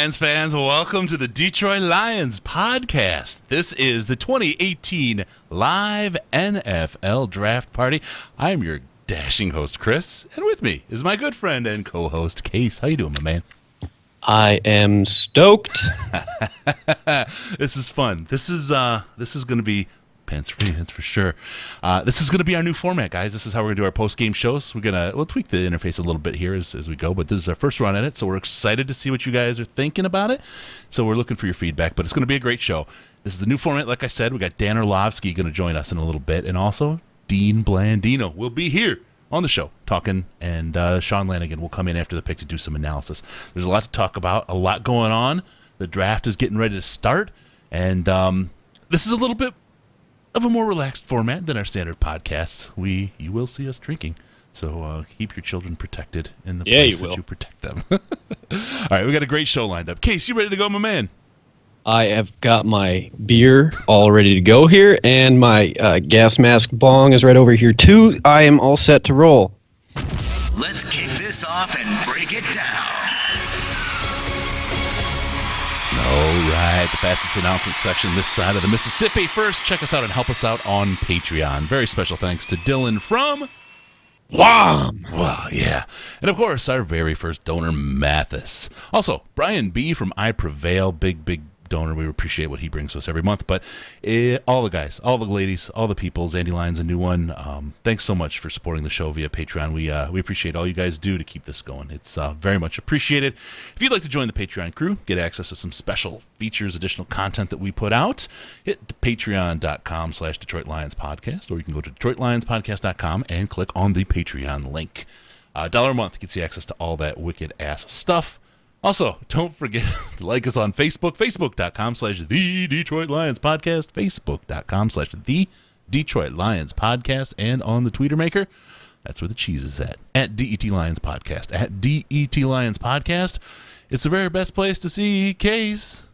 Lions fans, welcome to the Detroit Lions Podcast. This is the 2018 live NFL Draft Party. I'm your dashing host, Chris, and with me is my good friend and co-host, Case. How you doing, my man? I am stoked. This is fun. This is going to be pants-free, that's for sure. This is going to be our new format, guys. This is how we're going to do our post-game shows. We'll tweak the interface a little bit here as we go, but this is our first run at it, so we're excited to see what you guys are thinking about it. So we're looking for your feedback, but it's going to be a great show. This is the new format. Like I said, we got Dan Orlovsky going to join us in a little bit, and also Dean Blandino will be here on the show talking, and Sean Lanigan will come in after the pick to do some analysis. There's a lot to talk about, a lot going on. The draft is getting ready to start, and this is a little bit of a more relaxed format than our standard podcasts. You will see us drinking, so keep your children protected in the place that you protect them. All right, we got a great show lined up. Case, you ready to go, my man? I have got my beer all ready to go here, and my gas mask bong is right over here too. I am all set to roll. Let's kick this off and break it down. All right, the fastest announcement section this side of the Mississippi. First, check us out and help us out on Patreon. Very special thanks to Dylan from Wham! Wow, yeah. And of course, our very first donor, Mathis. Also, Brian B. from I Prevail, big donor. We appreciate what he brings to us every month. But all the guys, all the ladies, all the people, Zandy Lyons, a new one. Thanks so much for supporting the show via Patreon. We appreciate all you guys do to keep this going. It's very much appreciated. If you'd like to join the Patreon crew, get access to some special features, additional content that we put out, hit patreon.com/DetroitLionsPodcast, or you can go to DetroitLionsPodcast.com and click on the Patreon link. $1 a month gets you access to all that wicked-ass stuff. Also, don't forget to like us on Facebook, facebook.com/The Detroit Lions Podcast, facebook.com/The Detroit Lions Podcast, and on the Tweeter Maker, that's where the cheese is at DET Lions Podcast, at DET Lions Podcast. It's the very best place to see Case.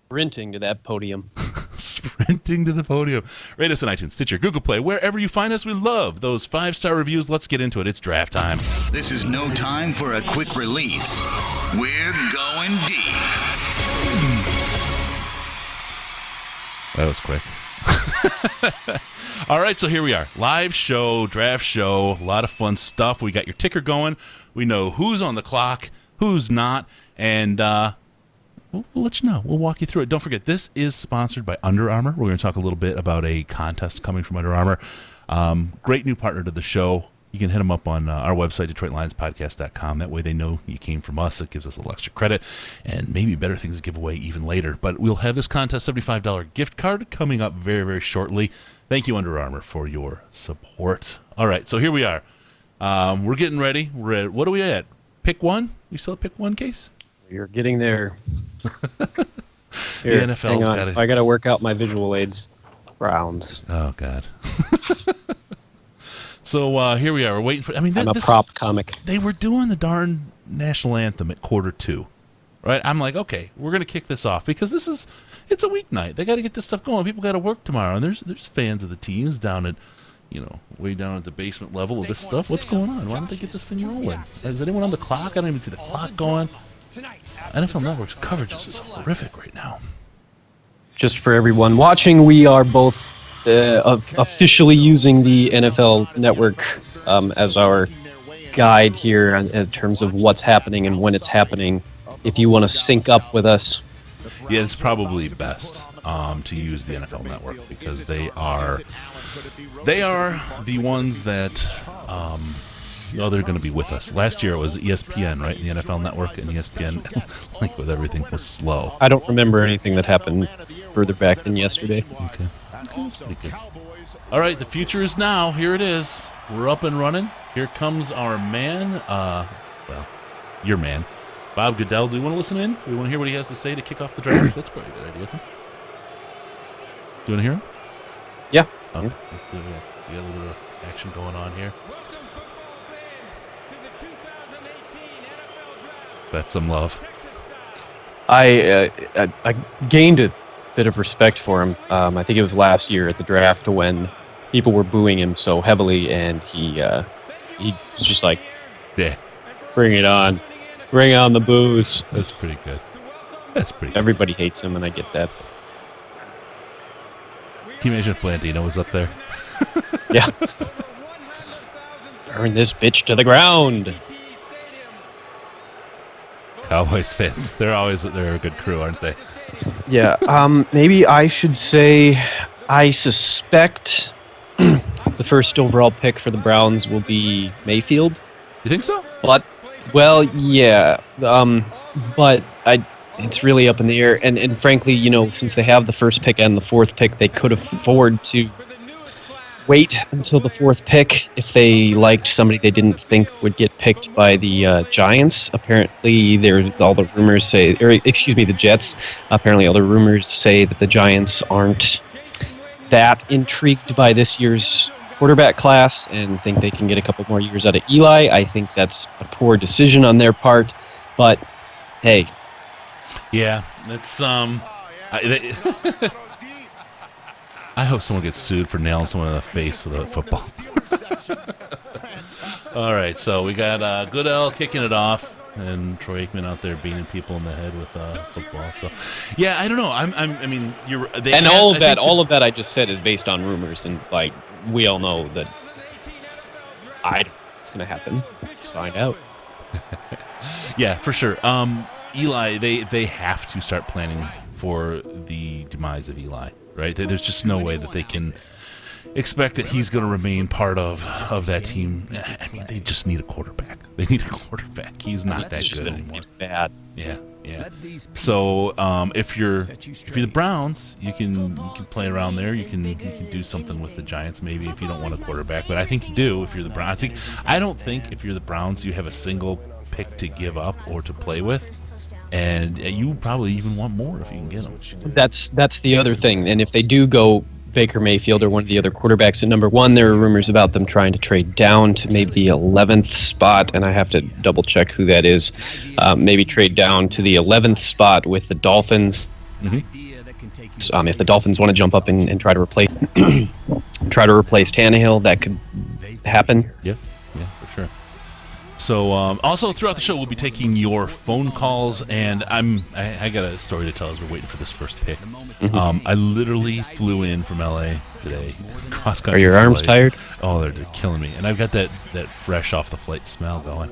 Sprinting to that podium. Sprinting to the podium. Rate us on iTunes, Stitcher, Google Play, wherever you find us. We love those 5-star reviews. Let's get into it. It's draft time. This is no time for a quick release. We're going deep. That was quick. All right, so here we are. Live show, draft show, a lot of fun stuff. We got your ticker going. We know who's on the clock, who's not, and we'll let you know. We'll walk you through it. Don't forget, this is sponsored by Under Armour. We're going to talk a little bit about a contest coming from Under Armour. Great new partner to the show. You can hit them up on our website, DetroitLionsPodcast.com. That way they know you came from us. It gives us a little extra credit and maybe better things to give away even later. But we'll have this contest $75 gift card coming up very, very shortly. Thank you, Under Armour, for your support. All right, so here we are. We're getting ready. We're at, what are we at? Pick one? You still at pick one, Case? You're getting there. Here, the NFL's got I got to work out my visual aids. Browns. Oh, God. So here we are. We're waiting for. I'm a prop comic. They were doing the darn national anthem at quarter-2, right? I'm like, okay, we're gonna kick this off because it's a weeknight. They got to get this stuff going. People got to work tomorrow, and there's fans of the teams down at, way down at the basement level of this stuff. What's going on? Why don't they get this thing rolling? Is anyone on the clock? I don't even see the clock going. NFL Network's coverage is horrific right now. Just for everyone watching, we are both officially using the NFL Network as our guide here in terms of what's happening and when it's happening. If you want to sync up with us, yeah, it's probably best to use the NFL Network because they are the ones that they're going to be with us. Last year it was ESPN, right? The NFL Network and ESPN, like with everything, was slow. I don't remember anything that happened further back than yesterday. Okay. All right, the future is now. Here it is. We're up and running. Here comes our man, your man, Bob Goodell. Do you want to listen in? Do you want to hear what he has to say to kick off the draft? That's probably a good idea. Do you want to hear him? Yeah. Okay. Let's see. We got a little bit of action going on here. Welcome, football fans, to the 2018 NFL Draft. That's some love. I gained a bit of respect for him. I think it was last year at the draft when people were booing him so heavily, and he was just like, Yeah. bring it on. Bring on the booze. That's pretty good. That's pretty good. Everybody hates him, and I get that. Can you imagine if Blandino was up there? Yeah. Burn this bitch to the ground. Cowboys fans, they're a good crew, aren't they? Yeah. Maybe I should say I suspect the first overall pick for the Browns will be Mayfield. You think so? But, well, yeah. But it's really up in the air. And frankly, since they have the first pick and the fourth pick, they could afford to wait until the fourth pick if they liked somebody they didn't think would get picked by the Giants. Apparently, all the rumors say, the Jets. Apparently, all the rumors say that the Giants aren't that intrigued by this year's quarterback class and think they can get a couple more years out of Eli. I think that's a poor decision on their part, but hey. Yeah, it's I hope someone gets sued for nailing someone in the face with a football. All right, so we got Goodell kicking it off, and Troy Aikman out there beating people in the head with football. So, yeah, I don't know. I mean, you're. All of that I just said is based on rumors, and like we all know that it's going to happen. Let's find out. Yeah, for sure. Eli, they have to start planning for the demise of Eli. Right? There's just no way that they can expect that he's going to remain part of that team. I mean, they just need a quarterback. They need a quarterback. He's not that good anymore. Bad. Yeah. So if you're the Browns, you can play around there. You can do something with the Giants maybe if you don't want a quarterback. But I think you do if you're the Browns. I don't think if you're the Browns you have a single pick to give up or to play with. And you probably even want more if you can get them. That's the other thing. And if they do go Baker Mayfield or one of the other quarterbacks at number one, there are rumors about them trying to trade down to maybe the 11th spot, and I have to double check who that is. Maybe trade down to the 11th spot with the Dolphins. Mm-hmm. If the Dolphins want to jump up and try to replace Tannehill, that could happen. Yeah, for sure. So also throughout the show, we'll be taking your phone calls, and I got a story to tell as we're waiting for this first pick. Mm-hmm. I literally flew in from LA today, cross country. Are your arms tired? Oh, they're killing me, and I've got that fresh off the flight smell going.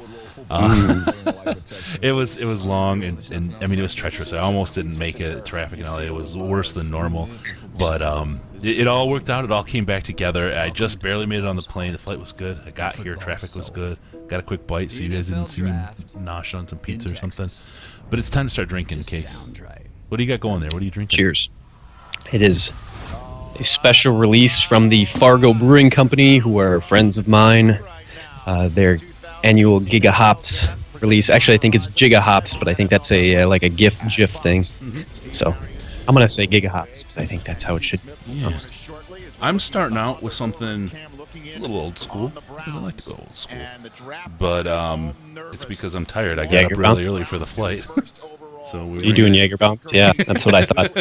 It was long and I mean it was treacherous. I almost didn't make it. Traffic in LA, it was worse than normal, but it all worked out. It all came back together. I just barely made it on the plane. The flight was good. I got here, traffic was good. Got a quick bite, so you guys didn't see me nosh on some pizza or something. But it's time to start drinking, in case. What do you got going there? What are you drinking? Cheers. It is a special release from the Fargo Brewing Company, who are friends of mine. Their annual Giga Hops release. Actually, I think it's Giga Hops, but I think that's a like a GIF thing. Mm-hmm. So I'm gonna say Giga Hops because I think that's how it should be. I'm starting out with something a little old school because I like to go old school, but it's because I'm tired. I got up really early for the flight. So you doing Jaeger bombs? Yeah, that's what I thought.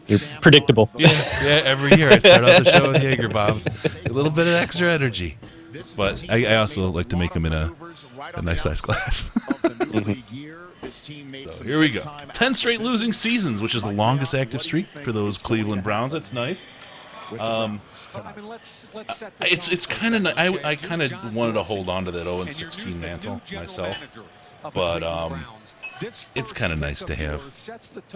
You're predictable. Yeah. Every year I start out the show with Jaeger bombs, a little bit of extra energy. But I also like to make them in a nice size glass. So here we go. 10 straight losing seasons, which is the longest active streak for those Cleveland Browns. That's nice. It's kind of I kind of wanted to hold on to that 0-16 mantle myself, but it's kind of nice to have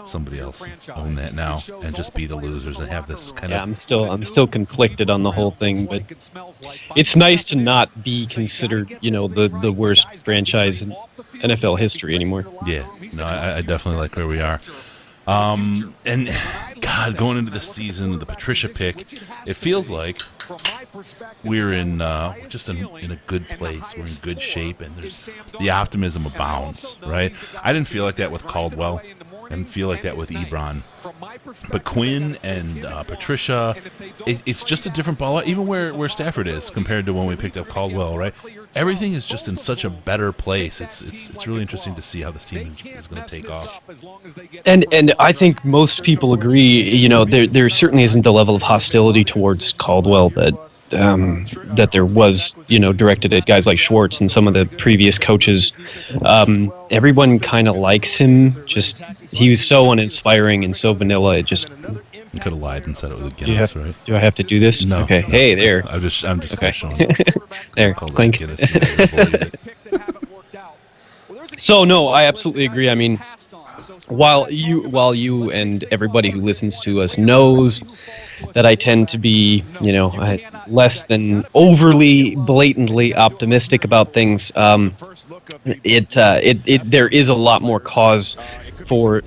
somebody else own that now and just be the losers and have this kind of. Yeah, I'm still conflicted on the whole thing, but it's nice to not be considered, the worst franchise in NFL history anymore. Yeah, no, I definitely like where we are. And God, going into the season, the Patricia pick, it feels like we're in just in a good place. We're in good shape, and the optimism abounds, right? I didn't feel like that with Caldwell. I didn't feel like that with Ebron. But Quinn and Patricia, it's just a different ball. Even where Stafford is compared to when we picked up Caldwell, right? Everything is just in such a better place. It's really interesting to see how this team is going to take off. And I think most people agree. There certainly isn't the level of hostility towards Caldwell that that there was, directed at guys like Schwartz and some of the previous coaches. Everyone kind of likes him. Just he was so uninspiring and so vanilla. It just. You could have lied and said it was a Guinness, right? Do I have to do this? No. Okay. No. Hey, there. I'm just Okay. showing. There. Clink. Guinness, and I believe it. So no, I absolutely agree. I mean, while you and everybody who listens to us knows that I tend to be, less than overly blatantly optimistic about things, there is a lot more cause for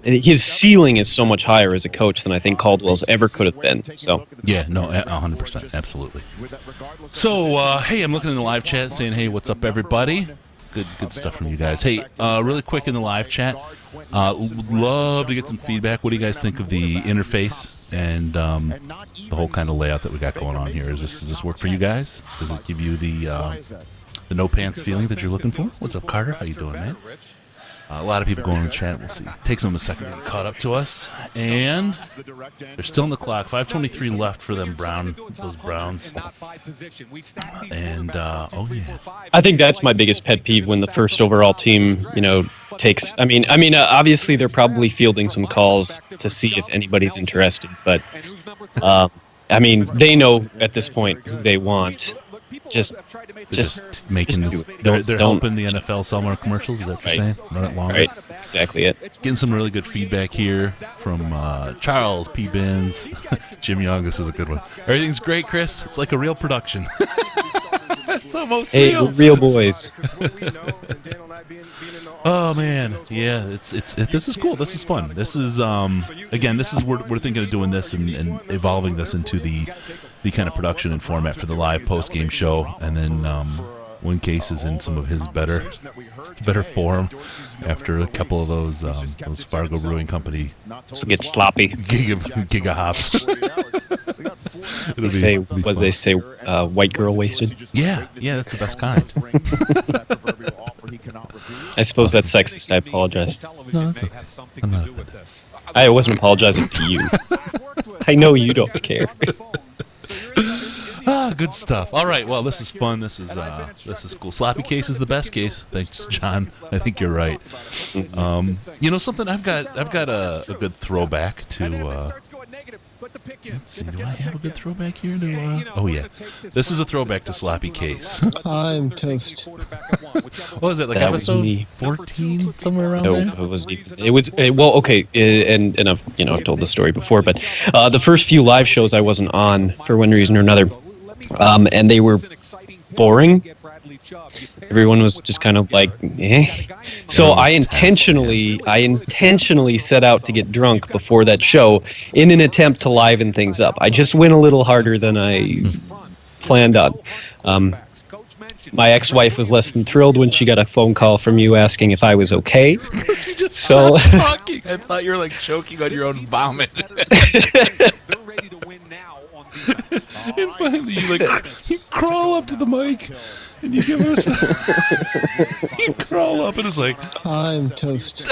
his ceiling is so much higher as a coach than I think Caldwell's ever could have been. So Yeah, no, 100%, absolutely. So, hey, I'm looking in the live chat saying, hey, what's up, everybody? Good stuff from you guys. Hey, really quick in the live chat, would love to get some feedback. What do you guys think of the interface and the whole kind of layout that we got going on here? Does this work for you guys? Does it give you the no pants feeling that you're looking for? What's up, Carter? How you doing, man? A lot of people going in the chat. We'll see. Takes them a second to get caught up to us. And they're still on the clock. 5:23 left for them those Browns. And, oh, yeah. I think that's my biggest pet peeve when the first overall team, takes. I mean, obviously they're probably fielding some calls to see if anybody's interested, but they know at this point who they want. Just making they're helping the NFL sell more commercials. Is that what you're saying? Run it longer. Right, exactly it. Getting some really good feedback here from Charles P. Binns, Jim Young. This is a good one. Everything's great, Chris. It's like a real production. It's almost real boys. Oh man, yeah. This is cool. This is fun. This is again. This is we're thinking of doing this and evolving this into the kind of production and format for the live post game show, and then when Case is in some of his better form after a couple of those Fargo Brewing Company Get sloppy. giga hops. They say white girl wasted. Yeah, that's the best kind. I suppose that's sexist. I apologize. No, that's okay. I'm not offended. I wasn't apologizing to you. I know you don't care. Good stuff. All right, well, this is fun. This is cool. Sloppy Case is the best case. Thanks, John. I think you're right. Something I've got a good throwback to. Let's see, do I have a good throwback here? Oh yeah, this is a throwback to Sloppy Case. I'm toast. What was it, like That was episode me. 14, somewhere around No, there? it wasn't even. It was well, okay, and I've told the story before, but the first few live shows I wasn't on for one reason or another, and they were boring. Everyone was just kind of like, eh. So I intentionally set out to get drunk before that show in an attempt to liven things up. I just went a little harder than I planned on. My ex-wife was less than thrilled when she got a phone call from you asking if I was okay. You just stopped talking. I thought you were like choking on your own vomit. And finally, you crawl up to the mic and you give us. You crawl up and it's like, I'm toast.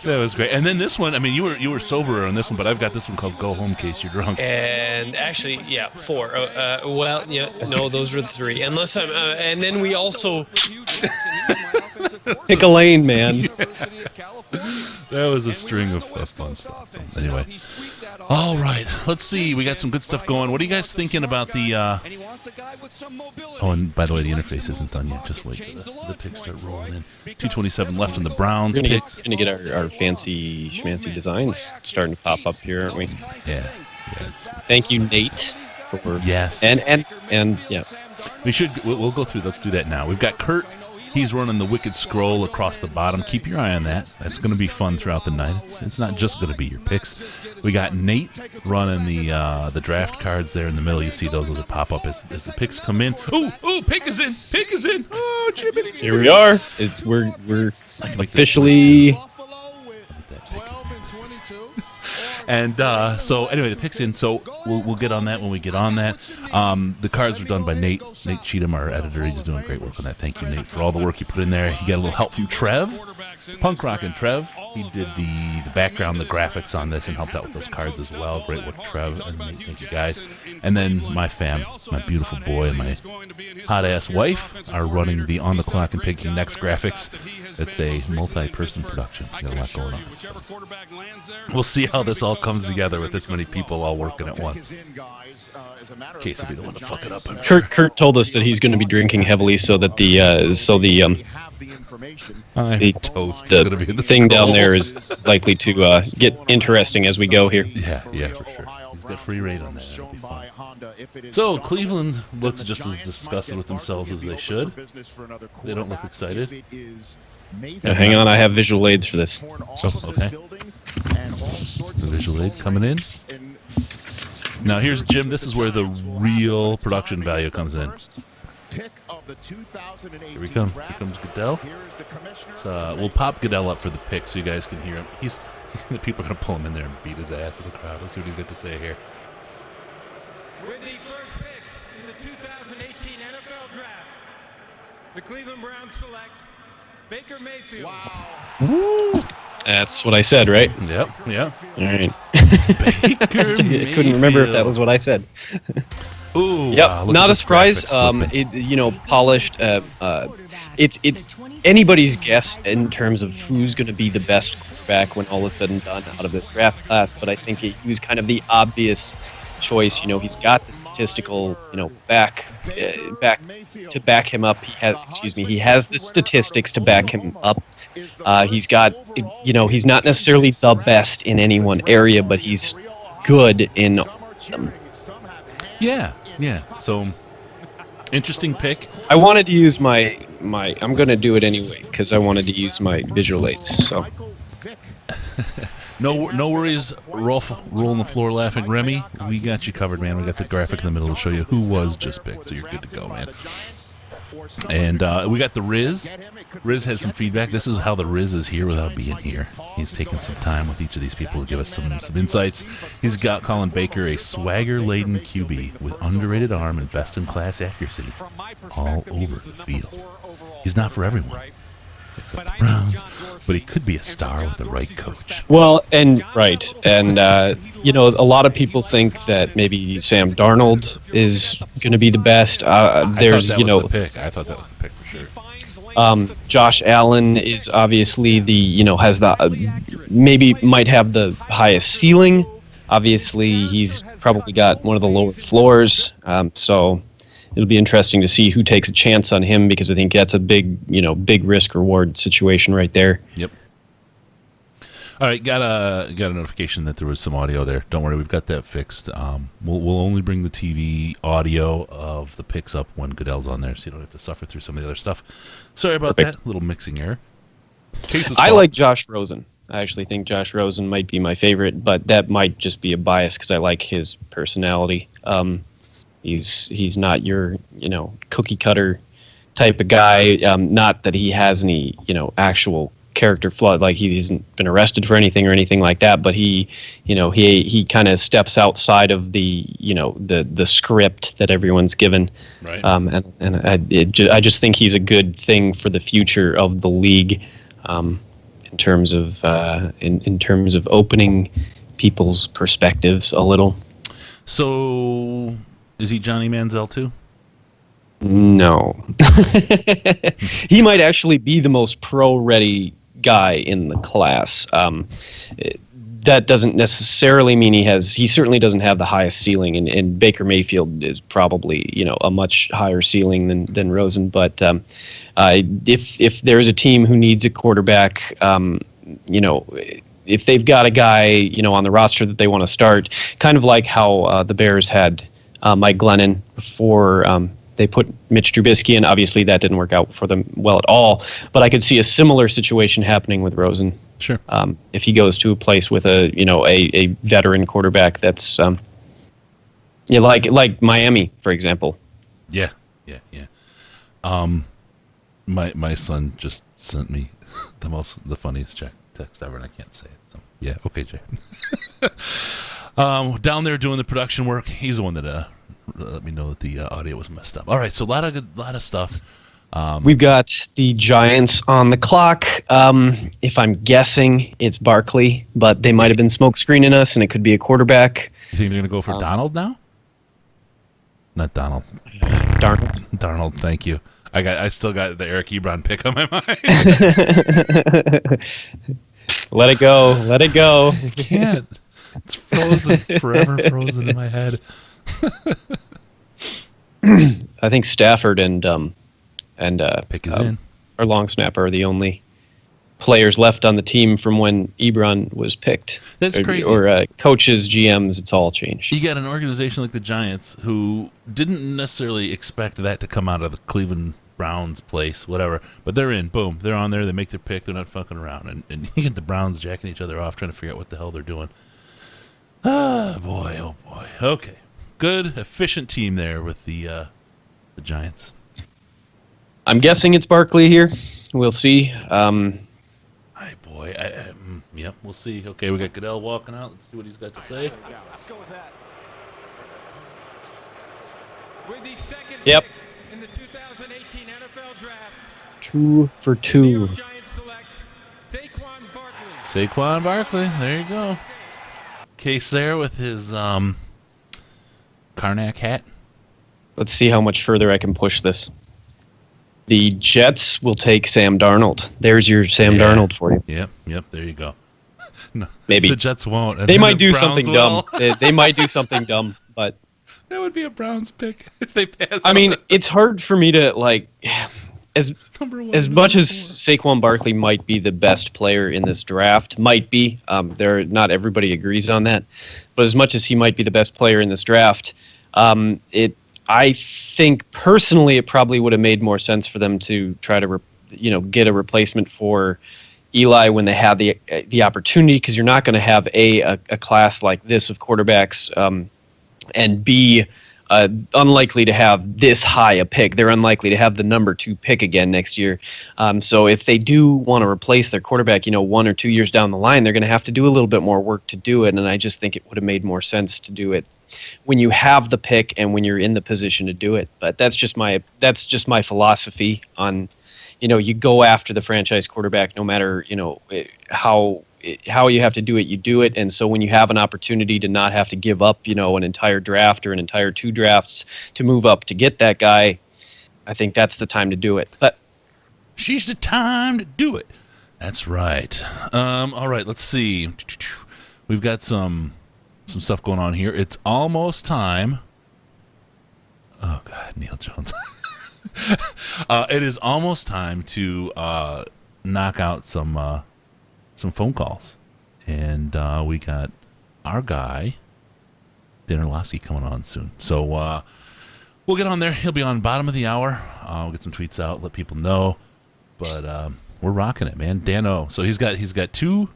that was great. And then this one, I mean, you were sober on this one, but I've got this one called "Go Home Case You're Drunk." And actually, yeah, 4. No, those were the 3. Unless I'm, and then we also Pick a lane, man. That was a string of fun stuff. So, anyway, all right, let's see. We got some good stuff going. What are you guys thinking about the? Oh, and by the way, the interface isn't done yet. Just wait for the picks start rolling in. 2:27 left on the Browns We're picks. gonna get our fancy schmancy designs starting to pop up here, aren't we? Yeah. Thank you, Nate. For Yes. and yeah. We'll go through. Let's do that now. We've got Kurt. He's running the wicked scroll across the bottom. Keep your eye on that. That's going to be fun throughout the night. It's not just going to be your picks. We got Nate running the draft cards there in the middle. You see those will pop up as the picks come in. Oh, pick is in. Pick is in. Oh, Jiminy. Here we are. We're officially. And so anyway, the pick's in. So we'll get on that when we get on that. The cards are done by Nate Cheatham, our editor. He's doing great work on that. Thank you, Nate, for all the work you put in there. You got a little help from Trev, Punk Rockin' Trev. He did the background, the graphics on this, and helped out with those cards as well. Great work, Trev, and thank you guys. And then my fam, my beautiful boy, and my hot-ass wife are running the On the Clock and Picking Next graphics. It's a multi-person production. Got a lot going on. We'll see how this all comes together with this many people all working at once. Case will be the one to fuck it up. I'm sure. Kurt told us that he's going to be drinking heavily so that the thing down there is likely to get interesting as we go here. Yeah, for sure. He's got free rate on that. That'll be fun. So Cleveland looks just as disgusted with themselves as they should. They don't look excited. Now, hang on, I have visual aids for this. Oh, okay. The visual aid coming in. Now here's Jim. This is where the real production value comes in. Here we come. Here comes Goodell. We'll pop Goodell up for the pick so you guys can hear him. The people are going to pull him in there and beat his ass in the crowd. Let's see what he's got to say here. With the first pick in the 2018 NFL Draft, the Cleveland Browns select Baker Mayfield. Wow. That's what I said, right? Yep. All right. Baker I couldn't remember if that was what I said. Ooh. Yep. Wow, Not a surprise. Polished. It's anybody's guess in terms of who's going to be the best quarterback when all is said and done out of the draft class. But I think he was kind of the obvious choice. He's got the statistical, back to back him up. He has the statistics to back him up. He's got, he's not necessarily the best in any one area, but he's good in all of them. Yeah. So, interesting pick. I wanted to use my I'm going to do it anyway because I wanted to use my visual aids. So. No worries, Rolf, rolling the floor laughing. Remy, we got you covered, man. We got the graphic in the middle to show you who was just picked, so you're good to go, man. And we got the Riz. Riz has some feedback. This is how the Riz is here without being here. He's taken some time with each of these people to give us some insights. He's got Colin Baker, a swagger-laden QB with underrated arm and best-in-class accuracy all over the field. He's not for everyone, except the Browns, but he could be a star with the right coach. Well, a lot of people think that maybe Sam Darnold is going to be the best. I thought that was the pick. I thought that was the pick for sure. Josh Allen is obviously has maybe might have the highest ceiling. Obviously, he's probably got one of the lower floors. So it'll be interesting to see who takes a chance on him because I think that's a big risk reward situation right there. Yep. All right, got a notification that there was some audio there. Don't worry, we've got that fixed. We'll only bring the TV audio of the picks up when Goodell's on there, so you don't have to suffer through some of the other stuff. Sorry about that little mixing error. I like Josh Rosen. I actually think Josh Rosen might be my favorite, but that might just be a bias because I like his personality. He's not your cookie cutter type of guy. Not that he has any actual character flaw, like he hasn't been arrested for anything or anything like that, but he kind of steps outside of the the script that everyone's given. Right. I just think he's a good thing for the future of the league, in terms of opening people's perspectives a little. So, is he Johnny Manziel too? No. He might actually be the most pro-ready guy in the class. That doesn't necessarily mean he certainly doesn't have the highest ceiling, and Baker Mayfield is probably a much higher ceiling than Rosen. But if there is a team who needs a quarterback, if they've got a guy on the roster that they want to start, kind of like how the Bears had Mike Glennon before they put Mitch Trubisky in. Obviously, that didn't work out for them well at all. But I could see a similar situation happening with Rosen. Sure. If he goes to a place with a veteran quarterback that's like Miami, for example. Yeah. My son just sent me the funniest text ever, and I can't say it. So yeah, okay, Jay. Down there doing the production work, he's the one that let me know that the audio was messed up. All right, so a lot of stuff. We've got the Giants on the clock. If I'm guessing, it's Barkley, but they might have been smoke screening us, and it could be a quarterback. You think they're going to go for Donald now? Not Donald. Darnold, thank you. I still got the Eric Ebron pick on my mind. Let it go. Let it go. I can't. It's frozen, forever frozen in my head. I think Stafford and Pick is in. our long snapper are the only players left on the team from when Ebron was picked. That's crazy. Or coaches, GMs, it's all changed. You got an organization like the Giants who didn't necessarily expect that to come out of the Cleveland Browns place, whatever. But they're in. Boom. They're on there. They make their pick. They're not fucking around. And you get the Browns jacking each other off, trying to figure out what the hell they're doing. Ah, boy. Oh, boy. Okay. Good, efficient team there with the Giants. I'm guessing it's Barkley here. We'll see. Yep, we'll see. Okay, we got Goodell walking out. Let's see what he's got to say. Let's go with that. With the second Yep. pick in the 2018 NFL Draft, 2 for New 2. York Giants select Saquon Barkley. Saquon Barkley. There you go. Case there with his Karnak hat. Let's see how much further I can push this. The Jets will take Sam Darnold. There's your Sam Darnold for you. Yep, there you go. No, Maybe. the Jets won't. and They then might the do Browns something will. dumb. They might do something dumb, but That would be a Browns pick if they pass. I on mean, it. it's hard for me to like as Number one, as number much as four. Saquon Barkley might be the best player in this draft, might be. Not everybody agrees on that, but as much as he might be the best player in this draft, I think personally it probably would have made more sense for them to try to get a replacement for Eli when they had the opportunity, because you're not going to have a class like this of quarterbacks and B, unlikely to have this high a pick. They're unlikely to have the number 2 pick again next year. So if they do want to replace their quarterback, 1 or 2 years down the line, they're going to have to do a little bit more work to do it. And I just think it would have made more sense to do it when you have the pick and when you're in the position to do it. But that's just my philosophy on, you go after the franchise quarterback no matter, how you have to do it, you do it. And so when you have an opportunity to not have to give up, an entire draft or an entire 2 drafts to move up to get that guy, I think that's the time to do it. But She's the time to do it. That's right. All right, let's see. We've got some stuff going on here. It's almost time. Oh, God, Neil Jones. It is almost time to knock out some phone calls. And we got our guy, Dan Orlovsky, coming on soon. So we'll get on there. He'll be on bottom of the hour. We'll get some tweets out, let people know. But we're rocking it, man. Dan-O. So he's got 2,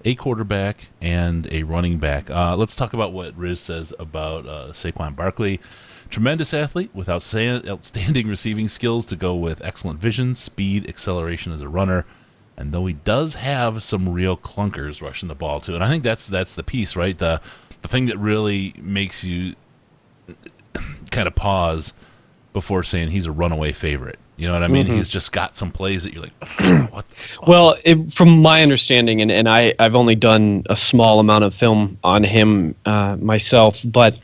a quarterback and a running back. Let's talk about what Riz says about Saquon Barkley. Tremendous athlete with outstanding receiving skills to go with excellent vision, speed, acceleration as a runner. And though he does have some real clunkers rushing the ball too, and I think that's the piece, right? The thing that really makes you kind of pause before saying he's a runaway favorite. You know what I mean? Mm-hmm. He's just got some plays that you're like, what the fuck? Well, from my understanding, and I've only done a small amount of film on him myself, but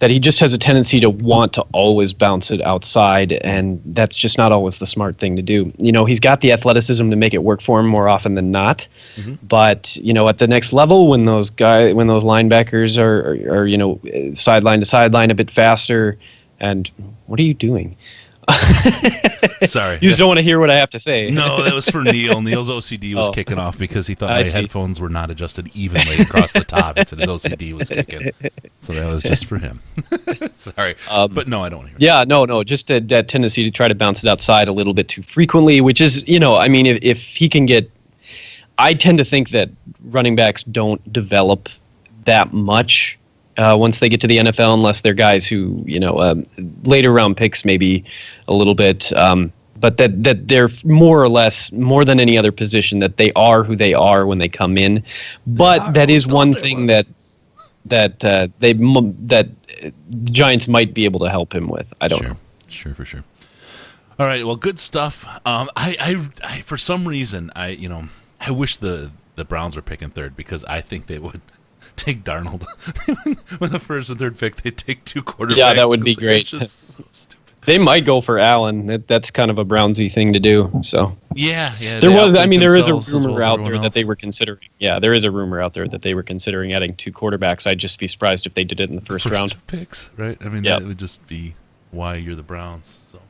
that he just has a tendency to want to always bounce it outside, and that's just not always the smart thing to do. He's got the athleticism to make it work for him more often than not, but at the next level, when those linebackers are sideline to sideline a bit faster, and what are you doing? Sorry. You just don't want to hear what I have to say. No, that was for Neil. Neil's OCD was kicking off because he thought my headphones were not adjusted evenly across the top. He said his OCD was kicking. So that was just for him. Sorry. But no, I don't want to hear Yeah, no. Just that tendency to try to bounce it outside a little bit too frequently, which is, if he can get... I tend to think that running backs don't develop that much once they get to the NFL, unless they're guys who, later round picks maybe a little bit, but that they're more or less, more than any other position, that they are who they are when they come in. But that is one thing that the Giants might be able to help him with. I don't know. Sure, for sure. All right, well, good stuff. I for some reason, I wish the Browns were picking third because I think they would take Darnold with the first and third pick. They take two quarterbacks. Yeah, that would be great. It's just so stupid. They might go for Allen. That's kind of a Brownsy thing to do. So Yeah. there was. I mean, there is a themselves as well rumor as out everyone there that they else. were considering. Yeah, there is a rumor out there that they were considering adding two quarterbacks. I'd just be surprised if they did it in the first round. Picks, right? I mean, Yep. that would just be why you're the Browns. So,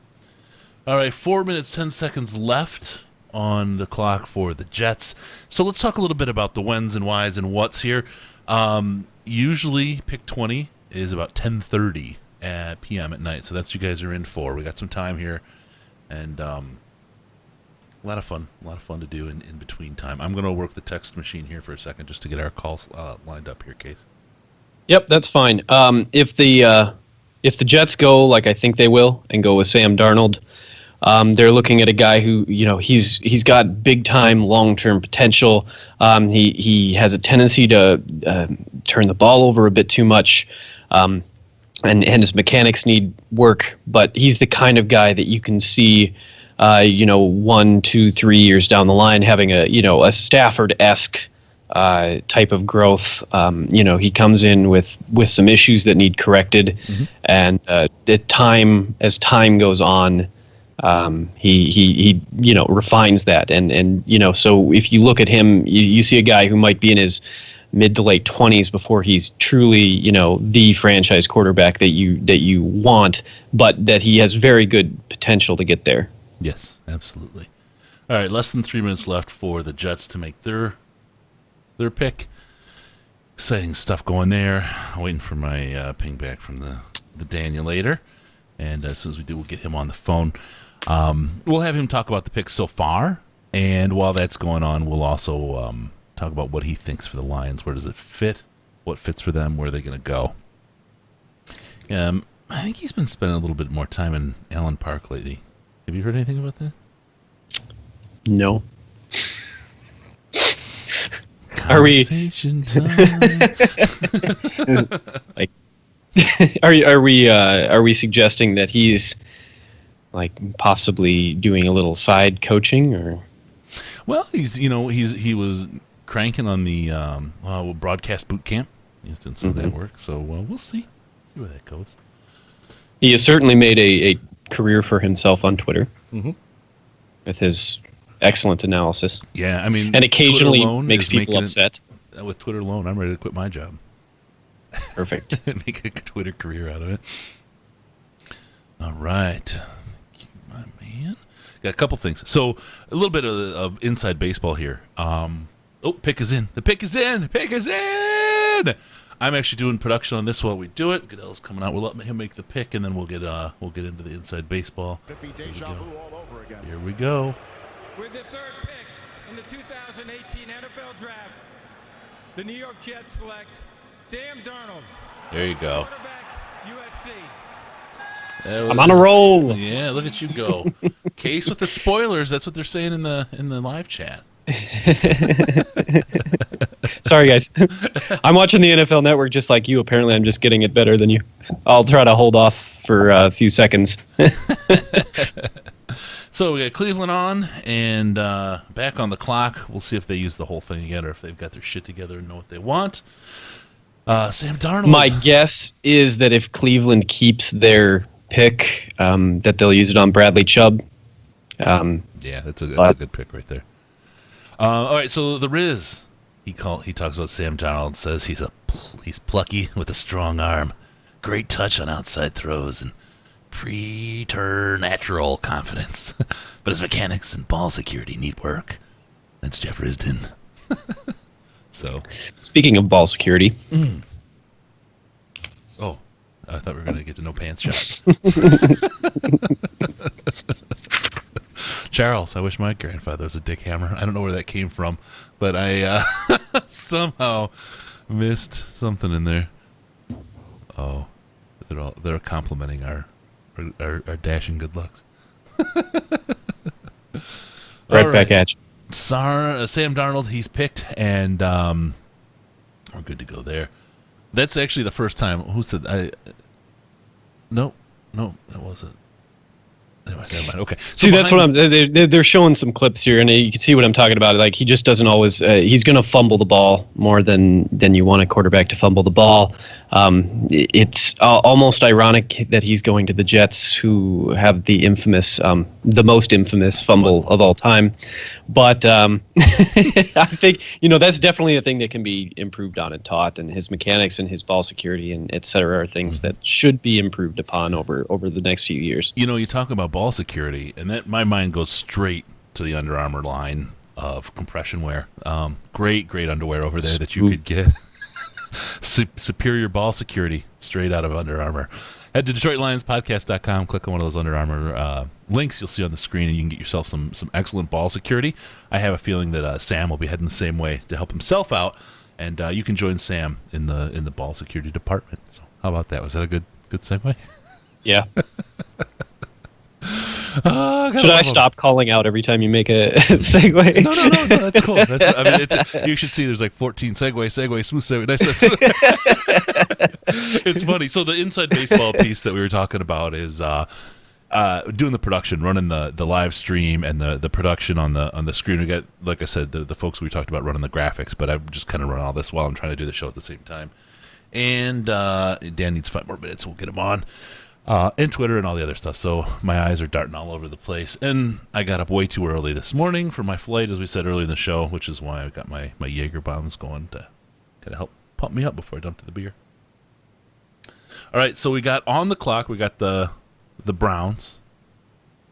all right, 4 minutes 10 seconds left on the clock for the Jets. So let's talk a little bit about the whens and whys and whats here. Usually, pick 20 is about 10:30 p.m. at night. So that's what you guys are in for. We got some time here, and a lot of fun to do in between time. I'm going to work the text machine here for a second just to get our calls lined up here, Case. Yep, that's fine. If the Jets go like I think they will and go with Sam Darnold, they're looking at a guy who he's got big time long term potential. He has a tendency to turn the ball over a bit too much, and his mechanics need work. But he's the kind of guy that you can see, 1, 2, 3 years down the line having a Stafford-esque type of growth. He comes in with some issues that need corrected, and as time goes on, he refines that, and so if you look at him, you see a guy who might be in his mid to late 20s before he's truly the franchise quarterback that you want, but that he has very good potential to get there. Yes, absolutely. All right, less than 3 minutes left for the Jets to make their pick. Exciting stuff going there. Waiting for my ping back from the Danielator, and as soon as we do, we'll get him on the phone. We'll have him talk about the picks so far, and while that's going on, we'll also talk about what he thinks for the Lions. Where does it fit? What fits for them? Where are they going to go? I think he's been spending a little bit more time in Allen Park lately. Have you heard anything about that? No. Are we? Conversation time. Are we suggesting that he's like possibly doing a little side coaching, or? Well, he was cranking on the broadcast boot camp. He's doing some of that work, so we'll see where that goes. He has certainly made a career for himself on Twitter with his excellent analysis. Yeah, I mean, and occasionally Twitter alone makes is people making upset. With Twitter alone, I'm ready to quit my job. Perfect. Make a Twitter career out of it. All right. Thank you, my man. Got a couple things. So, a little bit of inside baseball here. Pick is in. The pick is in. Pick is in. I'm actually doing production on this while we do it. Goodell's coming out. We'll let him make the pick, and then we'll get into the inside baseball. Here we go. With the third pick in the 2018 NFL Draft, the New York Jets select Sam Darnold. There you go. Quarterback, USC. I'm on a roll. Yeah, look at you go. Case with the spoilers. That's what they're saying in the live chat. Sorry, guys. I'm watching the NFL Network just like you. Apparently, I'm just getting it better than you. I'll try to hold off for a few seconds. So we got Cleveland on and back on the clock. We'll see if they use the whole thing again or if they've got their shit together and know what they want. Sam Darnold. My guess is that if Cleveland keeps their pick, that they'll use it on Bradley Chubb. Yeah, that's a good pick right there. All right, so the Riz, he talks about Sam Darnold. Says he's plucky with a strong arm, great touch on outside throws, and preternatural confidence. But his mechanics and ball security need work. That's Jeff Risdon. So, speaking of ball security. Oh, I thought we were going to get to no pants shots. Charles, I wish my grandfather was a dick hammer. I don't know where that came from, but I somehow missed something in there. Oh, they're complimenting our dashing good looks. Right back at you. Sam Darnold, he's picked, and we're good to go there. That's actually the first time. Who said I? No, that wasn't. Never mind. Okay. See, that's what they're showing some clips here, and you can see what I'm talking about. Like, he just doesn't always. He's going to fumble the ball more than you want a quarterback to fumble the ball. It's almost ironic that he's going to the Jets, who have the most infamous fumble of all time. But I think that's definitely a thing that can be improved on and taught, and his mechanics and his ball security and et cetera are things that should be improved upon over the next few years. You talk about ball security, and that my mind goes straight to the Under Armour line of compression wear. Great underwear over there that you could get. Superior ball security straight out of Under Armour. Head to DetroitLionsPodcast.com, click on one of those Under Armour links you'll see on the screen, and you can get yourself some excellent ball security. I have a feeling that Sam will be heading the same way to help himself out, and you can join Sam in the ball security department. So how about that? Was that a good segue? Yeah. Should I stop calling out every time you make a segue? No, that's cool. You should see there's like 14 segue, smooth segue. Nice. It's funny. So the inside baseball piece that we were talking about is doing the production, running the live stream and the production on the screen. We got, like I said, the folks we talked about running the graphics, but I'm just kind of running all this while I'm trying to do the show at the same time. And Dan needs 5 more minutes. We'll get him on. And Twitter and all the other stuff. So my eyes are darting all over the place. And I got up way too early this morning for my flight, as we said earlier in the show, which is why I got my Jaeger bombs going to kind of help pump me up before I dumped the beer. All right, so we got on the clock, we got the Browns.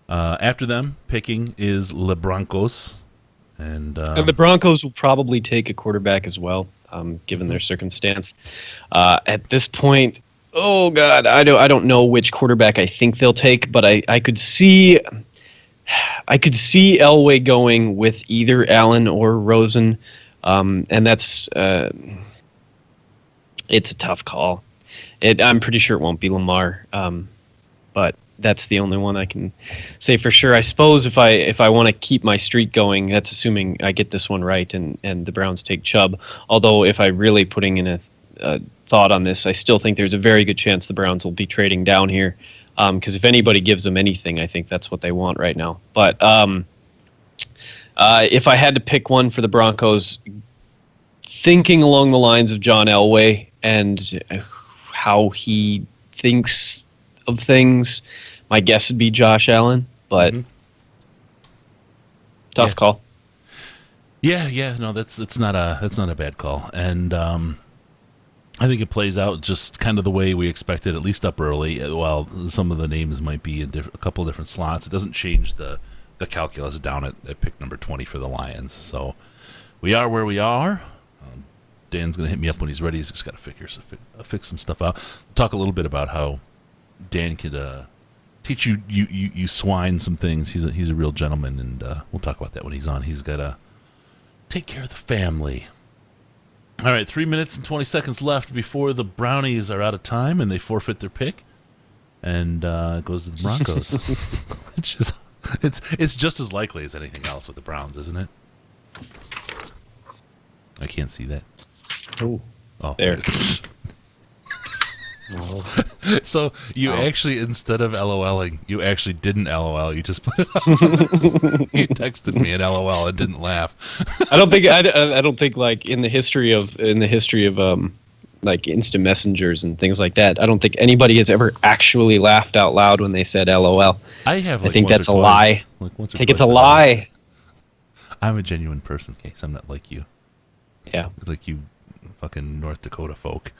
After them, picking is Le Broncos. And the Broncos will probably take a quarterback as well, given their circumstance. At this point, oh God, I don't know which quarterback I think they'll take, but I could see Elway going with either Allen or Rosen, and that's it's a tough call. I'm pretty sure it won't be Lamar, but that's the only one I can say for sure. I suppose if I want to keep my streak going, that's assuming I get this one right and the Browns take Chubb. Although if I really putting in a thought on this, I still think there's a very good chance the Browns will be trading down here, because if anybody gives them anything, I think that's what they want right now. But if I had to pick one for the Broncos, thinking along the lines of John Elway and how he thinks of things, my guess would be Josh Allen, but tough call. Yeah, no, that's not a bad call, and I think it plays out just kind of the way we expected, at least up early. While some of the names might be in a couple different slots, it doesn't change the calculus down at pick number 20 for the Lions. So we are where we are. Dan's going to hit me up when he's ready. He's just got to fix some stuff out. Talk a little bit about how Dan could teach you swine some things. He's a real gentleman, and we'll talk about that when he's on. He's got to take care of the family. All right, 3 minutes and 20 seconds left before the Brownies are out of time and they forfeit their pick, and it goes to the Broncos. It's just as likely as anything else with the Browns, isn't it? I can't see that. Oh, there it is. So you actually, instead of LOLing, you actually didn't LOL. You just put it on. You texted me an LOL and didn't laugh. I don't think like in the history of like instant messengers and things like that, I don't think anybody has ever actually laughed out loud when they said LOL. I have. I think that's a lie. I think it's a lie. I'm a genuine person, Case. I'm not like you. Yeah. Like you, fucking North Dakota folk.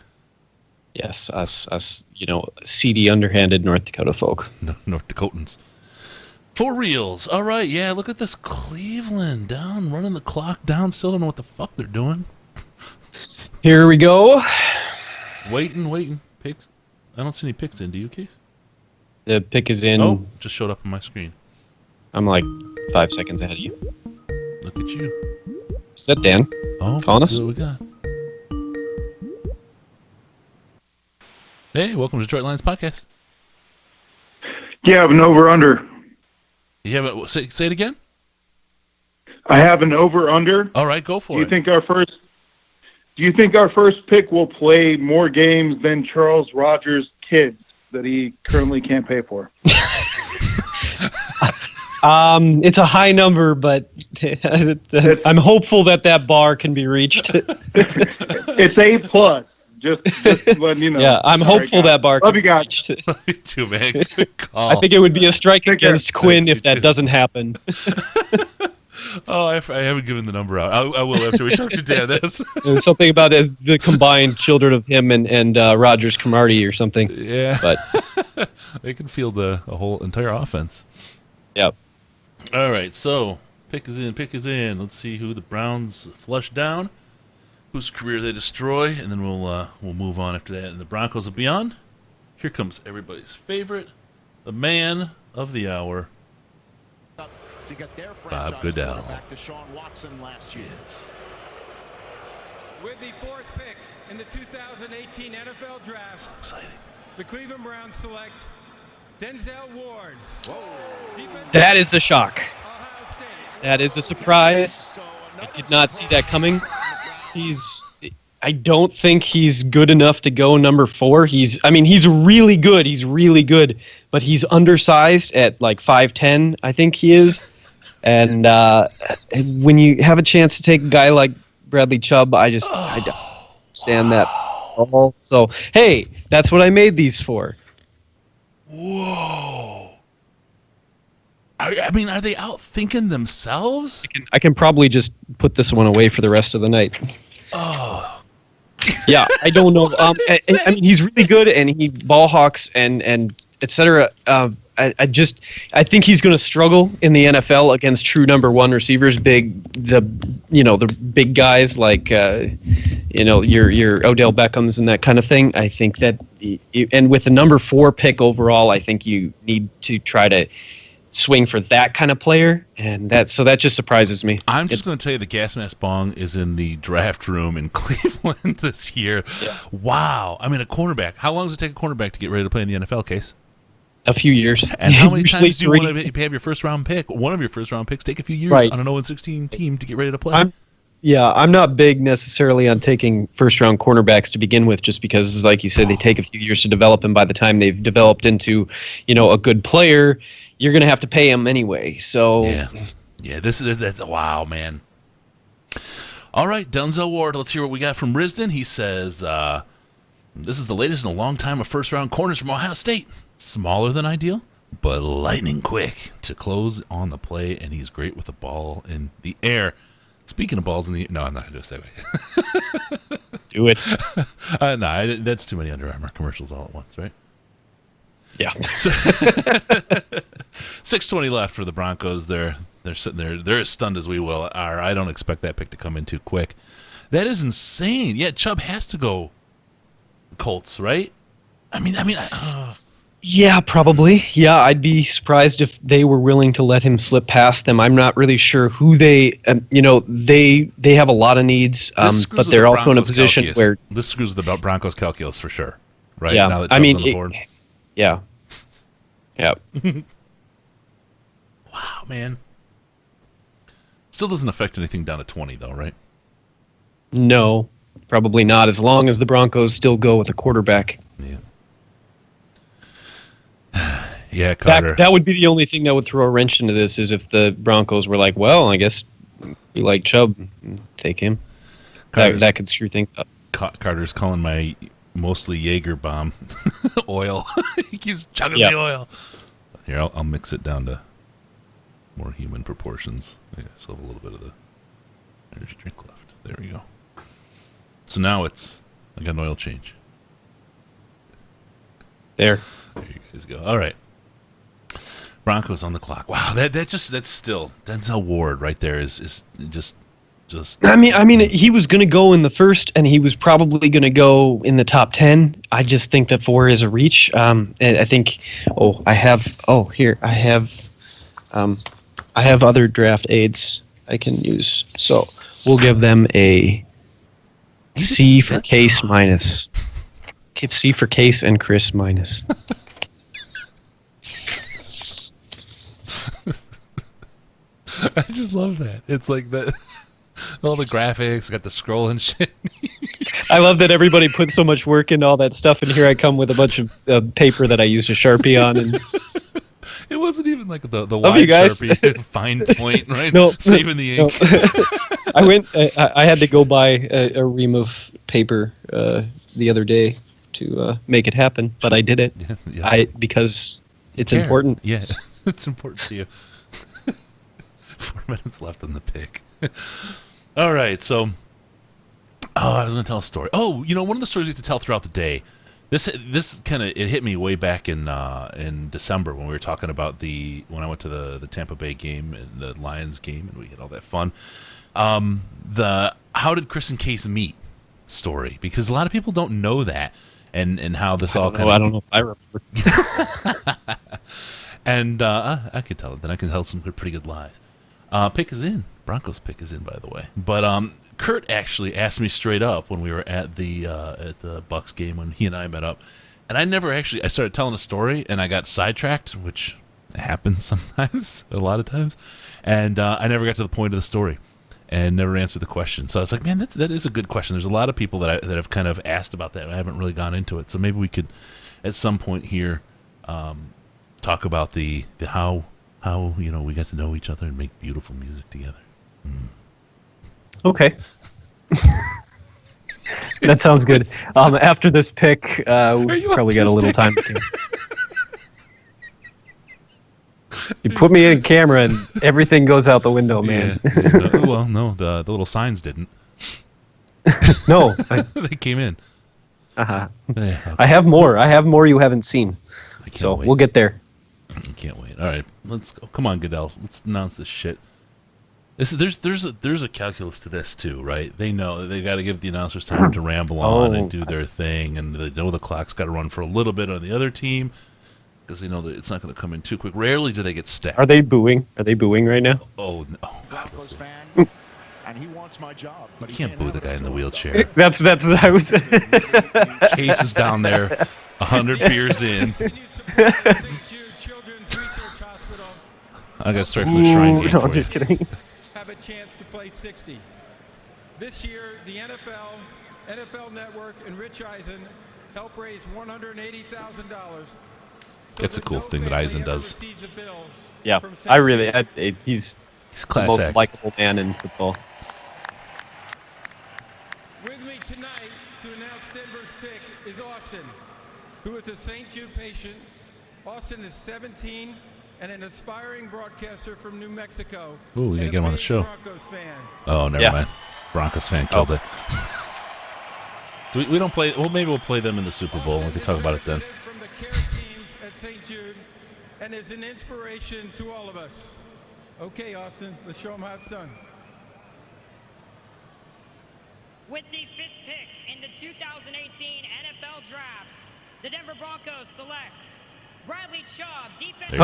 Yes, us, seedy, underhanded North Dakota folk. North Dakotans. For reals. All right, yeah, look at this Cleveland down, running the clock down. Still don't know what the fuck they're doing. Here we go. Waiting. Picks. I don't see any picks in. Do you, Case? The pick is in. Oh, just showed up on my screen. I'm like 5 seconds ahead of you. Look at you. Is that Dan? Oh, calling us? What we got. Hey, welcome to Detroit Lions Podcast. Yeah, I have an over-under. You have a, say it again? I have an over-under. All right, go for it. Do you think our first pick will play more games than Charles Rogers' kids that he currently can't pay for? It's a high number, but I'm hopeful that bar can be reached. It's A+. Just letting you know. Yeah, I'm hopeful that bar Love can you be guys. reached. You too, man. Good call. I think it would be a strike Take care. against Quinn Thanks, if you that too. doesn't happen. Oh, I haven't given the number out. I will after we talk to Dan. This. There's something about the combined children of him and Rogers Cromartie or something. Yeah. But They can field a whole entire offense. yeah, All right, so pick is in. Let's see who the Browns flush down, whose career they destroy, and then we'll move on after that. And the Broncos will be on. Here comes everybody's favorite, the man of the hour, Bob Goodell. Yes. With the 4th pick in the 2018 NFL Draft, So exciting. the Cleveland Browns select Denzel Ward. Defensive that is the shock. Ohio State. That is a surprise. I did not see that coming. I don't think he's good enough to go number 4. He's really good. He's really good, but he's undersized at like 5'10", I think he is. And when you have a chance to take a guy like Bradley Chubb, I don't stand that all. So, hey, that's what I made these for. Whoa. I mean, are they out thinking themselves? I can probably just put this one away for the rest of the night. Oh. Yeah, I don't know. I mean, he's really good, and he ball hawks and etc. I think he's going to struggle in the NFL against true number 1 receivers, the big guys like your Odell Beckhams and that kind of thing. I think that, and with the number 4 pick overall, I think you need to try to swing for that kind of player, and that just surprises me. I'm just going to tell you the gas mask bong is in the draft room in Cleveland this year. Yeah. Wow. I mean, a cornerback. How long does it take a cornerback to get ready to play in the NFL, Case? A few years. And how many Usually times do you want to have your first round pick? One of your first round picks take a few years Right. on an 0-16 team to get ready to play. I'm not big necessarily on taking first-round cornerbacks to begin with, just because, like you said, they take a few years to develop, and by the time they've developed into, a good player, you're going to have to pay them anyway. So yeah, that's wow, man. All right, Denzel Ward. Let's hear what we got from Risden. He says, "This is the latest in a long time of first-round corners from Ohio State. Smaller than ideal, but lightning quick to close on the play, and he's great with the ball in the air." Speaking of balls in the no, I'm not going to do it that way. do it. No, that's too many Under Armour commercials all at once, right? Yeah. 6:20 left for the Broncos. They're sitting there. They're as stunned as we are. I don't expect that pick to come in too quick. That is insane. Yeah, Chubb has to go Colts, right? I mean. Yeah, probably. Yeah, I'd be surprised if they were willing to let him slip past them. I'm not really sure who they have a lot of needs, but they're also in a position where this screws with the Broncos calculus for sure, right? Yeah, now that Chubb's on the board. Yeah. Wow, man. Still doesn't affect anything down to 20, though, right? No, probably not. As long as the Broncos still go with a quarterback. Yeah. Yeah, Carter. That would be the only thing that would throw a wrench into this, is if the Broncos were like, well, I guess you like Chubb, take him. That could screw things up. Carter's calling my mostly Jaeger bomb oil. He keeps chugging the oil. Here, I'll mix it down to more human proportions. I still have a little bit of there's drink left. There we go. So now I got an oil change. There you guys go. All right. Broncos on the clock. Wow, that's still Denzel Ward right there is just. I mean, he was going to go in the first, and he was probably going to go in the top 10. I just think that 4 is a reach. And I think, I have other draft aids I can use. So we'll give them a C for Case minus. Give C for Case and Chris minus. I just love that. It's like that. All the graphics, got the scroll and shit. I love that everybody put so much work into all that stuff, and here I come with a bunch of paper that I used a Sharpie on. And It wasn't even like the Love wide you guys. Sharpie fine point, right? No. Saving the ink. I had to go buy a ream of paper the other day to make it happen, but I did it. Yeah. Because it's Care. important. Yeah, it's important to you. 4 minutes left on the pick. All right, so I was going to tell a story. Oh, one of the stories you have to tell throughout the day. This kind of it hit me way back in December when we were talking about when I went to the Tampa Bay game and the Lions game and we had all that fun. The how did Chris and Case meet story, because a lot of people don't know that and how this all kind of. I don't know if I remember. And I could tell it. Then I can tell some pretty good lies. Pick is in. Broncos pick is in, by the way. But Kurt actually asked me straight up when we were at the Bucks game when he and I met up, and I started telling a story and I got sidetracked, which happens sometimes, a lot of times, and I never got to the point of the story and never answered the question. So I was like, man, that is a good question. There's a lot of people that have kind of asked about that. I haven't really gone into it, so maybe we could at some point here talk about the how we got to know each other and make beautiful music together. Okay. That sounds good. After this pick, we probably got a little time. You put me in camera and everything goes out the window, man. Yeah. Well, no, the little signs didn't. No. They came in. Uh-huh. Yeah, okay. I have more you haven't seen. So wait. we'll get there. I can't wait. All right, let's go. Come on, Goodell. Let's announce this shit. There's a calculus to this too, right? They know they got to give the announcers time to ramble on and do their thing, and they know the clock's got to run for a little bit on the other team because they know that it's not going to come in too quick. Rarely do they get stacked. Are they booing? Are they booing right now? Oh no! Broncos fan, and he wants my job. You can't boo the guy in the wheelchair. That's what I was. Case is down there, 100 beers in. I got to start from the Shrine game. No, for I'm just you. kidding. Have a chance to play 60. This year, the NFL Network, and Rich Eisen help raise $180,000. It's a cool thing that Eisen does. Yeah, he's the class most act. likable man in football. With me tonight to announce Denver's pick is Austin, who is a St. Jude patient. Austin is 17 and an aspiring broadcaster from New Mexico. Ooh, we gotta get him on the show. Broncos fan. Oh, never mind. Broncos fan killed it. We don't play. Well, maybe we'll play them in the Super Bowl. We can talk about it then. From the care teams at St. Jude, and is an inspiration to all of us. Okay, Austin, let's show them how it's done. With the 5th pick in the 2018 NFL Draft, the Denver Broncos select Bradley Chubb, defensive.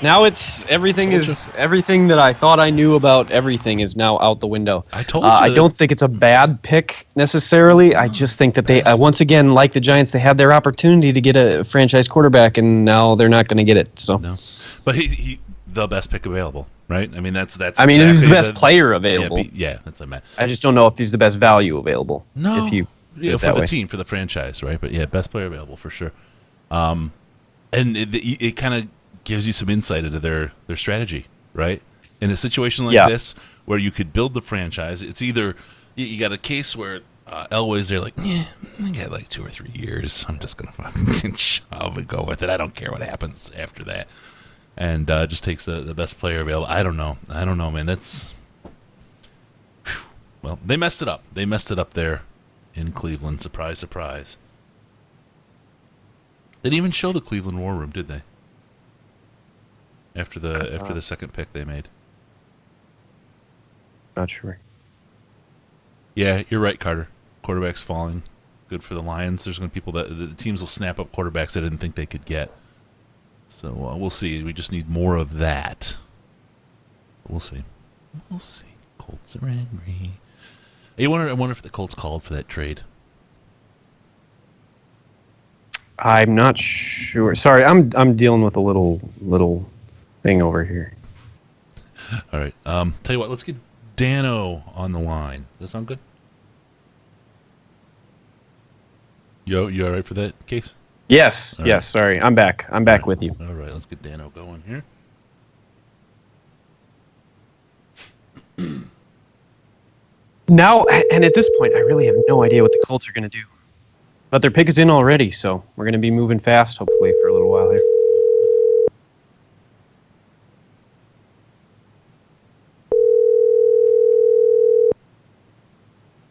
Now it's everything that I thought I knew about everything is now out the window. I told you. I don't think it's a bad pick necessarily. I just think that they once again, like the Giants, they had their opportunity to get a franchise quarterback, and now they're not going to get it. So no, but he the best pick available, right? I mean that's. I mean, he's the best player available. Yeah, that's what I meant. I just don't know if he's the best value available. No, if you for the team, for the franchise, right? But yeah, best player available for sure. And it kind of gives you some insight into their strategy, right? In a situation like this, where you could build the franchise, it's either you got a case where Elway's there like, I got like 2 or 3 years. I'm just gonna fucking shove and go with it. I don't care what happens after that, and just takes the best player available. I don't know, man. That's well, they messed it up. They messed it up there in Cleveland. Surprise, surprise. They didn't even show the Cleveland War Room, did they? After the second pick they made. Not sure. Yeah, you're right, Carter. Quarterbacks falling. Good for the Lions. There's going to be people that the teams will snap up quarterbacks they didn't think they could get. So we'll see. We just need more of that. We'll see. We'll see. Colts are angry. I wonder if the Colts called for that trade. I'm not sure. Sorry, I'm dealing with a little thing over here. All right. Tell you what, let's get Dano on the line. Does that sound good? You all right for that, Case? Yes, All yes. right. Sorry, I'm back. I'm back with you. All right, let's get Dano going here. Now, and at this point, I really have no idea what the Colts are going to do. But their pick is in already, so we're going to be moving fast, hopefully, for a little while here.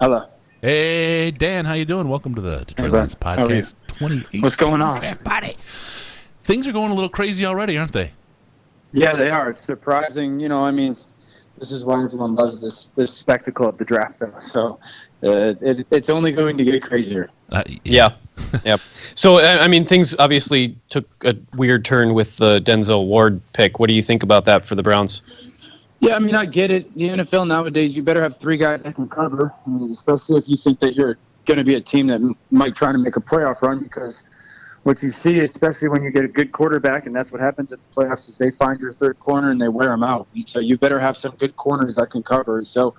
Hello. Hey, Dan, how you doing? Welcome to the Detroit Hey, Lions bud. How are you? Podcast 28. What's going on? Draft Party. Things are going a little crazy already, aren't they? Yeah, they are. It's surprising. This is why everyone loves this spectacle of the draft, though. So it's only going to get crazier. Yeah. Yep. So, things obviously took a weird turn with the Denzel Ward pick. What do you think about that for the Browns? Yeah, I get it. The NFL nowadays, you better have 3 guys that can cover, especially if you think that you're going to be a team that might try to make a playoff run, because what you see, especially when you get a good quarterback, and that's what happens at the playoffs, is they find your third corner and they wear them out. So you better have some good corners that can cover. So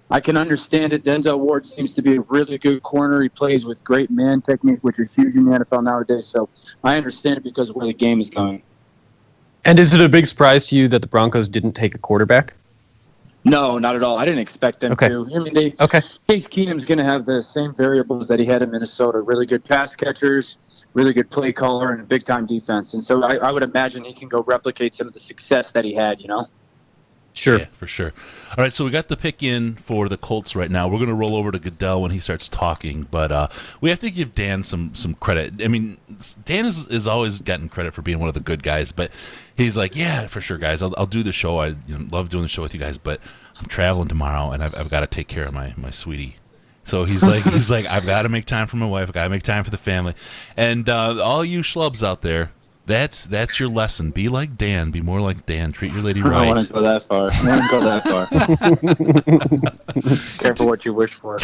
I can understand it. Denzel Ward seems to be a really good corner. He plays with great man technique, which is huge in the NFL nowadays. So I understand it because of where the game is going. And is it a big surprise to you that the Broncos didn't take a quarterback? No, not at all. I didn't expect them to. Case Keenum's going to have the same variables that he had in Minnesota. Really good pass catchers, really good play caller, and a big-time defense. And so I would imagine he can go replicate some of the success that he had, Sure. Yeah, for sure. All right, so we got the pick in for the Colts right now. We're going to roll over to Goodell when he starts talking, but we have to give Dan some credit. Dan is always gotten credit for being one of the good guys, but he's like, yeah, for sure, guys, I'll do the show. I love doing the show with you guys, but I'm traveling tomorrow, and I've got to take care of my sweetie. So he's like, I've got to make time for my wife. I've got to make time for the family. And all you schlubs out there, that's your lesson. Be like Dan. Be more like Dan. Treat your lady right. I want to go that far. Careful what you wish for.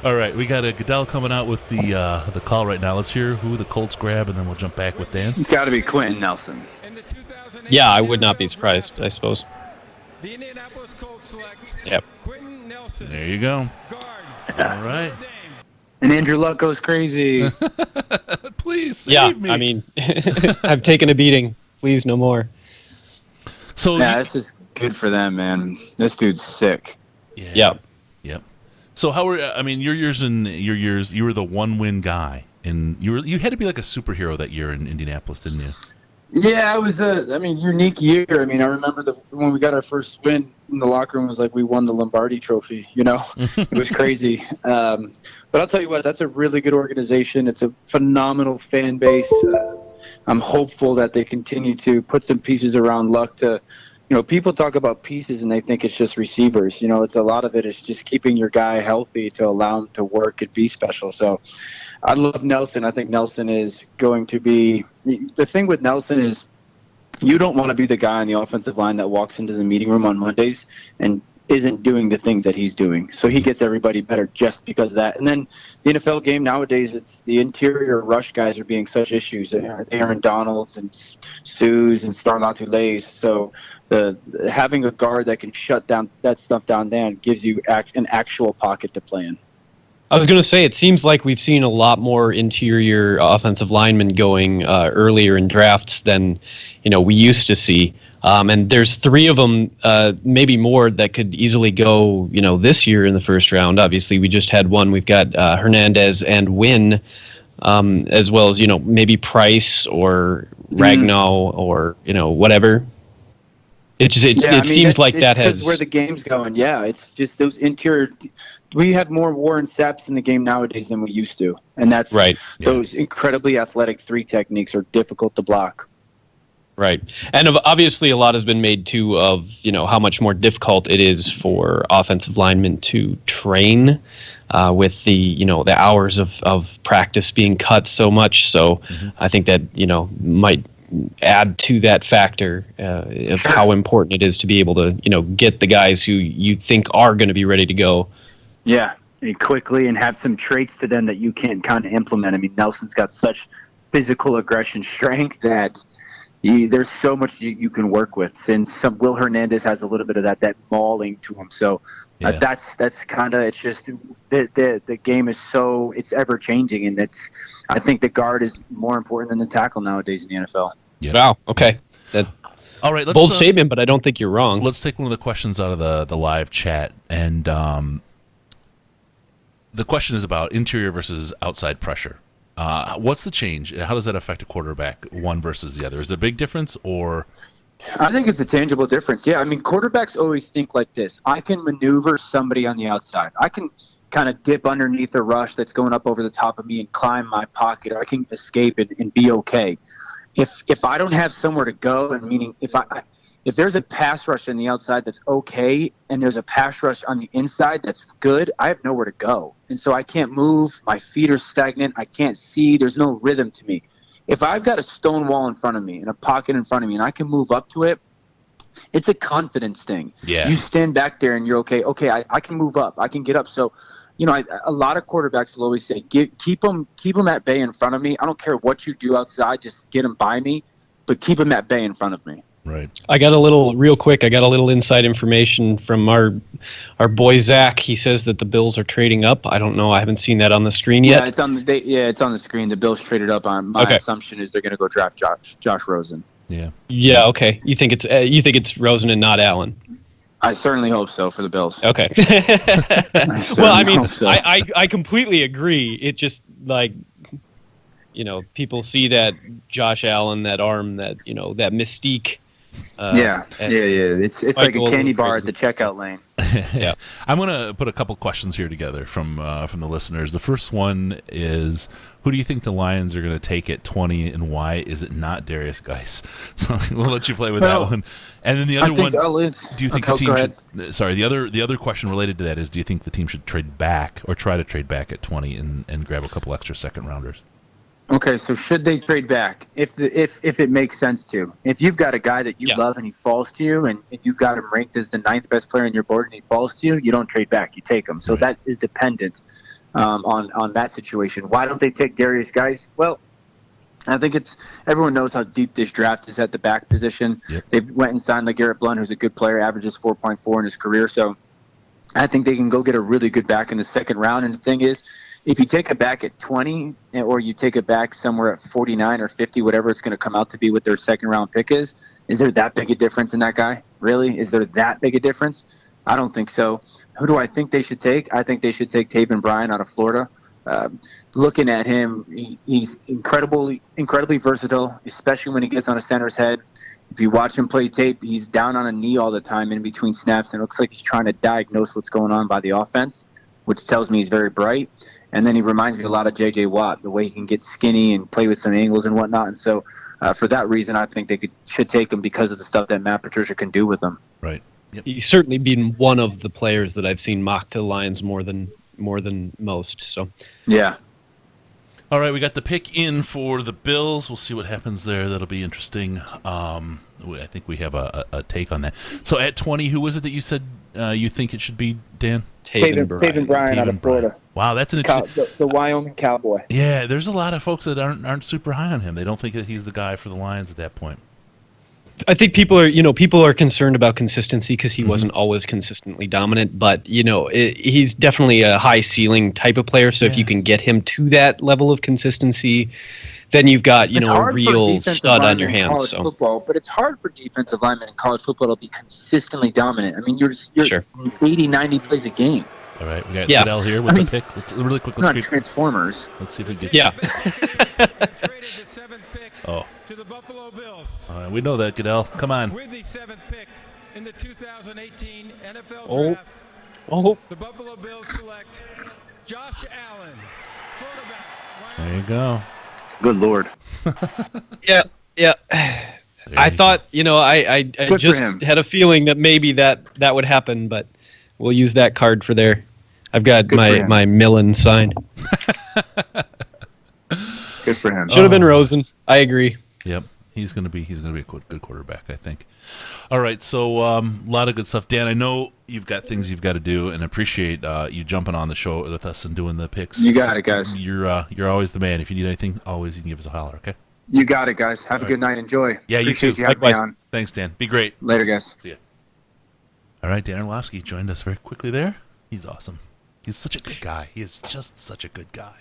All right, we got a Goodell coming out with the call right now. Let's hear who the Colts grab, and then we'll jump back with Dan. It's got to be Quentin Nelson. Yeah, I would not be surprised, I suppose. The Indianapolis Colts select Yep. Quentin Nelson. There you go. All right. And Andrew Luck goes crazy. Please save me. I've taken a beating. Please, no more. So this is good for them, man. This dude's sick. Yeah. Yep. So how were your years you were the 1-win guy, and you had to be like a superhero that year in Indianapolis, didn't you? Yeah, it was a unique year. I remember when we got our first win in the locker room, it was like we won the Lombardi Trophy. It was crazy. But I'll tell you what, that's a really good organization. It's a phenomenal fan base. I'm hopeful that they continue to put some pieces around Luck to, people talk about pieces and they think it's just receivers. It's a lot of it is just keeping your guy healthy to allow him to work and be special. So I love Nelson. I think Nelson is going to be – the thing with Nelson is you don't want to be the guy on the offensive line that walks into the meeting room on Mondays and isn't doing the thing that he's doing. So he gets everybody better just because of that. And then the NFL game nowadays, it's the interior rush guys are being such issues. Aaron Donalds and Sues and Starlatule's. So having a guard that can shut down that stuff down there gives you an actual pocket to play in. I was going to say, it seems like we've seen a lot more interior offensive linemen going earlier in drafts than, we used to see. And there's 3 of them, maybe more, that could easily go, this year in the first round. Obviously, we just had one. We've got Hernandez and Wynn, as well as, maybe Price or Ragnow or, whatever. It seems like that has where the game's going. Yeah, it's just those interior. We have more Warren Sapps in the game nowadays than we used to, and that's right. Those incredibly athletic 3 techniques are difficult to block. Right, and obviously a lot has been made too of how much more difficult it is for offensive linemen to train with the the hours of practice being cut so much. So I think that might add to that factor of how important it is to be able to get the guys who you think are going to be ready to go. Yeah, and quickly, and have some traits to them that you can't kind of implement. Nelson's got such physical aggression strength that there's so much you can work with. Since Will Hernandez has a little bit of that mauling to him. So Yeah. That's kind of, it's just the game is so, it's ever changing, and I think the guard is more important than the tackle nowadays in the NFL. Yeah. Wow. Okay. All right. Bold statement, but I don't think you're wrong. Let's take one of the questions out of the live chat, and the question is about interior versus outside pressure. What's the change? How does that affect a quarterback, one versus the other? Is there a big difference, or? I think it's a tangible difference. Yeah, I mean, quarterbacks always think like this. I can maneuver somebody on the outside. I can kind of dip underneath a rush that's going up over the top of me and climb my pocket, or I can escape and be okay. If I don't have somewhere to go, and meaning if there's a pass rush on the outside that's okay, and there's a pass rush on the inside that's good, I have nowhere to go. And so I can't move. My feet are stagnant. I can't see. There's no rhythm to me. If I've got a stone wall in front of me and a pocket in front of me and I can move up to it, it's a confidence thing. Yeah. You stand back there and you're okay. Okay, I can move up. I can get up. So, a lot of quarterbacks will always say, keep them at bay in front of me. I don't care what you do outside. Just get them by me, but keep them at bay in front of me. Right. I got a little inside information from our boy Zach. He says that the Bills are trading up. I don't know. I haven't seen that on the screen yet. Yeah, it's on the screen. The Bills traded up. My assumption is they're going to go draft Josh Rosen. Yeah. Yeah. Okay. You think it's Rosen and not Allen? I certainly hope so for the Bills. Okay. Well, I mean, I completely agree. It just people see that Josh Allen, that arm, that that mystique. Yeah. It's like a candy bar at the checkout lane. Yeah. I'm going to put a couple questions here together from the listeners. The first one is, who do you think the Lions are going to take at 20, and why is it not Darius Geis? So we'll let you play with that one. And then the other one, do you think the team should? Sorry, the other question related to that is, do you think the team should trade back or try to trade back at 20 and grab a couple extra second rounders? Okay, so should they trade back if it makes sense to? If you've got a guy that you love and he falls to you, and you've got him ranked as the 9th best player on your board and he falls to you, you don't trade back, you take him. So that is dependent on that situation. Why don't they take Darius Geis? Well, I think everyone knows how deep this draft is at the back position. Yep. They went and signed LeGarrette Blount, who's a good player, averages 4.4 in his career. So I think they can go get a really good back in the second round. And the thing is, if you take it back at 20, or you take it back somewhere at 49 or 50, whatever it's going to come out to be with their second round pick is there that big a difference in that guy? Really? Is there that big a difference? I don't think so. Who do I think they should take? I think they should take Taven Bryan out of Florida. Looking at him, he's incredibly versatile, especially when he gets on a center's head. If you watch him play tape, he's down on a knee all the time in between snaps, and it looks like he's trying to diagnose what's going on by the offense, which tells me he's very bright. And then he reminds me a lot of J.J. Watt, the way he can get skinny and play with some angles and whatnot. And so for that reason, I think they should take him because of the stuff that Matt Patricia can do with him. Right. Yep. He's certainly been one of the players that I've seen mocked to the Lions more than most. So yeah. All right, we got the pick in for the Bills. We'll see what happens there. That'll be interesting. I think we have a take on that. So at 20, who was it that you said you think it should be, Dan? Taven Bryan out of Florida. Wow, that's an interesting... the Wyoming Cowboy. Yeah, there's a lot of folks that aren't super high on him. They don't think that he's the guy for the Lions at that point. I think people are concerned about consistency because he wasn't always consistently dominant, but he's definitely a high ceiling type of player. So if you can get him to that level of consistency, then you've got a real stud on your hands. So football, but it's hard for defensive linemen in college football to be consistently dominant. I mean, you're sure. 80, 90 plays a game. All right, we got Goodell here with the pick. Let's really quick. Not Transformers. Let's see if we get. Yeah. Oh. To the Buffalo Bills. We know that, Goodell. Come on. With the 7th pick in the 2018 NFL Draft, the Buffalo Bills select Josh Allen, quarterback. There you go. Good Lord. Yeah. I thought, I just had a feeling that maybe that would happen, but we'll use that card for there. I've got my Millen signed. Good for him. Should have been Rosen. I agree. Yep, he's gonna be a good quarterback, I think. All right, so a lot of good stuff, Dan. I know you've got things you've got to do, and appreciate you jumping on the show with us and doing the picks. You got it, guys. You're always the man. If you need anything, always you can give us a holler. Okay. You got it, guys. Have a good night. Enjoy. Yeah, appreciate you too. You having me on. Thanks, Dan. Be great. Later, guys. See ya. All right, Dan Orlovsky joined us very quickly there. He's awesome. He's such a good guy. He is just such a good guy.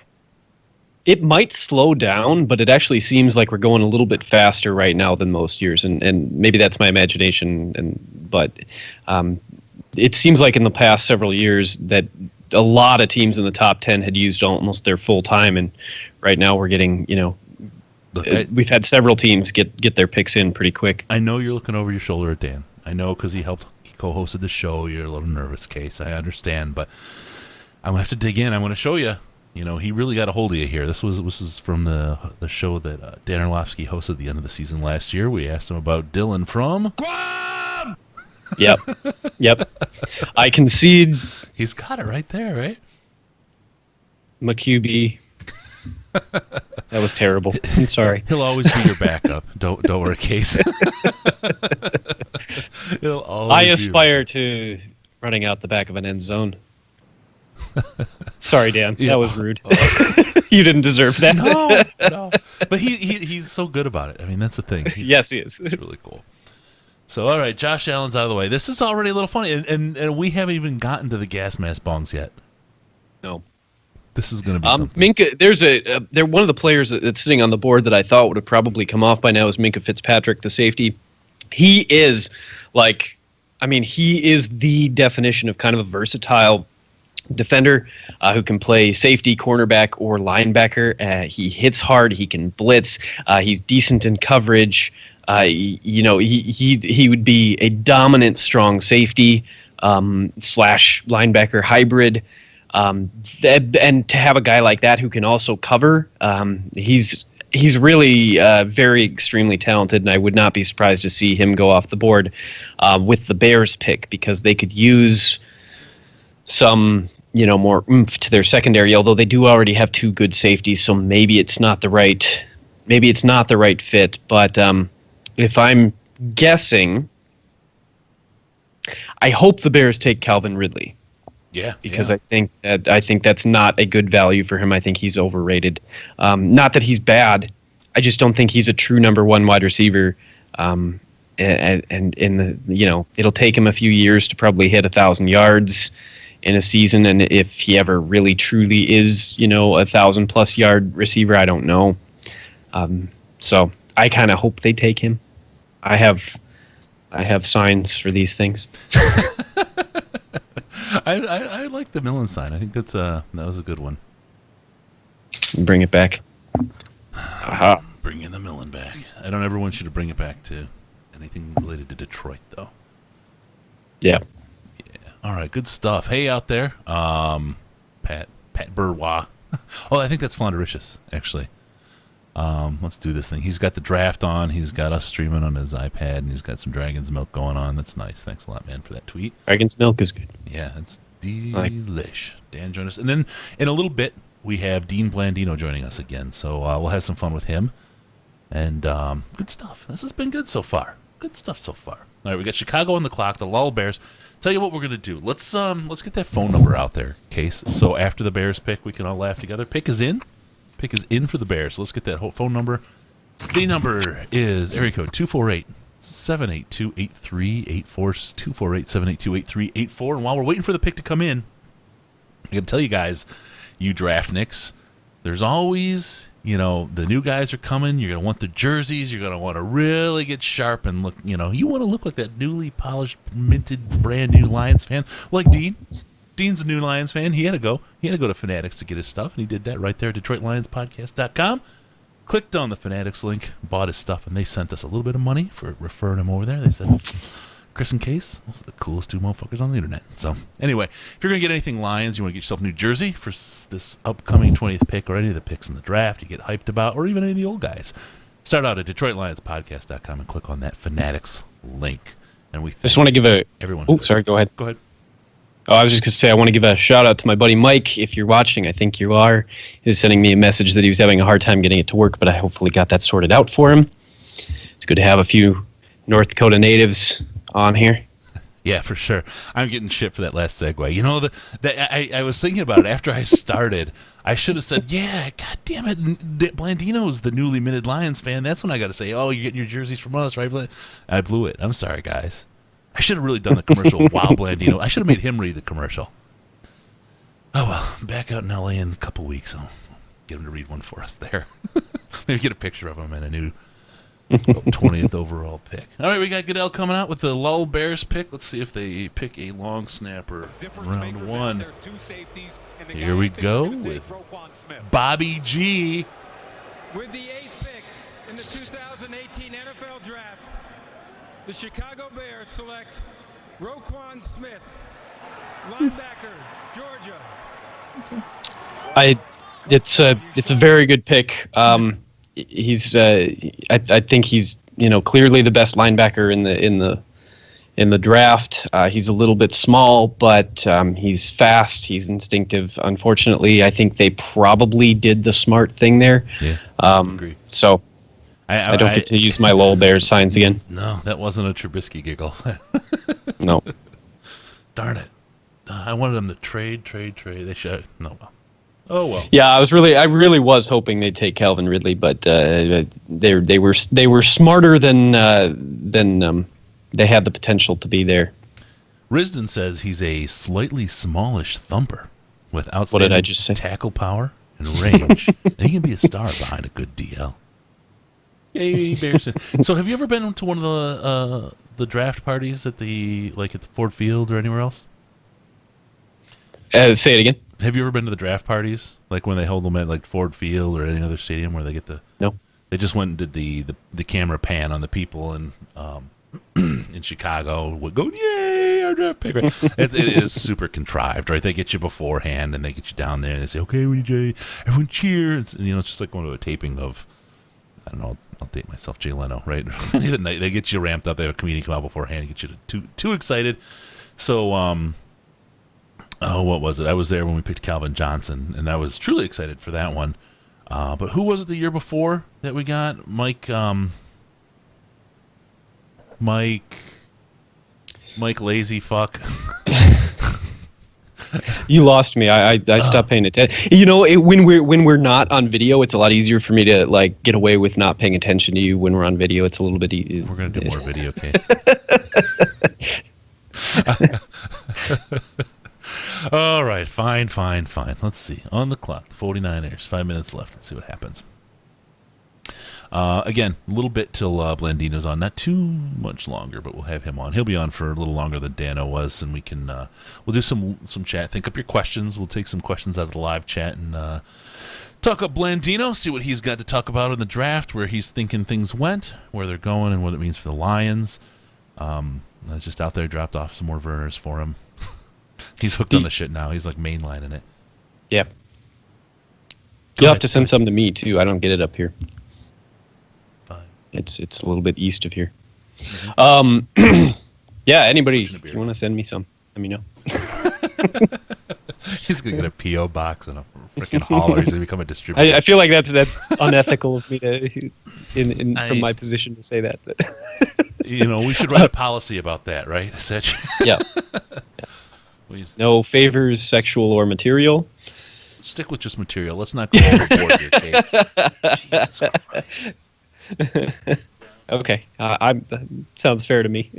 It might slow down, but it actually seems like we're going a little bit faster right now than most years, and maybe that's my imagination. But it seems like in the past several years that a lot of teams in the top 10 had used almost their full time, and right now we're getting, we've had several teams get their picks in pretty quick. I know you're looking over your shoulder at Dan. I know because he co-hosted the show. You're a little nervous, Case. I understand, but I'm gonna have to dig in. I'm gonna show you. He really got a hold of you here. This was from the show that Dan Orlovsky hosted at the end of the season last year. We asked him about Dylan from Guam. Yep. I concede. He's got it right there, right? McCubey. That was terrible. I'm sorry. He'll always be your backup. Don't worry, Case. I aspire to running out the back of an end zone. Sorry, Dan. Yeah. That was rude. You didn't deserve that. No. But he's so good about it. I mean, that's the thing. Yes, he is. It's really cool. So, all right, Josh Allen's out of the way. This is already a little funny, and we haven't even gotten to the gas mask bongs yet. No. This is going to be something. Minka, there's one of the players that's sitting on the board that I thought would have probably come off by now is Minka Fitzpatrick, the safety. He is he is the definition of kind of a versatile defender who can play safety, cornerback, or linebacker. He hits hard. He can blitz. He's decent in coverage. He would be a dominant, strong safety / linebacker hybrid. And to have a guy like that who can also cover, he's really very extremely talented, and I would not be surprised to see him go off the board with the Bears pick, because they could use some more oomph to their secondary, although they do already have two good safeties, so maybe it's not the right fit. But if I'm guessing, I hope the Bears take Calvin Ridley. Yeah, because I think that's not a good value for him. I think he's overrated. Not that he's bad. I just don't think he's a true number one wide receiver. And in the it'll take him a few years to probably hit 1,000 yards in a season. And if he ever really truly is, 1,000+ yard receiver, I don't know. So I kind of hope they take him. I have signs for these things. I like the Millen sign. I think that was a good one. Bring it back. Aha. Bringing the Millen back. I don't ever want you to bring it back to anything related to Detroit, though. Yeah. All right, good stuff. Hey, out there, Pat Burwa. Oh, I think that's Flandericious, actually. Let's do this thing. He's got the draft on. He's got us streaming on his iPad, and he's got some Dragon's Milk going on. That's nice. Thanks a lot, man, for that tweet. Dragon's Milk is good. Yeah, it's delish. Dan joined us. And then in a little bit, we have Dean Blandino joining us again. So we'll have some fun with him. And good stuff. This has been good so far. Good stuff so far. All right, we got Chicago on the clock, the Lull Bears. Tell you what we're going to do. Let's get that phone number out there, Case. So after the Bears pick, we can all laugh together. Pick is in. Pick is in for the Bears. So let's get that whole phone number. The number is area code 248-782-8384. 248-782-8384. And while we're waiting for the pick to come in, I got to tell you guys, you draftniks, there's always, the new guys are coming. You're going to want the jerseys. You're going to want to really get sharp and look, you want to look like that newly polished, minted, brand new Lions fan, like Dean. Dean's a new Lions fan. He had to go to Fanatics to get his stuff, and he did that right there at DetroitLionsPodcast.com. Clicked on the Fanatics link, bought his stuff, and they sent us a little bit of money for referring him over there. They said, Chris and Case, those are the coolest two motherfuckers on the internet. So anyway, if you're going to get anything Lions, you want to get yourself a new jersey for this upcoming 20th pick or any of the picks in the draft you get hyped about, or even any of the old guys, start out at DetroitLionsPodcast.com and click on that Fanatics link. And we just want to give everyone. Oh, sorry, go ahead. Go ahead. Oh, I was just going to say, I want to give a shout out to my buddy Mike. If you're watching, I think you are. He was sending me a message that he was having a hard time getting it to work, but I hopefully got that sorted out for him. It's good to have a few North Dakota natives on here. Yeah, for sure. I'm getting shit for that last segue. I was thinking about it after I started. I should have said, yeah, God damn it, Blandino's the newly minted Lions fan. That's when I got to say, oh, you're getting your jerseys from us, right? I blew it. I'm sorry, guys. I should have really done the commercial while Blandino. I should have made him read the commercial. Oh, well, back out in L.A. in a couple weeks. I'll get him to read one for us there. Maybe get a picture of him and a new 20th overall pick. All right, we got Goodell coming out with the Lull Bears pick. Let's see if they pick a long snapper round one. Here we go with Bobby G. With the 8th pick in the 2018 NFL Draft, the Chicago Bears select Roquan Smith, linebacker, Georgia. It's a very good pick. He's I think he's clearly the best linebacker in the draft. He's a little bit small, but he's fast. He's instinctive. Unfortunately, I think they probably did the smart thing there. Yeah, agree. So I don't get to use my Lowell Bears signs again. No, that wasn't a Trubisky giggle. No. Darn it. I wanted them to trade. They should. No. Oh well. Yeah, I really was hoping they'd take Calvin Ridley, but they were smarter than they had the potential to be there. Risden says he's a slightly smallish thumper with outstanding What did I just say? tackle power and range. And he can be a star behind a good DL. Yay, Bears. So have you ever been to one of the draft parties at the Ford Field or anywhere else? Say it again. Have you ever been to the draft parties, like when they hold them at Ford Field or any other stadium where they get the? No. They just went and did the camera pan on the people in Chicago. Would go, yay, our draft pick. Right? It is super contrived, right? They get you beforehand and they get you down there and they say, okay, everyone cheer. It's just like going to a taping of, I don't know, I'll date myself, Jay Leno, right? Any of the night they get you ramped up. They have a comedian come out beforehand, get you too excited. So what was it? I was there when we picked Calvin Johnson, and I was truly excited for that one. But who was it the year before that we got? Mike lazy fuck. You lost me. I stopped paying attention. When we're not on video, it's a lot easier for me to get away with not paying attention to you. When we're on video, it's a little bit easier. We're gonna do more video, Case. All right, fine. Let's see. On the clock, the 49ers, 5 minutes left. Let's see what happens. Again, a little bit till Blandino's on. Not too much longer, but we'll have him on. He'll be on for a little longer than Dano was, and we can we'll do some chat. Think up your questions. We'll take some questions out of the live chat and talk up Blandino, see what he's got to talk about in the draft, where he's thinking things went, where they're going, and what it means for the Lions. I was just out there, dropped off some more Verners for him. He's hooked on the shit now. He's mainlining it. Yeah. You'll have to send some to me too. I don't get it up here. Fine. It's a little bit east of here. Mm-hmm. Yeah. Anybody, if you want to send me some, let me know. He's gonna get a PO box and a freaking hauler. He's gonna become a distributor. I feel like that's unethical of me to, from my position to say that. But. We should write a policy about that, right? Yeah. No favors, sexual or material. Stick with just material. Let's not go overboard your case. Jesus Christ. Okay, sounds fair to me.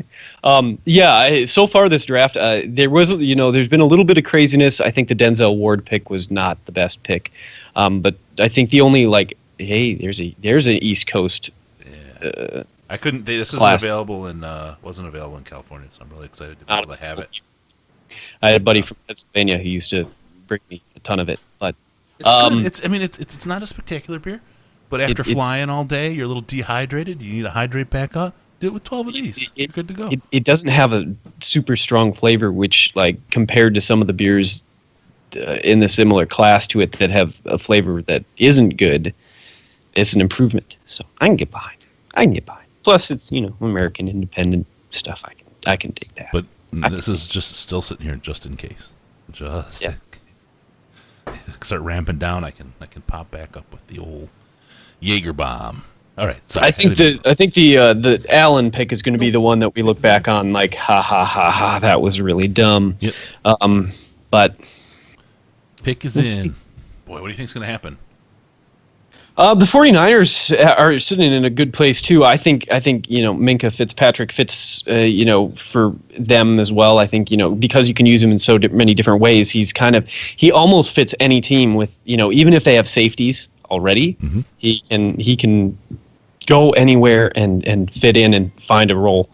So far this draft, there's been a little bit of craziness. I think the Denzel Ward pick was not the best pick, but I think the only there's an East Coast. Yeah. I couldn't. This isn't available wasn't available in California, so I'm really excited to be able to have it. I had a buddy from Pennsylvania who used to bring me a ton of it, but it's not a spectacular beer, but after flying all day, you're a little dehydrated. You need to hydrate back up. Do it with 12 of these. You're good to go. It doesn't have a super strong flavor, which compared to some of the beers in the similar class to it that have a flavor that isn't good, it's an improvement. So I can get behind. Plus, it's American independent stuff. I can dig that. But this is just still sitting here just in case. Start ramping down. I can pop back up with the old Jaeger bomb. All right. Sorry, I think the Allen pick is going to be the one that we look back on ha, that was really dumb. Yep. But pick is in. Boy, what do you think's going to happen? The 49ers are sitting in a good place too. I think Minkah Fitzpatrick fits for them as well. I think because you can use him in so many different ways. He almost fits any team with even if they have safeties already. Mm-hmm. He can go anywhere and fit in and find a role.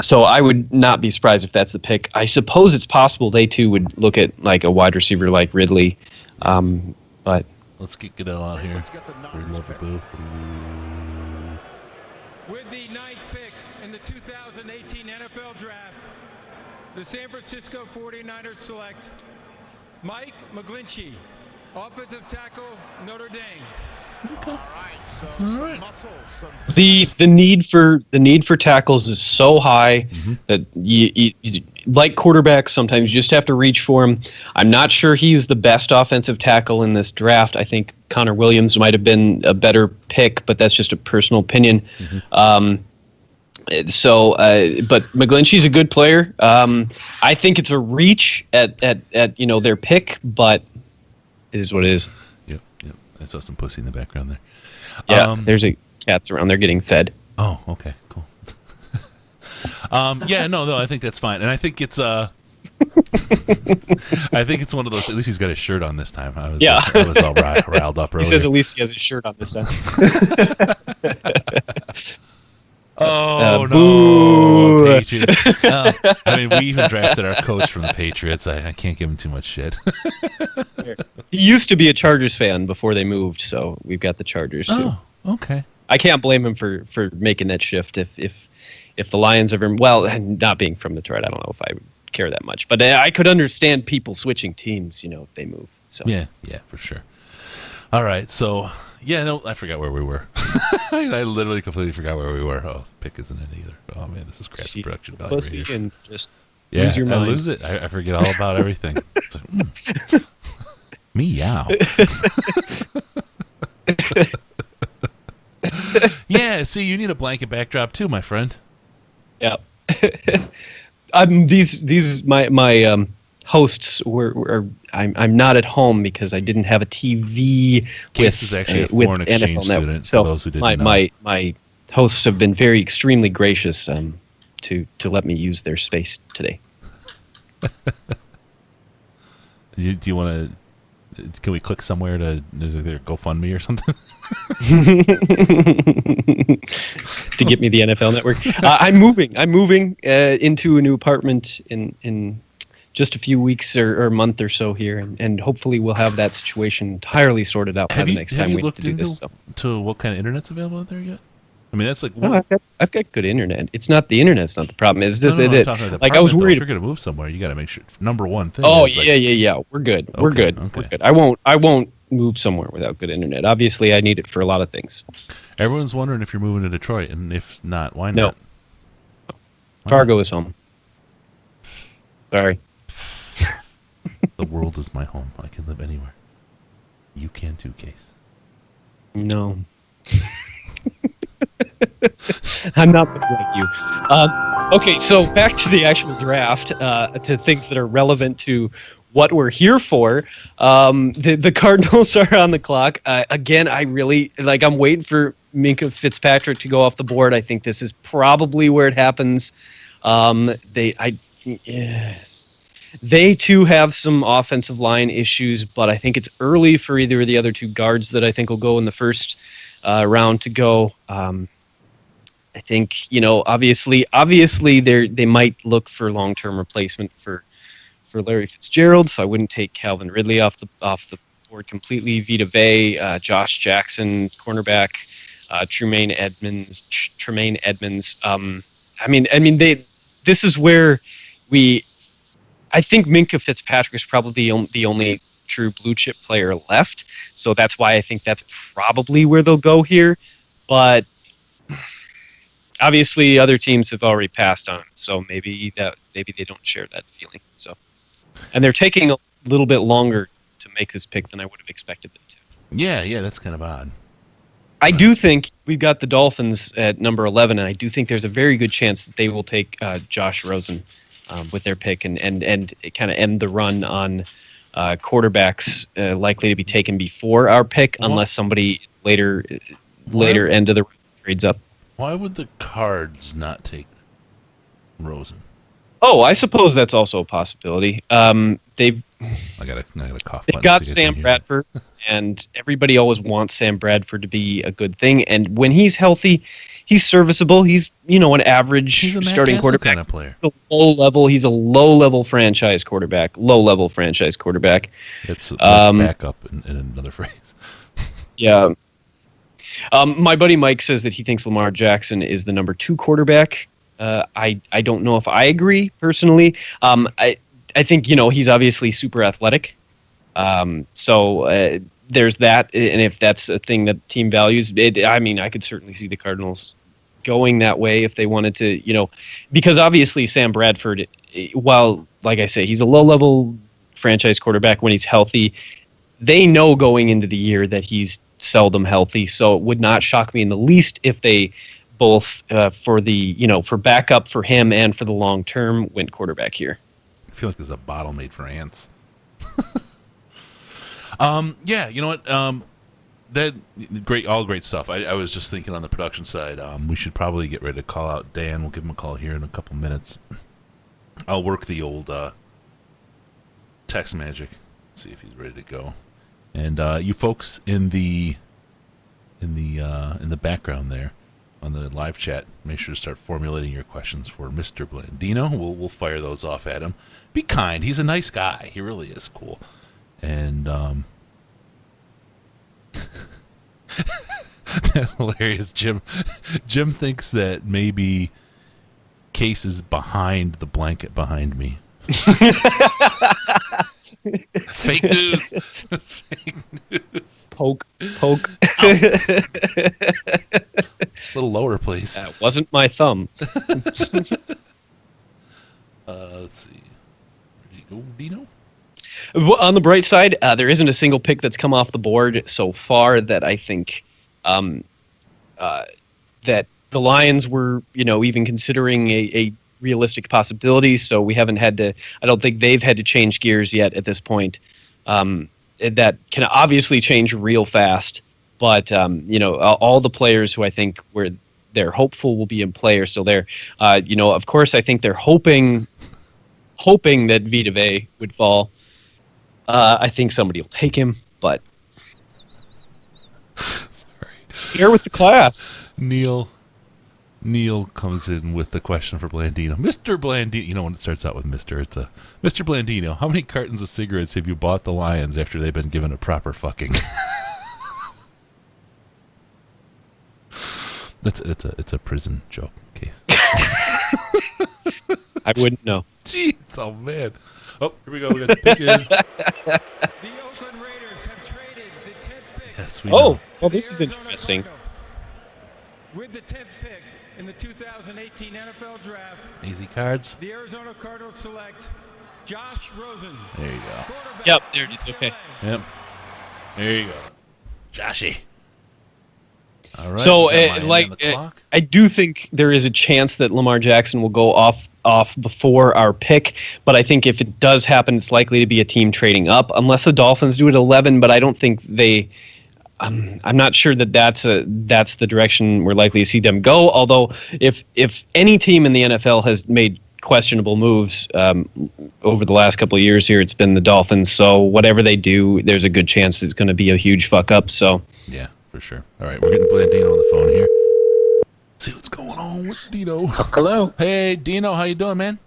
So I would not be surprised if that's the pick. I suppose it's possible they too would look at like a wide receiver like Ridley, but. Let's get Goodell out here. Let's get the Niners pick. With the 9th pick in the 2018 NFL Draft, the San Francisco 49ers select Mike McGlinchey, offensive tackle, Notre Dame. Okay. All right. So some muscle, some the need for tackles is so high that you like quarterbacks, sometimes you just have to reach for him. I'm not sure he's the best offensive tackle in this draft. I think Connor Williams might have been a better pick, but that's just a personal opinion. But McGlinchey's a good player. I think it's a reach at their pick, but it is what it is. Yep. I saw some pussy in the background there. Yeah, there's cats around there getting fed. Oh, okay, cool. No, I think that's fine, and I think it's I think it's one of those. At least he's got his shirt on this time. I was all riled up earlier. He says at least he has his shirt on this time. Oh no, Patriots! We even drafted our coach from the Patriots. I can't give him too much shit. He used to be a Chargers fan before they moved, so we've got the Chargers too. Oh, okay. I can't blame him for making that shift. If the Lions ever, not being from Detroit, I don't know if I would care that much, but I could understand people switching teams, if they move. So yeah, for sure. All right, so I forgot where we were. I literally completely forgot where we were. Oh, pick isn't it either. Oh man, this is crap production value. Pussy right here. And just lose your mind. I lose it. I forget all about everything. Meow. Yeah, see, you need a blanket backdrop too, my friend. Yeah. My hosts were I'm not at home because I didn't have a TV. Case is actually a foreign exchange student. So for those who didn't know. My hosts have been extremely gracious to let me use their space today. Do you want to? Can we click somewhere to is there GoFundMe or something? To get me the NFL Network. I'm moving into a new apartment in just a few weeks or a month or so here, and hopefully we'll have that situation entirely sorted out by the next time we have to do this. To what kind of internet's available out there yet? That's like I've got good internet. It's not the internet's not the problem. It's just I was worried. If you're gonna move somewhere, you got to make sure. Number one thing. Oh yeah. We're good. We're good. I won't move somewhere without good internet. Obviously, I need it for a lot of things. Everyone's wondering if you're moving to Detroit, and if not, why not? No. Fargo is home. Sorry. The world is my home. I can live anywhere. You can too, Case. No. I'm not like you. Okay, so back to the actual draft, to things that are relevant to what we're here for. The Cardinals are on the clock. Again, I really I'm waiting for Minkah Fitzpatrick to go off the board. I think this is probably where it happens. They too have some offensive line issues, but I think it's early for either of the other two guards that I think will go in the first round to go. I think obviously they might look for long-term replacement for Larry Fitzgerald, so I wouldn't take Calvin Ridley off the board completely. Vita Vea, Josh Jackson, cornerback, Tremaine Edmonds. This is where I think Minkah Fitzpatrick is probably the only true blue chip player left, so that's why I think that's probably where they'll go here. But obviously, other teams have already passed on him, so maybe they don't share that feeling. So, and they're taking a little bit longer to make this pick than I would have expected them to. Yeah, that's kind of odd. I do think we've got the Dolphins at number 11, and I do think there's a very good chance that they will take Josh Rosen with their pick and kind of end the run on quarterbacks likely to be taken before our pick, unless somebody later end of the trades up. Why would the Cards not take Rosen? Oh, I suppose that's also a possibility. They've I got a cough. They've got Sam Bradford, and everybody always wants Sam Bradford to be a good thing. And when he's healthy, he's serviceable. He's an average starting quarterback kind of player. Low level. He's a low level franchise quarterback. It's backup in another phrase. Yeah. My buddy Mike says that he thinks Lamar Jackson is the number 2 quarterback. I don't know if I agree personally. I think he's obviously super athletic. So there's that, and if that's a thing that team values, I could certainly see the Cardinals going that way if they wanted to, because obviously Sam Bradford, while like I say, he's a low-level franchise quarterback when he's healthy, they know going into the year that he's seldom healthy. So it would not shock me in the least if they both for backup for him and for the long term went quarterback here. I feel like there's a bottle made for ants. Yeah, you know what? That all great stuff. I was just thinking on the production side, we should probably get ready to call out Dan. We'll give him a call here in a couple minutes. I'll work the old text magic, see if he's ready to go. And you folks in the background there on the live chat, make sure to start formulating your questions for Mr. Blandino. We'll fire those off at him. Be kind. He's a nice guy. He really is cool. And hilarious. Jim thinks that maybe Case is behind the blanket behind me. Fake news. Fake news. Poke. A little lower, please. That wasn't my thumb. Let's see. Where did you go, Dino? On the bright side, there isn't a single pick that's come off the board so far that I think that the Lions were, even considering a realistic possibility. So we haven't had to. I don't think they've had to change gears yet at this point. That can obviously change real fast. But all the players who I think they're hopeful will be in play are still there. Of course, I think they're hoping that Vita Vea would fall. I think somebody will take him, but here with the class. Neil comes in with the question for Blandino. Mr. Blandino, when it starts out with Mr., it's a Mr. Blandino. How many cartons of cigarettes have you bought the Lions after they've been given a proper fucking? It's a prison joke case. I wouldn't know. Jeez, oh man. Oh, here we go. We got the pick in. The Oakland Raiders have traded the 10th pick. Yes, we know. Well, this is interesting. With the 10th pick in the 2018 NFL Draft, Easy cards. the Arizona Cardinals select Josh Rosen. There you go. Yep, there it is. Okay. Yep. There you go. Joshy. All right. So, I I do think there is a chance that Lamar Jackson will go off before our pick, but I think if it does happen, it's likely to be a team trading up, unless the Dolphins do it at 11. But I don't think they. I'm not sure that's the direction we're likely to see them go. Although, if any team in the NFL has made questionable moves over the last couple of years here, it's been the Dolphins. So whatever they do, there's a good chance it's going to be a huge fuck up. So yeah. For sure. All right, we're getting Blandino on the phone here. See what's going on with Dino. Hello. Hey, Dino, how you doing, man?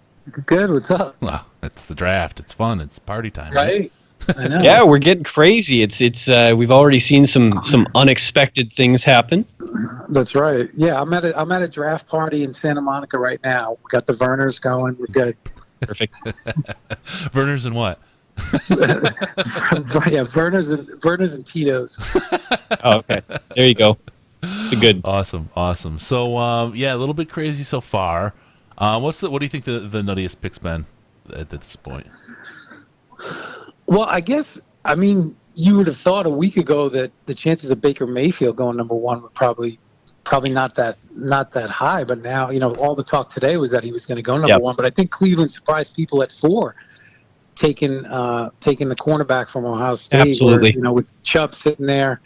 Good. What's up? Well, it's the draft. It's fun. It's party time. Right. I know. Yeah, we're getting crazy. It's we've already seen some unexpected things happen. That's right. Yeah, I'm at a draft party in Santa Monica right now. We got the Verners going. We're good. Perfect. Verners and what? Yeah, Verners and Tito's. Oh, okay. There you go. Good. Awesome. So, yeah, a little bit crazy so far. What do you think the nuttiest pick's been at this point? Well, you would have thought a week ago that the chances of Baker Mayfield going number 1 were probably not that high. But now, all the talk today was that he was going to go number 1. But I think Cleveland surprised people at 4. taking the cornerback from Ohio State. Absolutely. Where, with Chubb sitting there.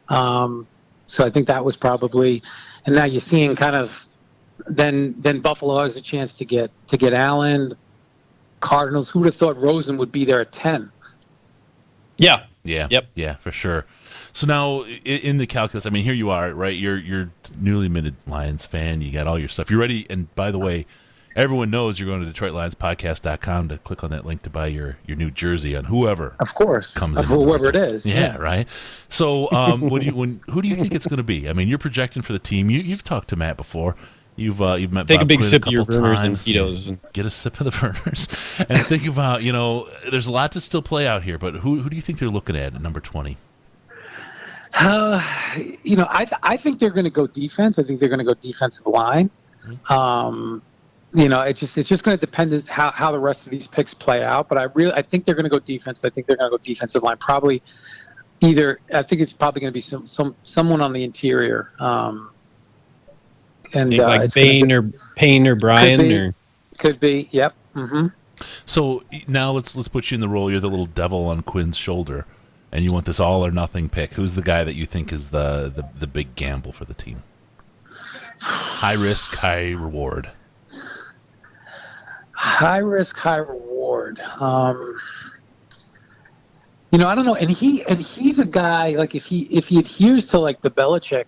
So I think that was probably, and now you're seeing kind of, then Buffalo has a chance to get Allen. Cardinals, who would have thought Rosen would be there at 10? Yeah. Yeah. Yep. Yeah, for sure. So now in the calculus, I mean, here you are, right? You're newly minted Lions fan. You got all your stuff. You're ready. And by the way, everyone knows you're going to DetroitLionsPodcast.com to click on that link to buy your new jersey on whoever. Of course. Comes of whoever it is. Yeah, right. So who do you think it's going to be? I mean, you're projecting for the team. You've talked to Matt before. You've met Take Bob a big Quinn sip of your couple Vernors and times. Tito's. And get a sip of the Vernors. And think about, there's a lot to still play out here, but who do you think they're looking at number 20? I think they're going to go defense. I think they're going to go defensive line. It's just going to depend how the rest of these picks play out. But I think they're going to go defense. I think they're going to go defensive line. Probably I think it's probably going to be someone on the interior. And like Payne or Brian could be. Yep. Mm-hmm. So now let's put you in the role. You're the little devil on Quinn's shoulder, and you want this all or nothing pick. Who's the guy that you think is the big gamble for the team? High risk, high reward. High risk, high reward. I don't know. And he's a guy, like if he adheres to like the Belichick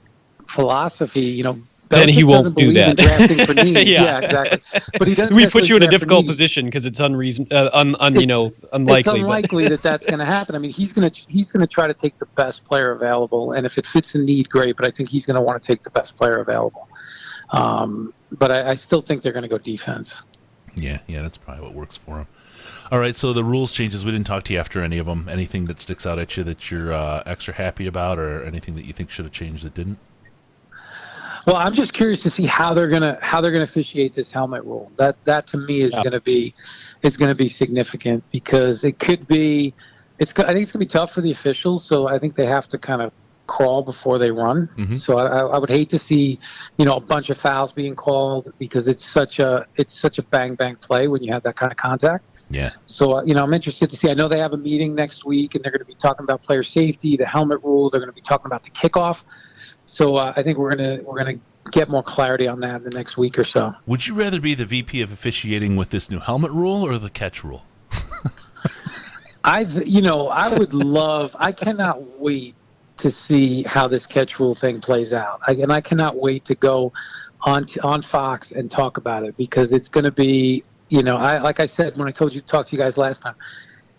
philosophy, then he won't doesn't do believe that. in drafting for need. Yeah. Exactly. But he doesn't. We put you in a necessarily draft difficult for need. position because it's unlikely. It's unlikely that's going to happen. I mean, he's going to try to take the best player available, and if it fits a need, great. But I think he's going to want to take the best player available. But I still think they're going to go defense. Yeah, that's probably what works for him. All right, so the rules changes. We didn't talk to you after any of them. Anything that sticks out at you that you're extra happy about, or anything that you think should have changed that didn't? Well, I'm just curious to see how they're gonna officiate this helmet rule. That to me is going to be significant because it could be. I think it's going to be tough for the officials. So I think they have to kind of crawl before they run. Mm-hmm. So I would hate to see a bunch of fouls being called because it's such a bang play when you have that kind of contact. Yeah. So I'm interested to see. I know they have a meeting next week and they're going to be talking about player safety, the helmet rule. They're going to be talking about the kickoff. So I think we're gonna get more clarity on that in the next week or so. Would you rather be the VP of officiating with this new helmet rule or the catch rule? I would love. I cannot wait to see how this catch rule thing plays out. I cannot wait to go on Fox and talk about it because it's going to be. Like I said when I talked to you guys last time.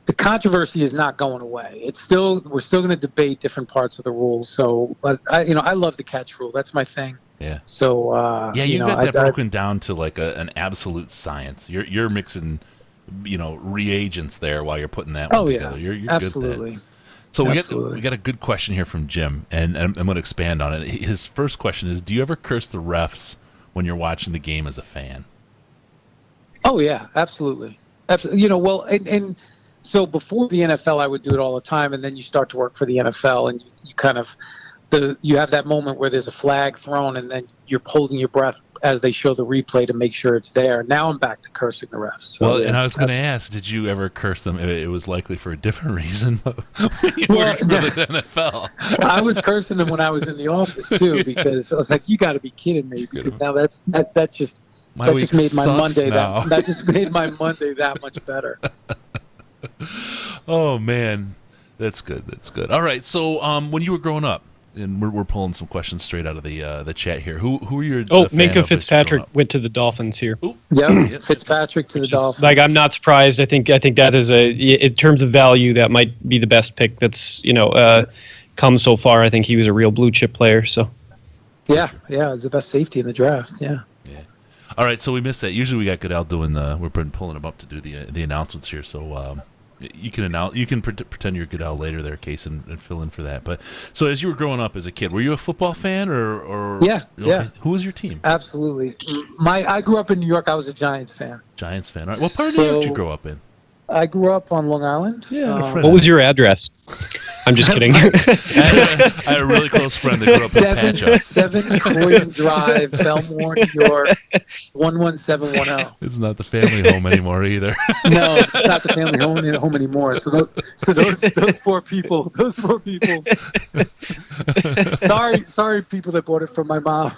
The controversy is not going away. We're still going to debate different parts of the rules. So, but I love the catch rule. That's my thing. Yeah. So, you got that broken down to like an absolute science. You're mixing, reagents there while you're putting that one together. You're absolutely. Good at that. So we got a good question here from Jim, and I'm going to expand on it. His first question is: do you ever curse the refs when you're watching the game as a fan? Oh yeah, absolutely. Well, and so before the NFL, I would do it all the time, and then you start to work for the NFL, and you kind of you have that moment where there's a flag thrown, and then you're holding your breath as they show the replay to make sure it's there. Now I'm back to cursing the refs. So, and I was going to ask, did you ever curse them? It was likely for a different reason when you worked for the NFL. I was cursing them when I was in the office too, because I was like, "You got to be kidding me!" Because now that just made my Monday that just made my Monday that much better. Oh man, that's good. All right, so when you were growing up, and we're pulling some questions straight out of the chat here. Who were your Minka Fitzpatrick went to the Dolphins here. Yep, Fitzpatrick to the Dolphins. Like, I'm not surprised. I think that is in terms of value, that might be the best pick that's come so far. I think he was a real blue chip player. So yeah, it's the best safety in the draft. Yeah. All right, so we missed that. Usually we got Goodell doing we're pulling him up to do the announcements here. So you can pretend you're Goodell later there, Case, and fill in for that. But so as you were growing up as a kid, were you a football fan or yeah? Who was your team? Absolutely. I grew up in New York. I was a Giants fan. Giants fan. All right. What part of New York did you grow up in? I grew up on Long Island. Yeah. What was your address? I'm just kidding. I had a really close friend that grew up in Patchogue. 7 Croydon Drive, Belmore, New York, 11710. It's not the family home anymore either. No, it's not the family home anymore. So those poor people. Sorry, people that bought it from my mom.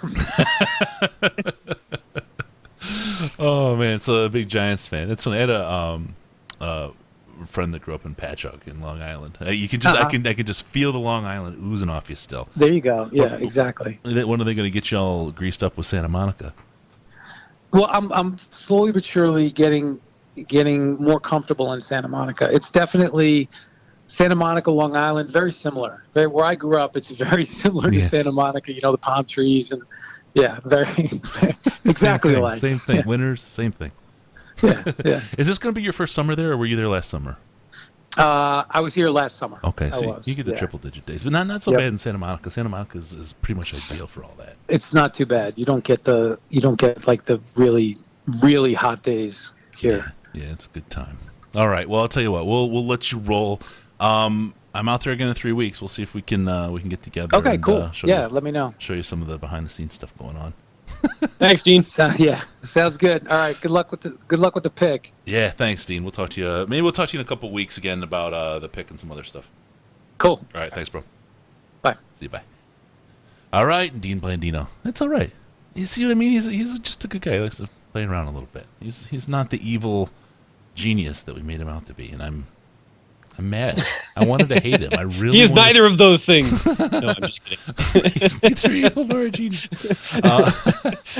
Oh man, so a big Giants fan. That's when I had a friend that grew up in Patchogue in Long Island. You can just I can just feel the Long Island oozing off you still. There you go. Yeah, exactly. When are they going to get you all greased up with Santa Monica? Well, I'm slowly but surely getting more comfortable in Santa Monica. It's definitely Santa Monica, Long Island, very similar. Where I grew up, it's very similar to Santa Monica. You know, the palm trees and very exactly alike. Same thing. Yeah. Winters, same thing. Yeah. Is this going to be your first summer there, or were you there last summer? I was here last summer. Okay, so you get the triple-digit days, but not so bad in Santa Monica. Santa Monica is pretty much ideal for all that. It's not too bad. You don't get like the really, really hot days here. Yeah, it's a good time. All right, well, I'll tell you what, we'll let you roll. I'm out there again in 3 weeks. We'll see if we can get together. Okay, cool. Yeah, let me know. Show you some of the behind-the-scenes stuff going on. Thanks, Dean. Sounds good. All right, good luck with the pick. Yeah, thanks, Dean. We'll talk to you. Maybe we'll talk to you in a couple of weeks again about the pick and some other stuff. Cool. All right, thanks, bro. Bye. See you. Bye. All right, Dean Blandino. That's all right. You see what I mean? He's just a good guy. He likes to play around a little bit. He's not the evil genius that we made him out to be, and I'm mad. I wanted to hate him. I really. He is neither of those things. No, I'm just kidding. He's neither evil nor a genius. No,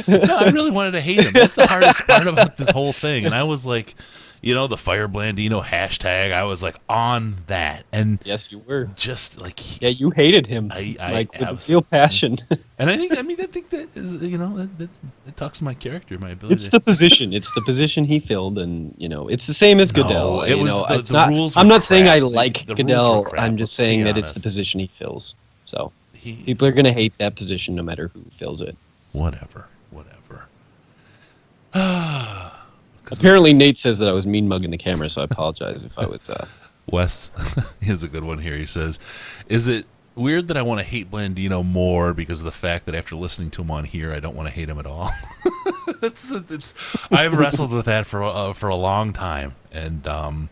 I really wanted to hate him. That's the hardest part about this whole thing. And I was like, the Fire Blandino hashtag. I was like on that. And yes, you were. Just like you hated him. I with a real passion. And I think that is that it talks to my character, my ability. It's the position. It's the position he filled, and it's the same as Goodell. It was it's the not. rules. I'm not saying I like the Goodell. I'm just saying that it's the position he fills. So people are going to hate that position no matter who fills it. Whatever. Apparently, Nate says that I was mean mugging the camera, so I apologize if I was. Wes, here's a good one here. He says, "Is it weird that I want to hate Blandino more because of the fact that after listening to him on here, I don't want to hate him at all?" I've wrestled with that for a long time, and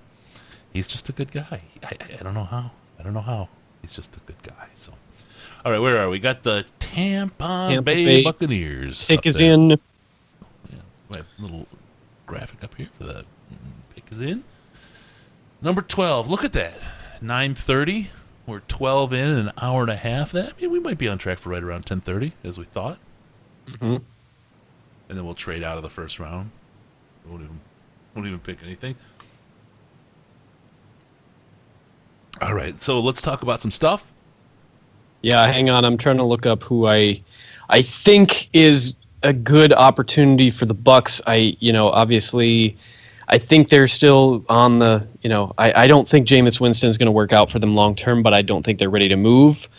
he's just a good guy. I don't know how. He's just a good guy. So, all right, where are we? Got the Tampa Bay Buccaneers. Pick is in. Yeah, we have a little graphic up here for the pick is in. Number 12. Look at that. 9:30. We're 12 in an hour and a half. We might be on track for right around 10:30, as we thought. Mm-hmm. And then we'll trade out of the first round. Won't even pick anything. All right, so let's talk about some stuff. Yeah, hang on. I'm trying to look up who I think is a good opportunity for the Bucs. Obviously, I think they're still on the. I don't think Jameis Winston is going to work out for them long term, but I don't think they're ready to move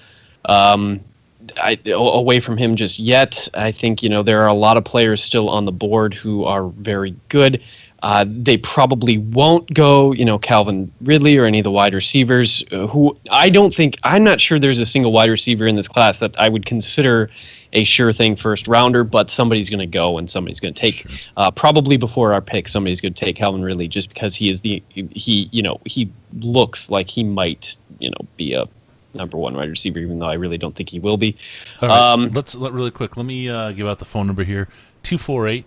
away from him just yet. I think there are a lot of players still on the board who are very good. They probably won't go, Calvin Ridley or any of the wide receivers who I'm not sure there's a single wide receiver in this class that I would consider a sure thing first rounder, but somebody's going to go and somebody's going to take, probably before our pick, somebody's going to take Calvin Ridley just because he looks like he might, be a number one wide receiver, even though I really don't think he will be. All right, really quick. Let me give out the phone number here. 248-782-8384,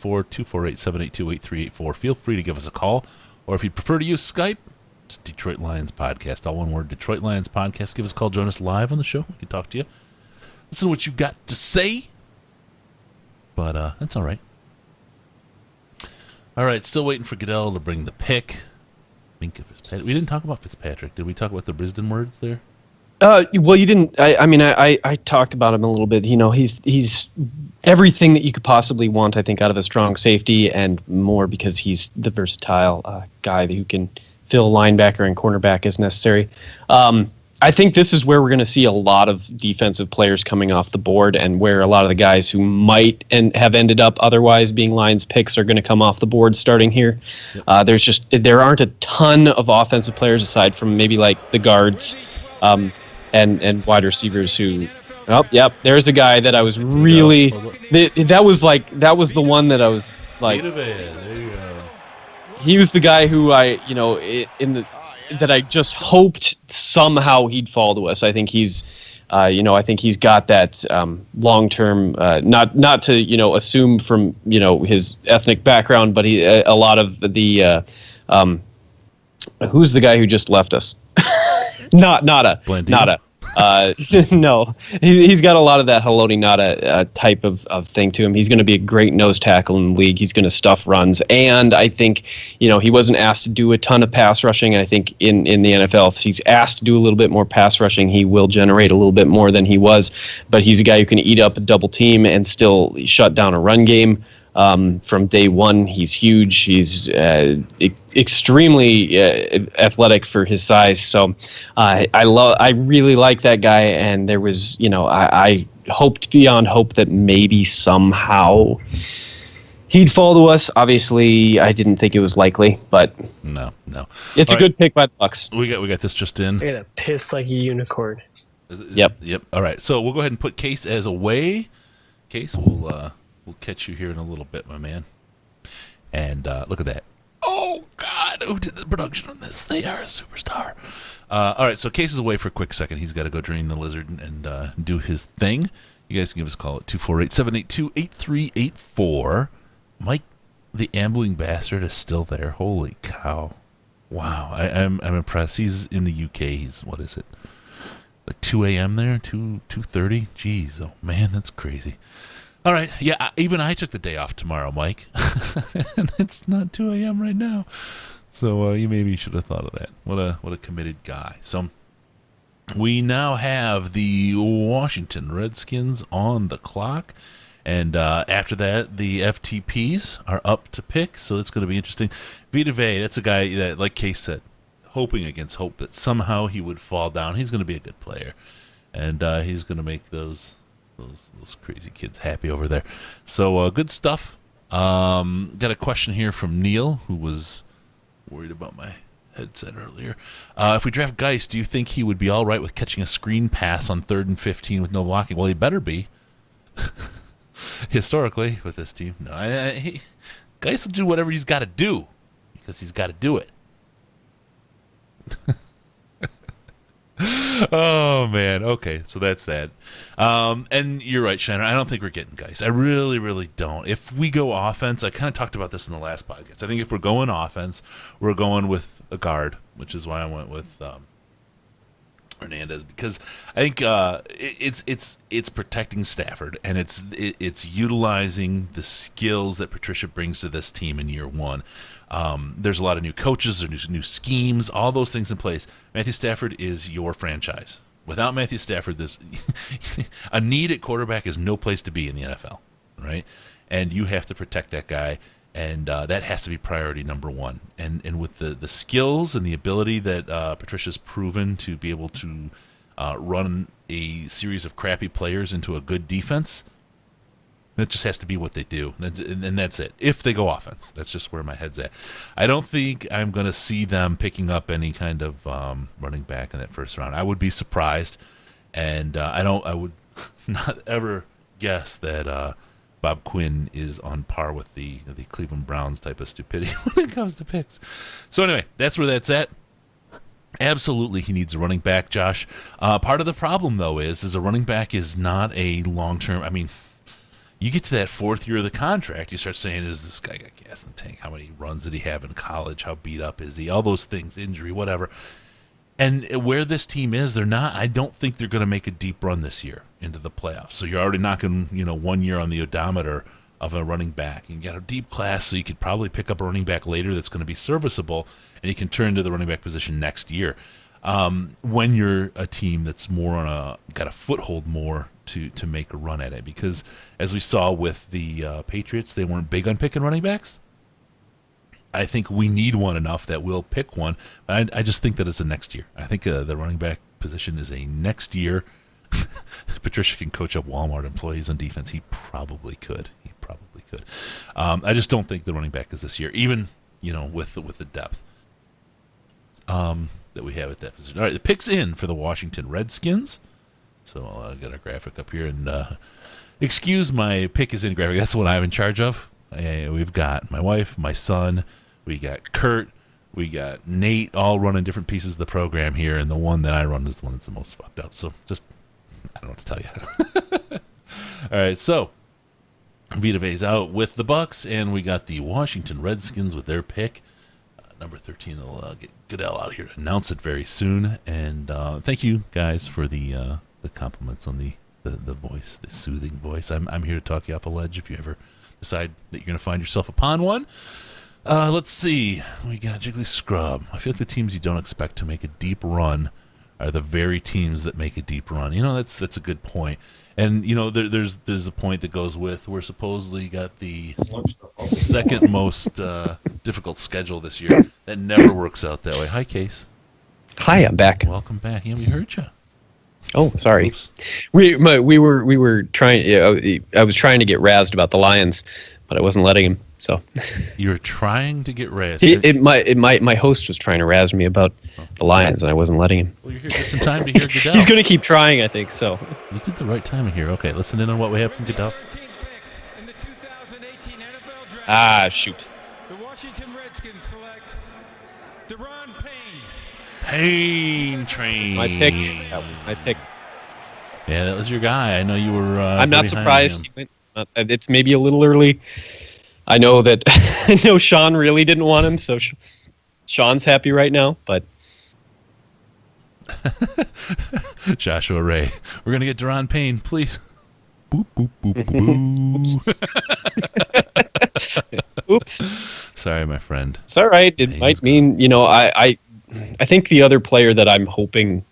248-782-8384. Feel free to give us a call, or if you prefer to use Skype, it's Detroit Lions Podcast. All one word, Detroit Lions Podcast. Give us a call. Join us live on the show. We can talk to you. Listen to what you got to say. But that's all right. All right, still waiting for Goodell to bring the pick. We didn't talk about Fitzpatrick. Did we talk about the Brisbane words there? Well, you didn't. I talked about him a little bit. He's everything that you could possibly want, I think, out of a strong safety, and more because he's the versatile guy who can fill linebacker and cornerback as necessary. I think this is where we're going to see a lot of defensive players coming off the board, and where a lot of the guys who might and have ended up otherwise being Lions picks are going to come off the board starting here. There aren't a ton of offensive players aside from maybe like the guards and wide receivers who. Oh, yep. There's a guy that I was really. That was the one that I was like. There you go. He was the guy who that I just hoped somehow he'd fall to us. I think he's got that long-term, not to assume from his ethnic background, but a lot of the who's the guy who just left us? Nada. No, he's got a lot of that Haloti Nada type of thing to him. He's going to be a great nose tackle in the league. He's going to stuff runs, and I think he wasn't asked to do a ton of pass rushing. I think in the NFL, if he's asked to do a little bit more pass rushing, he will generate a little bit more than he was. But he's a guy who can eat up a double team and still shut down a run game. From day one, he's huge. He's extremely athletic for his size. So I really like that guy. And there was, I hoped beyond hope that maybe somehow he'd fall to us. Obviously, I didn't think it was likely, but no, it's a good pick by the Bucs. We got this just in. I'm gonna piss like a unicorn. Yep. All right, so we'll go ahead and put Case as away. Case, we'll catch you here in a little bit, my man. And look at that. Oh, God. Who did the production on this? They are a superstar. All right, so Case is away for a quick second. He's got to go drain the lizard and do his thing. You guys can give us a call at 248-782-8384. Mike, the ambling bastard, is still there. Holy cow. Wow. I'm impressed. He's in the UK. He's, what is it? Like 2 a.m. there? 2:30? Jeez. Oh, man, that's crazy. All right, yeah, even I took the day off tomorrow, Mike, and it's not 2 a.m. right now, so you should have thought of that. What a committed guy. So we now have the Washington Redskins on the clock, and after that, the FTPs are up to pick, so it's going to be interesting. Vita Vea, that's a guy that, like Case said, hoping against hope that somehow he would fall down. He's going to be a good player, and he's going to make those crazy kids happy over there. So good stuff. Got a question here from Neil, who was worried about my headset earlier. If we draft Geist, do you think he would be all right with catching a screen pass on 3rd and 15 with no blocking? Well, he better be. Historically, with this team. No, Geist will do whatever he's got to do because he's got to do it. Oh, man. Okay, so that's that. And you're right, Shiner. I don't think we're getting Geist. I really, really don't. If we go offense, I kind of talked about this in the last podcast. I think if we're going offense, we're going with a guard, which is why I went with Hernandez, because I think it's protecting Stafford, and it's utilizing the skills that Patricia brings to this team in year one. There's a lot of new coaches, there's new schemes, all those things in place. Matthew Stafford is your franchise. Without Matthew Stafford, a need at quarterback is no place to be in the NFL, right? And you have to protect that guy, and that has to be priority number one. And with the skills and the ability that Patricia's proven to be able to run a series of crappy players into a good defense, that just has to be what they do, and that's it. If they go offense, that's just where my head's at. I don't think I'm going to see them picking up any kind of running back in that first round. I would be surprised, and I would not ever guess that Bob Quinn is on par with the Cleveland Browns type of stupidity when it comes to picks. So anyway, that's where that's at. Absolutely, he needs a running back, Josh. Part of the problem, though, is a running back is not a long-term. I mean, you get to that 4th year of the contract, you start saying, is this guy got gas in the tank? How many runs did he have in college? How beat up is he? All those things, injury, whatever. And where this team is, I don't think they're going to make a deep run this year into the playoffs. So you're already knocking, 1 year on the odometer of a running back. You got a deep class, so you could probably pick up a running back later that's going to be serviceable, and you can turn to the running back position next year. When you're a team that's more got a foothold more to make a run at it, because as we saw with the Patriots, they weren't big on picking running backs. I think we need one enough that we'll pick one. I just think that it's a next year. I think the running back position is a next year. Patricia can coach up Walmart employees on defense. He probably could. I just don't think the running back is this year, even with the depth that we have at that position. All right, the pick's in for the Washington Redskins. So I'll get our graphic up here, and excuse my pick is in graphic. That's the one I'm in charge of. We've got my wife, my son, we got Kurt, we got Nate, all running different pieces of the program here, and the one that I run is the one that's the most fucked up. So just, I don't know what to tell you. All right, so Vita Vea's out with the Bucks, and we got the Washington Redskins with their pick. Number 13 will get Goodell out here to announce it very soon. And thank you guys for the compliments on the voice, the soothing voice. I'm here to talk you off a ledge if you ever decide that you're going to find yourself upon one. Let's see. We got Jiggly Scrub. I feel like the teams you don't expect to make a deep run are the very teams that make a deep run. That's a good point. And there's a point that goes with we're supposedly got the second most difficult schedule this year. That never works out that way. Hi, Case. Hi, I'm back. Welcome back. Yeah, we heard you. Oh, sorry. Oops. We were trying. I was trying to get razzed about the Lions, but I wasn't letting him. So you were trying to get razzed. My host was trying to razz me about the Lions, and I wasn't letting him. Well, you're here just in time to hear Goodell. He's going to keep trying, I think. So you did the right time here. Okay, listen in on what we have from Goodell. Shoot. The Washington Redskins select Deron Payne. Pain Train. That was my pick. Yeah, that was your guy. I know you were. I'm not surprised. He went, it's maybe a little early. I know that. I know Sean really didn't want him, so Sean's happy right now. But Joshua Ray, we're gonna get Deron Payne, please. Boop boop boop boop. Oops. Sorry, my friend. It's all right. It might mean I think the other player that I'm hoping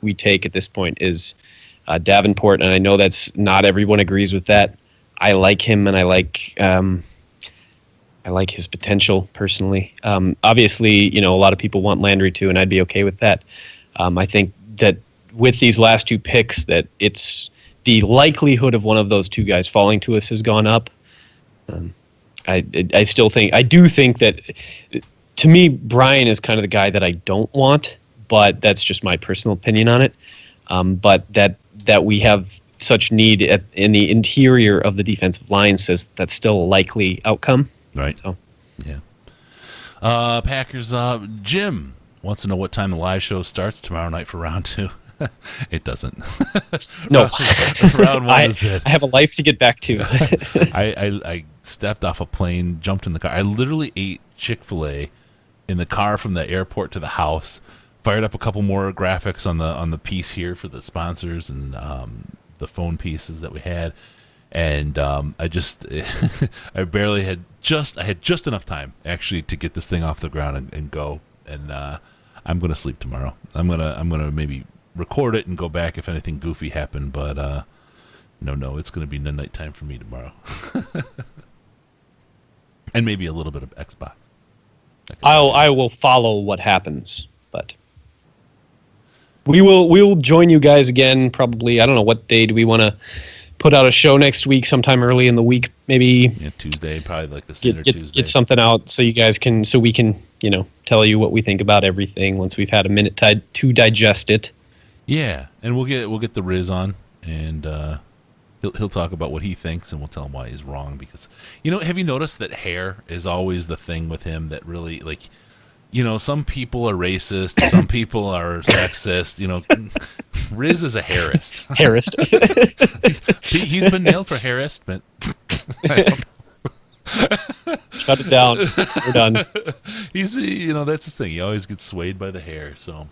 we take at this point is Davenport, and I know that's not everyone agrees with that. I like him, and I like his potential personally. Obviously, a lot of people want Landry too, and I'd be okay with that. I think that with these last two picks, that it's the likelihood of one of those two guys falling to us has gone up. I do think that, to me, Brian is kind of the guy that I don't want, but that's just my personal opinion on it. But that we have such need in the interior of the defensive line says that's still a likely outcome. Right. So, yeah. Packers. Jim wants to know what time the live show starts tomorrow night for round 2. It doesn't. No. Round 1 is it. I have a life to get back to. I stepped off a plane, jumped in the car. I literally ate Chick-fil-A in the car from the airport to the house. Fired up a couple more graphics on the piece here for the sponsors and the phone pieces that we had. And I had just enough time actually to get this thing off the ground and go. And I'm gonna sleep tomorrow. I'm gonna maybe record it and go back if anything goofy happened. But no, it's gonna be midnight time for me tomorrow. And maybe a little bit of Xbox. I will follow what happens, but we'll join you guys again. Probably, I don't know what day do we want to put out a show next week, sometime early in the week, maybe. Yeah, Tuesday, probably like the standard Tuesday. Get something out so we can tell you what we think about everything once we've had a minute to digest it. Yeah, and we'll get the Riz on, and he'll talk about what he thinks, and we'll tell him why he's wrong. Because have you noticed that hair is always the thing with him that really some people are racist, some people are sexist. Riz is a hairist. He's been nailed for hairist, but I don't know. Shut it down. We're done. He's that's his thing. He always gets swayed by the hair. So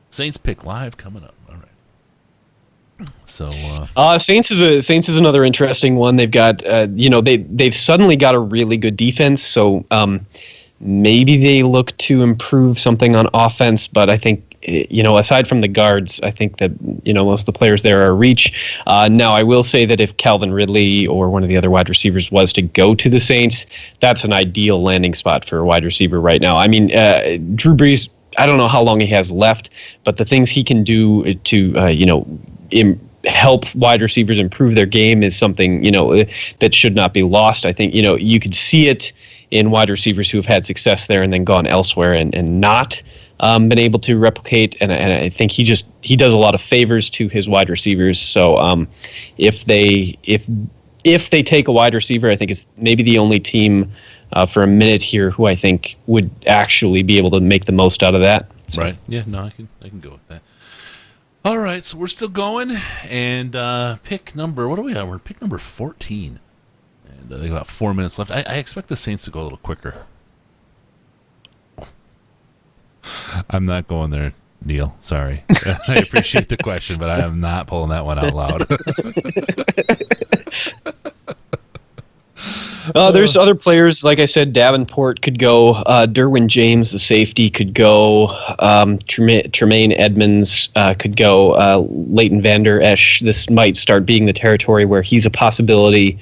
Saints pick live coming up. All right. So Saints is another interesting one. They've got they've suddenly got a really good defense. So maybe they look to improve something on offense, but I think aside from the guards, I think that most of the players there are reach. Now I will say that if Calvin Ridley or one of the other wide receivers was to go to the Saints, that's an ideal landing spot for a wide receiver right now. I mean, Drew Brees, I don't know how long he has left, but the things he can do to help wide receivers improve their game is something that should not be lost. I think you could see it in wide receivers who have had success there and then gone elsewhere and not been able to replicate. And I think he does a lot of favors to his wide receivers. So if they take a wide receiver, I think it's maybe the only team for a minute here who I think would actually be able to make the most out of that. So. Right. Yeah. No, I can go with that. All right. So we're still going, and pick number. What are we on? We're pick number 14. And they got about 4 minutes left. I expect the Saints to go a little quicker. I'm not going there, Neil. Sorry. I appreciate the question, but I am not pulling that one out loud. There's other players, like I said, Davenport could go. Derwin James, the safety, could go. Tremaine Edmonds could go. Leighton Vander Esch, this might start being the territory where he's a possibility.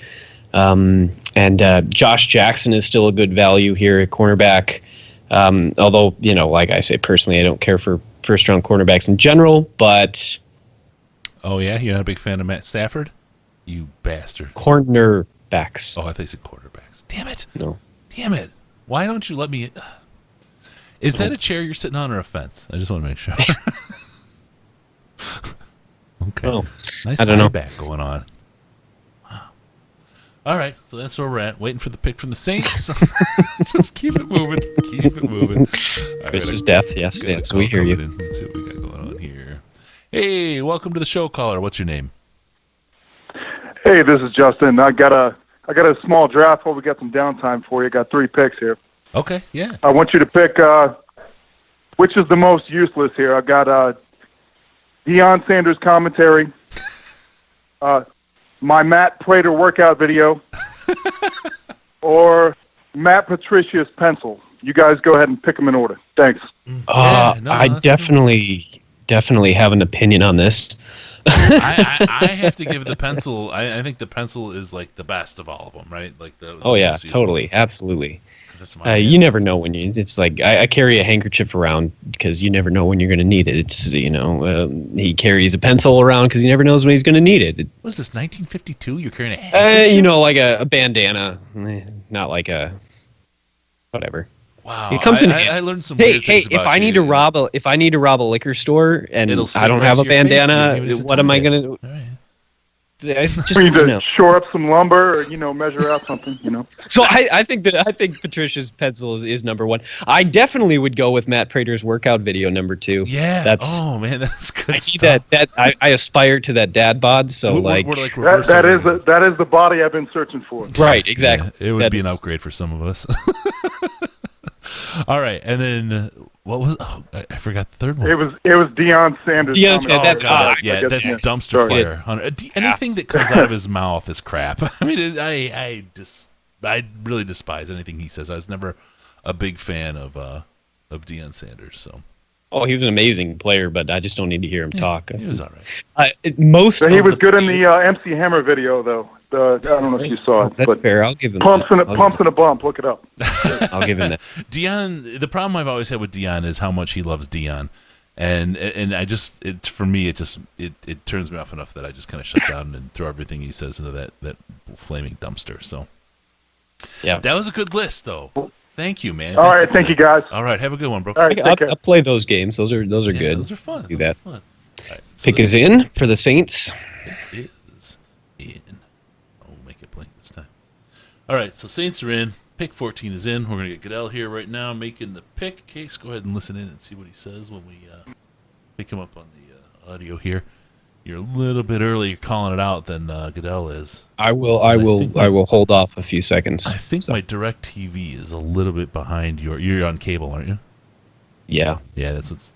And Josh Jackson is still a good value here at cornerback. Although, like I say, personally, I don't care for first-round cornerbacks in general, but... Oh, yeah? You're not a big fan of Matt Stafford? You bastard. Cornerbacks. Oh, I thought you said quarterbacks. Damn it. No. Damn it. Why don't you let me... Is that a chair you're sitting on or a fence? I just want to make sure. Okay. Oh, Nice I don't know. back going on. Wow. All right, so that's where we're at. Waiting for the pick from the Saints. Just keep it moving. Keep it moving. Chris's death, yes. We hear you. Let's see what we got going on here. Hey, welcome to the show, caller. What's your name? Hey, this is Justin. I got a small draft while we got some downtime for you. Got 3 picks here. Okay, yeah. I want you to pick which is the most useless here. I got Deion Sanders commentary, my Matt Prater workout video, or Matt Patricia's pencil. You guys go ahead and pick them in order. Thanks. I definitely have an opinion on this. I have to give the pencil. I think the pencil is like the best of all of them, right? Like the totally, absolutely. You never know when it's like I carry a handkerchief around because you never know when you're going to need it. It's he carries a pencil around because he never knows when he's going to need it. What is this, 1952? You're carrying a handkerchief? Like a bandana, not like a whatever. Wow, it comes in. I learned some. Weird things about if I need to rob a liquor store and I don't have a bandana, what am I going to? We need to shore up some lumber or measure out something. So I think Patricia's pencil is number 1. I definitely would go with Matt Prater's workout video number 2. Yeah. That's good. I see that I aspire to that dad bod. So we're that is the body I've been searching for. Right. Exactly. Yeah, it would be an upgrade for some of us. All right, and then what was? Oh, I forgot the third one. It was Deion Sanders. Deion Sanders. That's dumpster fire. Anything that comes out of his mouth is crap. I mean, I really despise anything he says. I was never a big fan of Deion Sanders. So. Oh, he was an amazing player, but I just don't need to hear him talk. He was all right. He was good in the MC Hammer video, though. I don't know if you saw it. That's fair. I'll give him pumps and a bump. Look it up. I'll give him that. Deion. The problem I've always had with Deion is how much he loves Deion, and I just for me it turns me off enough that I just kind of shut down and throw everything he says into that flaming dumpster. So yeah, that was a good list, though. Thank you, man. All right, thank you guys. All right, have a good one, bro. All right, I'll play those games. Those are good. Those are fun. Do that. Fun. All right, so pick is in for the Saints. It is in. I'll make it blank this time. All right, so Saints are in. Pick 14 is in. We're going to get Goodell here right now making the pick. Case, go ahead and listen in and see what he says when we pick him up on the audio here. You're a little bit earlier calling it out than Goodell is. I will hold off a few seconds. I think my direct TV is a little bit behind you're on cable, aren't you? Yeah. Yeah, that's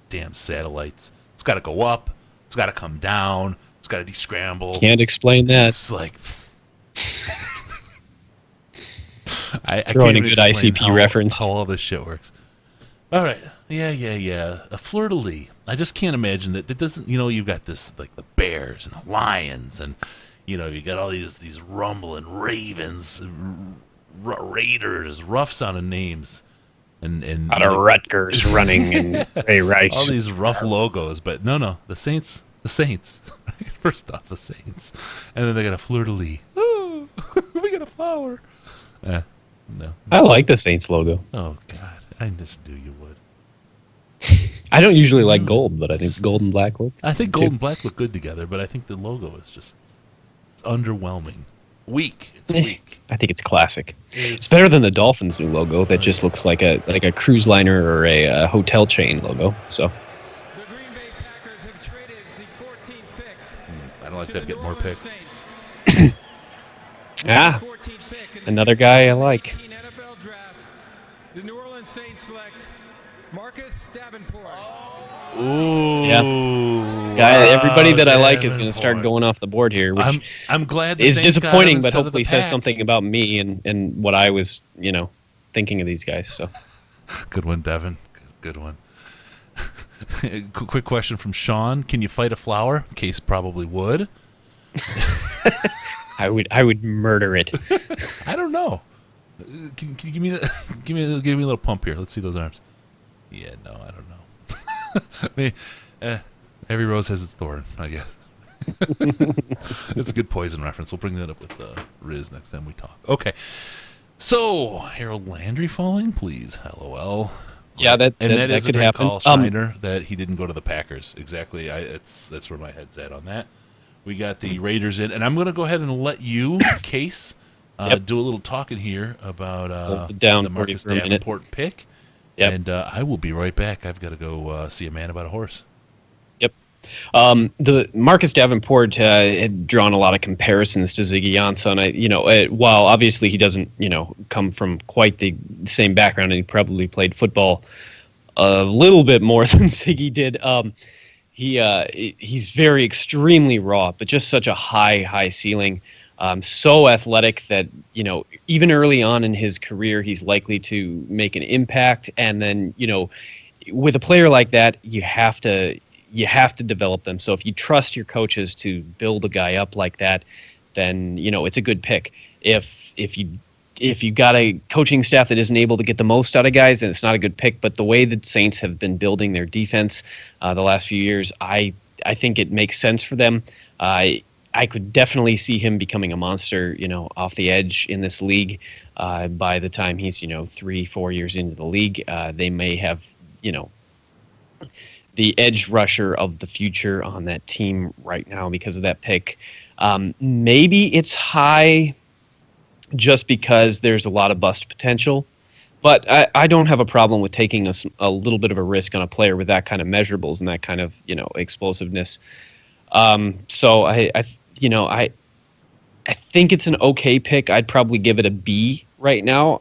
damn satellites. It's got to go up. It's got to come down. It's got to descramble. Can't explain that. It's like I throwing can't a good explain ICP reference. How all this shit works. All right. Yeah. A fleur-de-lis. I just can't imagine that. It doesn't. You've got this like the Bears and the Lions, and you got all these rumbling Ravens, Raiders, rough sounding names. and Out of Rutgers running and Ray Rice. all these rough logos, but no, the Saints. First off, the Saints, and then they got a fleur de lis. Oh, we got a flower. No. I like the Saints logo. Oh God, I just knew you would. I don't usually like gold, but I think gold and black look. I think gold and black look good together, but I think the logo is just underwhelming. Weak. It's weak. I think it's classic. It's better than the Dolphins' new logo that just looks like a cruise liner or a hotel chain logo. So The Green Bay Packers have traded the 14th pick. I don't like that. Get more picks. Another guy I like. NFL draft. The New Orleans Saints select Marcus Davenport. Ooh. Yeah. Everybody that I like is going to start going off the board here, which I'm glad is Saints got disappointing, him but instead of hopefully the says Pack. something about me and what I was, thinking of these guys. So Good one, Devin. Good one. Quick question from Sean: can you fight a flower? Case probably would. I would murder it. I don't know. Can you give me give me a little pump here? Let's see those arms. Yeah, no, I don't know. I mean, every rose has its thorn, I guess. It's a good Poison reference. We'll bring that up with Riz next time we talk. Okay. So, Harold Landry falling, please. LOL. Yeah, that is a could great happen. call, Schneider, that he didn't go to the Packers. Exactly. That's where my head's at on that. We got the Raiders in, and I'm going to go ahead and let you, Case, do a little talking here about down the Marcus 40 for a minute. Davenport pick. Yep. And I will be right back. I've got to go see a man about a horse. Yep. The Marcus Davenport had drawn a lot of comparisons to Ziggy Ansah. While obviously he doesn't, come from quite the same background, and he probably played football a little bit more than Ziggy did. He's very extremely raw, but just such a high ceiling. So athletic that, even early on in his career, he's likely to make an impact. And then, with a player like that, you have to develop them. So if you trust your coaches to build a guy up like that, then, it's a good pick. If you got a coaching staff that isn't able to get the most out of guys, then it's not a good pick. But the way that Saints have been building their defense the last few years, I think it makes sense for them. I could definitely see him becoming a monster, off the edge in this league. By the time he's, 3-4 years into the league, they may have, the edge rusher of the future on that team right now because of that pick. Maybe it's high just because there's a lot of bust potential, but I don't have a problem with taking a little bit of a risk on a player with that kind of measurables and that kind of, explosiveness. So I think it's an okay pick. I'd probably give it a B right now,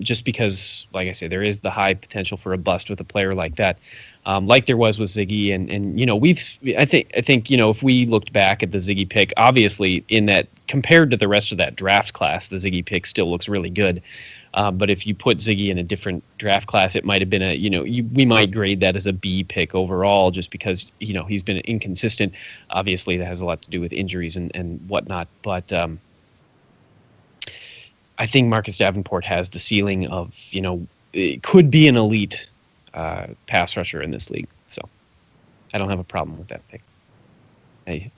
just because, like I say, there is the high potential for a bust with a player like that, like there was with Ziggy. And I think if we looked back at the Ziggy pick, obviously in that compared to the rest of that draft class, the Ziggy pick still looks really good. But if you put Ziggy in a different draft class, it might have been we might grade that as a B pick overall, just because, he's been inconsistent. Obviously, that has a lot to do with injuries and whatnot. But I think Marcus Davenport has the ceiling of, it could be an elite pass rusher in this league. So I don't have a problem with that pick. Hey,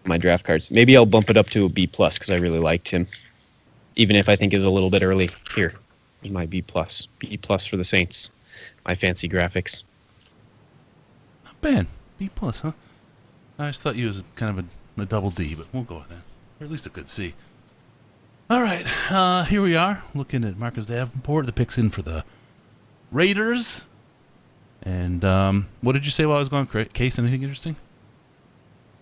my draft cards. Maybe I'll bump it up to a B+ because I really liked him. Even if I think is a little bit early here, he might B+. B+ for the Saints. My fancy graphics. Not bad. B+, huh? I just thought you was kind of a double D, but we'll go with that. Or at least a good C. All right, here we are, looking at Marcus Davenport. The pick's in for the Raiders. And what did you say while I was going? Case, anything interesting?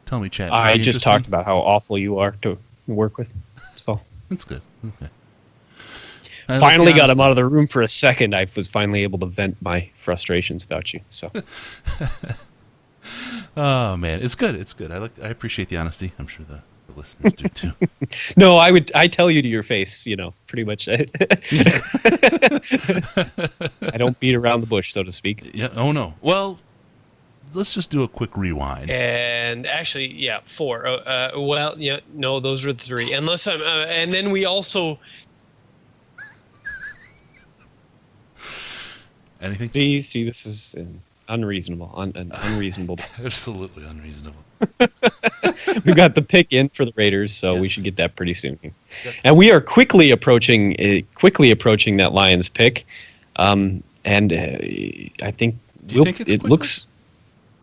Tell me, chat. I just talked about how awful you are to work with. That's all. That's good. Okay. Finally got him out of the room for a second. I was finally able to vent my frustrations about you. So. Oh man, it's good. It's good. I appreciate the honesty. I'm sure the listeners do too. No, I tell you to your face. Pretty much. I don't beat around the bush, so to speak. Yeah. Oh no. Well, let's just do a quick rewind. And actually, 4. No, those were the 3. Unless and then we also. Anything? See, this is unreasonable. Unreasonable. Absolutely unreasonable. We've got the pick in for the Raiders, so we should get that pretty soon. And we are quickly approaching that Lions pick. I think it looks.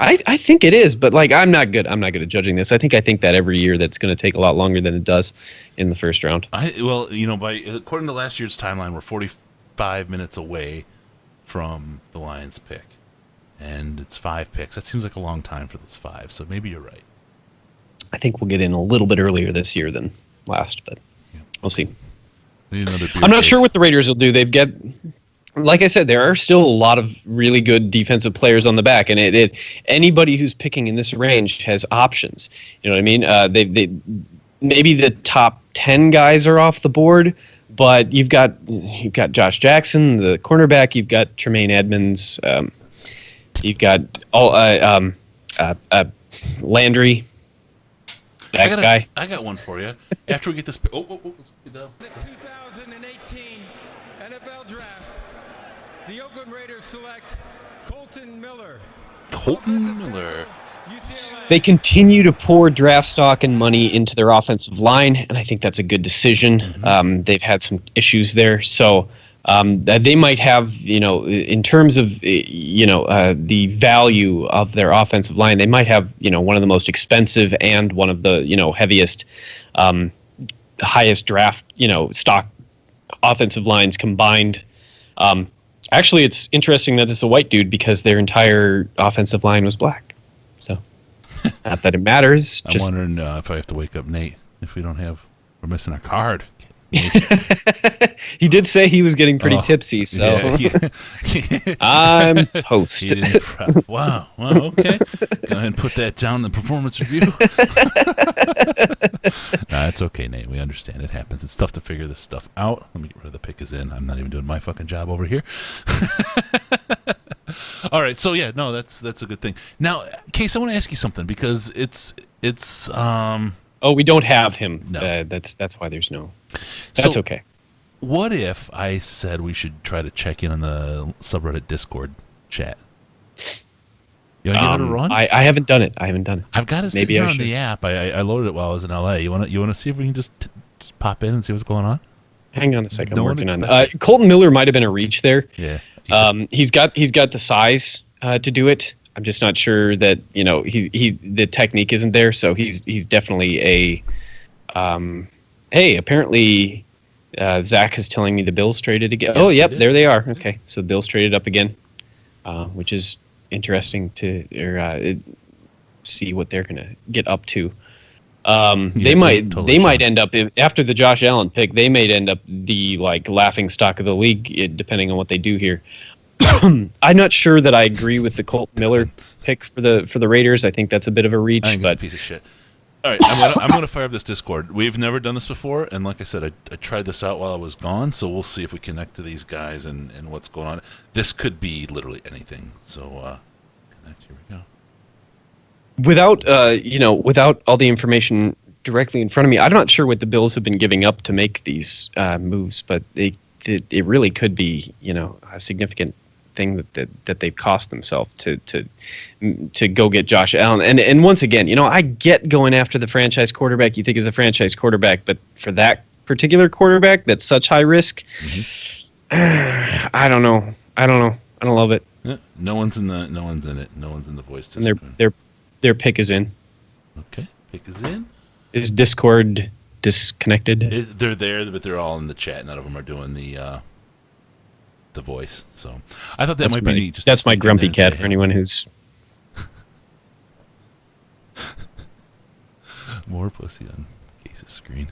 I think it is, but like I'm not good at judging this. I think that every year that's going to take a lot longer than it does in the first round. According to last year's timeline, we're 45 minutes away from the Lions pick, and it's 5 picks. That seems like a long time for those 5. So maybe you're right. I think we'll get in a little bit earlier this year than last, but we'll see. I'm not sure what the Raiders will do. They've got. Like I said, there are still a lot of really good defensive players on the back, and anybody who's picking in this range has options. You know what I mean? They maybe the top 10 guys are off the board, but you've got Josh Jackson, the cornerback. You've got Tremaine Edmonds. You've got Landry. Guy. I got one for you. After we get this, The 2018 NFL Draft, the Oakland Raiders select Colton Miller. They continue to pour draft stock and money into their offensive line, and I think that's a good decision. Mm-hmm. They've had some issues there, so they might have, in terms of, the value of their offensive line, they might have, one of the most expensive and one of the, heaviest, highest draft, stock offensive lines combined. Actually, it's interesting that it's a white dude because their entire offensive line was black. So, not that it matters. I'm wondering if I have to wake up Nate if we're missing our card. He did say he was getting pretty tipsy, so I'm toast. Wow, okay. Go ahead and put that down in the performance review. Nah, it's okay, Nate. We understand. It happens. It's tough to figure this stuff out. Let me get rid of the pick is in. I'm not even doing my fucking job over here. All right, so that's a good thing. Now, Case, I want to ask you something because it's Oh, we don't have him. No. That's why there's no. That's okay. What if I said we should try to check in on the subreddit Discord chat? You want to give it a run? I haven't done it. I've got it sitting here on the app. I loaded it while I was in LA. You want to see if we can just pop in and see what's going on? Hang on a second. I'm working on it. Colton Miller might have been a reach there. Yeah. He's got the size to do it. I'm just not sure that the technique isn't there. So he's definitely a. Hey, apparently Zach is telling me the Bills traded again. Yes, oh, yep, there they are. Okay, so the Bills traded up again, which is interesting to see what they're gonna get up to. They might end up after the Josh Allen pick. They may end up the laughing stock of the league, depending on what they do here. I'm not sure that I agree with the Colt Miller pick for the Raiders. I think that's a bit of a reach, I think but it's a piece of shit. All right, I'm gonna fire up this Discord. We've never done this before, and like I said, I tried this out while I was gone, so we'll see if we connect to these guys and what's going on. This could be literally anything. So connect. Here we go. Without all the information directly in front of me, I'm not sure what the Bills have been giving up to make these moves, but it really could be a significant thing that they've cost themselves to go get Josh Allen. And once again, I get going after the franchise quarterback you think is a franchise quarterback, but for that particular quarterback that's such high risk, I don't know. I don't love it. Yeah, no one's in it. No one's in the voice. And their pick is in. Okay, pick is in. Is Discord disconnected? They're there, but they're all in the chat. None of them are doing the voice. So I thought that might be neat. That's my grumpy cat for anyone who's more pussy on Case's screen.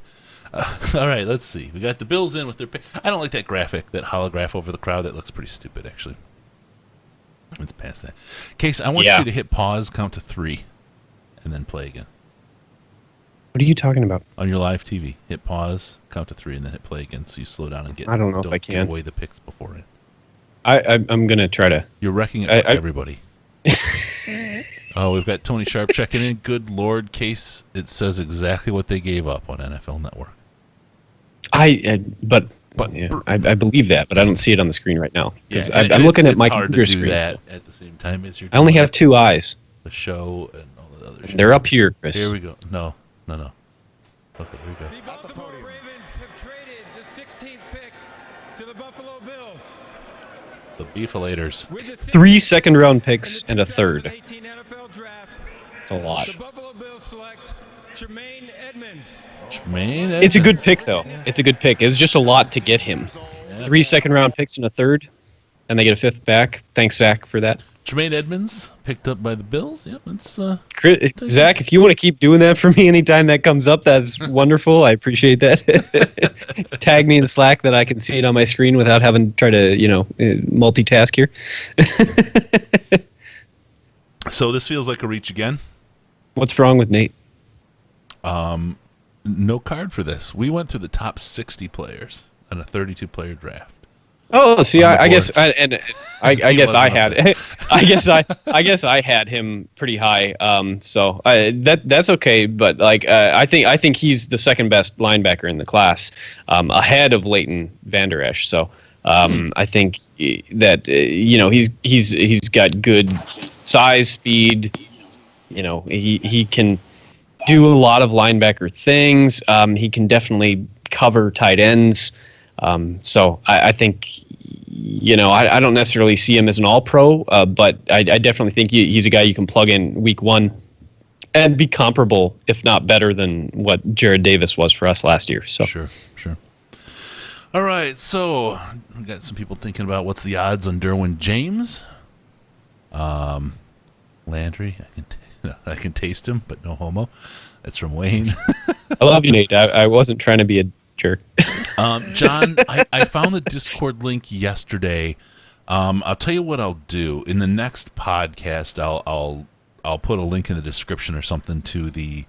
All right, let's see. We got the Bills in with their pick. I don't like that graphic, that holograph over the crowd. That looks pretty stupid, actually. Let's pass that. Case, I want you to hit pause, count to 3, and then play again. What are you talking about? On your live TV, hit pause, count to 3, and then hit play again, so you slow down and I don't know if I can give away the picks before it. I'm gonna try to. You're wrecking it for everybody. Oh, we've got Tony Sharp checking in. Good Lord, Case. It says exactly what they gave up on NFL Network. But But I believe that, but I don't see it on the screen right now because and I'm looking at my it's hard computer to do screen. that at the same time as you're. I only have 2 eyes. The show and all the other shit. They're up here, Chris. Here we go. No. Okay, here we go. The Baltimore Ravens have traded the 16th pick to the Buffalo Bills. The Beefalators. 3 second-round picks and a third. 2018 NFL Draft. It's a lot. The Buffalo Bills select Tremaine Edmonds. It's a good pick, though. It's a good pick. It's just a lot to get him. 3 second-round picks and a third, and they get a 5th back. Thanks, Zach, for that. Tremaine Edmonds picked up by the Bills. Yep, it's Zach, if you want to keep doing that for me anytime that comes up, that's wonderful. I appreciate that. Tag me in Slack that I can see it on my screen without having to try to, multitask here. So this feels like a reach again. What's wrong with Nate? No card for this. We went through the top 60 players in a 32-player draft. Oh, see, I guess I had him pretty high. So that's okay. But I think he's the second best linebacker in the class, ahead of Leighton Vander Esch. So I think that he's got good size, speed. He can do a lot of linebacker things. He can definitely cover tight ends. So I think, I don't necessarily see him as an all-pro, but I definitely think he's a guy you can plug in week 1 and be comparable, if not better, than what Jared Davis was for us last year. So Sure. All right, so we got some people thinking about what's the odds on Derwin James. Landry, I can taste him, but no homo. That's from Wayne. I love you, Nate. I wasn't trying to be a jerk. John, I found the Discord link yesterday. I'll tell you what I'll do in the next podcast. I'll put a link in the description or something to the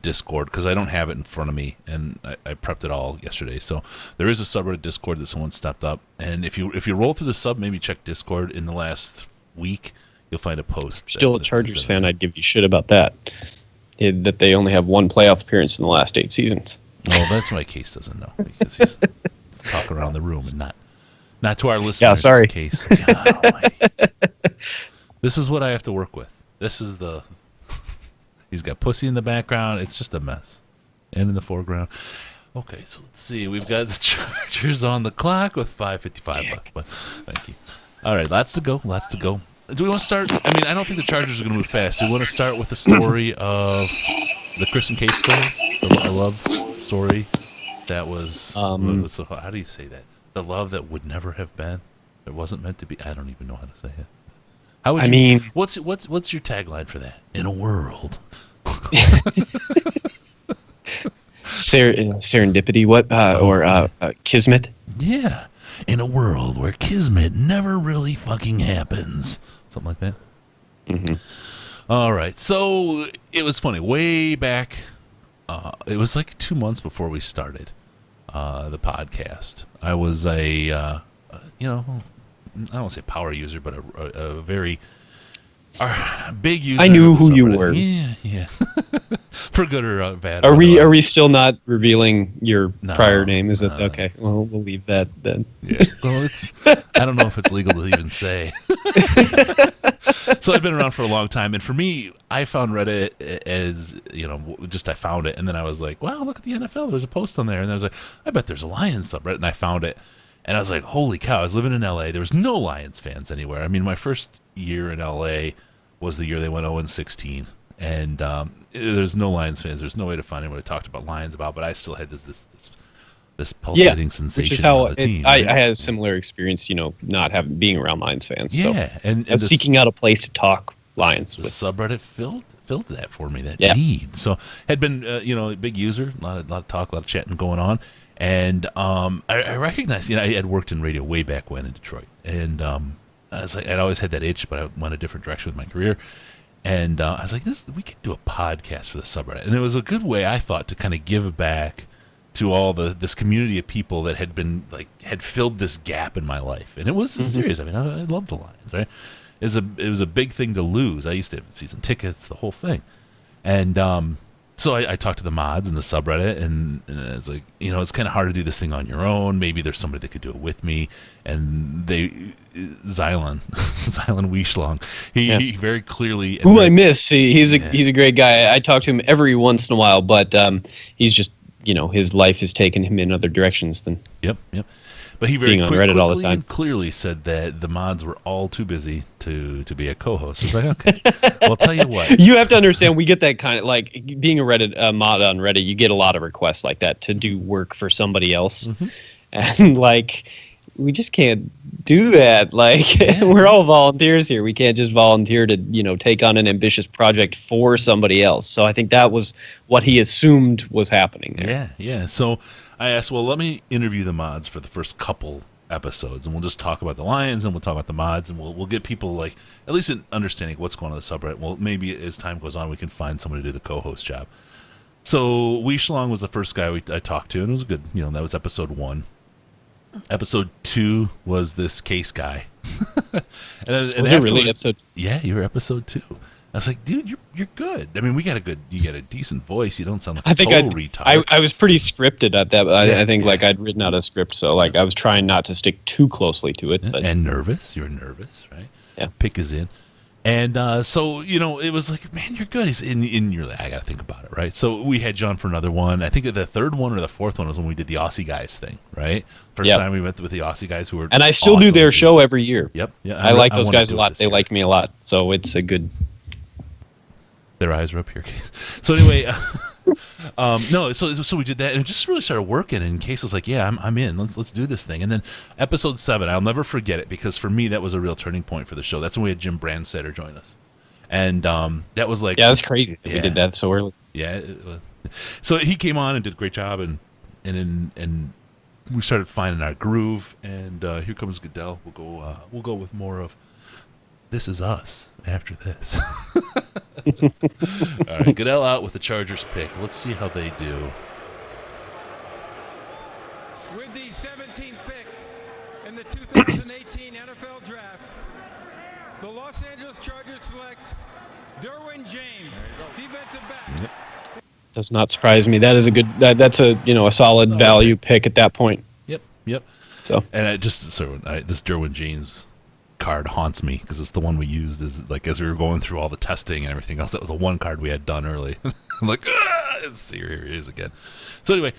Discord because I don't have it in front of me, and I prepped it all yesterday. So there is a subreddit Discord that someone stepped up, and if you roll through the sub, maybe check Discord in the last week, you'll find a post. Still a Chargers fan, I'd give you shit about that. That they only have 1 playoff appearance in the last 8 seasons. Well, that's why Case doesn't know because he's talking around the room and not to our listeners. Yeah, sorry. Case. God almighty. This is what I have to work with. This is he's got pussy in the background. It's just a mess. And in the foreground. Okay, so let's see. We've got the Chargers on the clock with 5:55 left. But thank you. All right, lots to go. Do we want to start? I mean, I don't think the Chargers are going to move fast. Do we want to start with the story of the Chris and Case story? The love story that was, how do you say that? The love that would never have been. It wasn't meant to be. I don't even know how to say it. How would what's your tagline for that? In a world. Serendipity, kismet? Yeah. In a world where kismet never really fucking happens. Something like that. Mm-hmm. All right. So it was funny. Way back, it was like 2 months before we started the podcast. I was I don't want to say power user, but a very big user. I knew who you were. Yeah. For good or bad. Are we still not revealing your prior name? Is it okay? Well, we'll leave that then. Yeah. Well, I don't know if it's legal to even say. So I've been around for a long time, and for me, I found Reddit as I found it, and then I was like, wow, look at the NFL. There's a post on there, and I was like, I bet there's a Lions subreddit, and I found it, and I was like, holy cow! I was living in LA. There was no Lions fans anywhere. I mean, my first year in LA was the year they went 0-16. And there's no Lions fans. There's no way to find anyone to talk about Lions about. But I still had this pulsating sensation. Which is how the team, right? I had a similar experience. Not being around Lions fans. Yeah, so and seeking out a place to talk Lions with. The subreddit filled that for me. That need. So had been a big user. A lot of talk, a lot of chatting going on. And I recognized I had worked in radio way back when in Detroit, and I was like, I'd always had that itch, but I went a different direction with my career. And I was like, we could do a podcast for the subreddit. And it was a good way, I thought, to kind of give back to all this community of people that had filled this gap in my life. And it was serious. I mean, I love the Lions, right? It was a big thing to lose. I used to have season tickets, the whole thing. And So I talked to the mods in the subreddit, and it's like, it's kind of hard to do this thing on your own. Maybe there's somebody that could do it with me. And Xylon Weishlong, he very clearly... Who I miss. He's a great guy. I talk to him every once in a while, but he's just, his life has taken him in other directions than... Yep. But he very being on Reddit all the time. And clearly said that the mods were all too busy to be a co-host. I was like, okay, well, I'll tell you what. You have to understand, we get that kind of, like, being a Reddit mod on Reddit, you get a lot of requests like that to do work for somebody else. Mm-hmm. And, like, we just can't do that. Like, we're all volunteers here. We can't just volunteer to, take on an ambitious project for somebody else. So I think that was what he assumed was happening there. Yeah. So I asked, well, let me interview the mods for the first couple episodes, and we'll just talk about the Lions, and we'll talk about the mods, and we'll get people, like, at least an understanding of what's going on in the subreddit. Well, maybe as time goes on, we can find someone to do the co-host job. So Weishlong was the first guy I talked to, and it was a good, that was episode 1. Episode 2 was this Case guy. and was it really episode? Yeah, you were episode 2. I was like, dude, you're good. I mean, you got a decent voice. You don't sound like a total retard. I was pretty scripted at that. I think like I'd written out a script, so like I was trying not to stick too closely to it. But. And nervous. You were nervous, right? Yeah. Pick is in. And so, it was like, man, you're good. He's in. You're like, I got to think about it, right? So we had John for another one. I think the third one or the fourth one was when we did the Aussie guys thing, right? First time we went with the Aussie guys who were And I still do their show every year. Yep. Yeah. I like those guys a lot. They like me a lot. So it's a good... Their eyes are up here. So anyway, so we did that, and it just really started working. And Case was like, "Yeah, I'm in. Let's do this thing." And then episode 7, I'll never forget it because for me that was a real turning point for the show. That's when we had Jim Brandsetter join us, and that was like, that's crazy. Yeah. We did that so early. Yeah. So he came on and did a great job, and we started finding our groove. And here comes Goodell. We'll go with more of This Is Us after this. All right, Goodell out with the Chargers pick. Let's see how they do. With the 17th pick in the 2018 NFL Draft, the Los Angeles Chargers select Derwin James, defensive back. Yep. Does not surprise me. That is a good. That's a a solid value pick at that point. Yep. So and this Derwin James card haunts me because it's the one we used as we were going through all the testing and everything else. That was the one card we had done early. I'm like, here it is again. So anyway,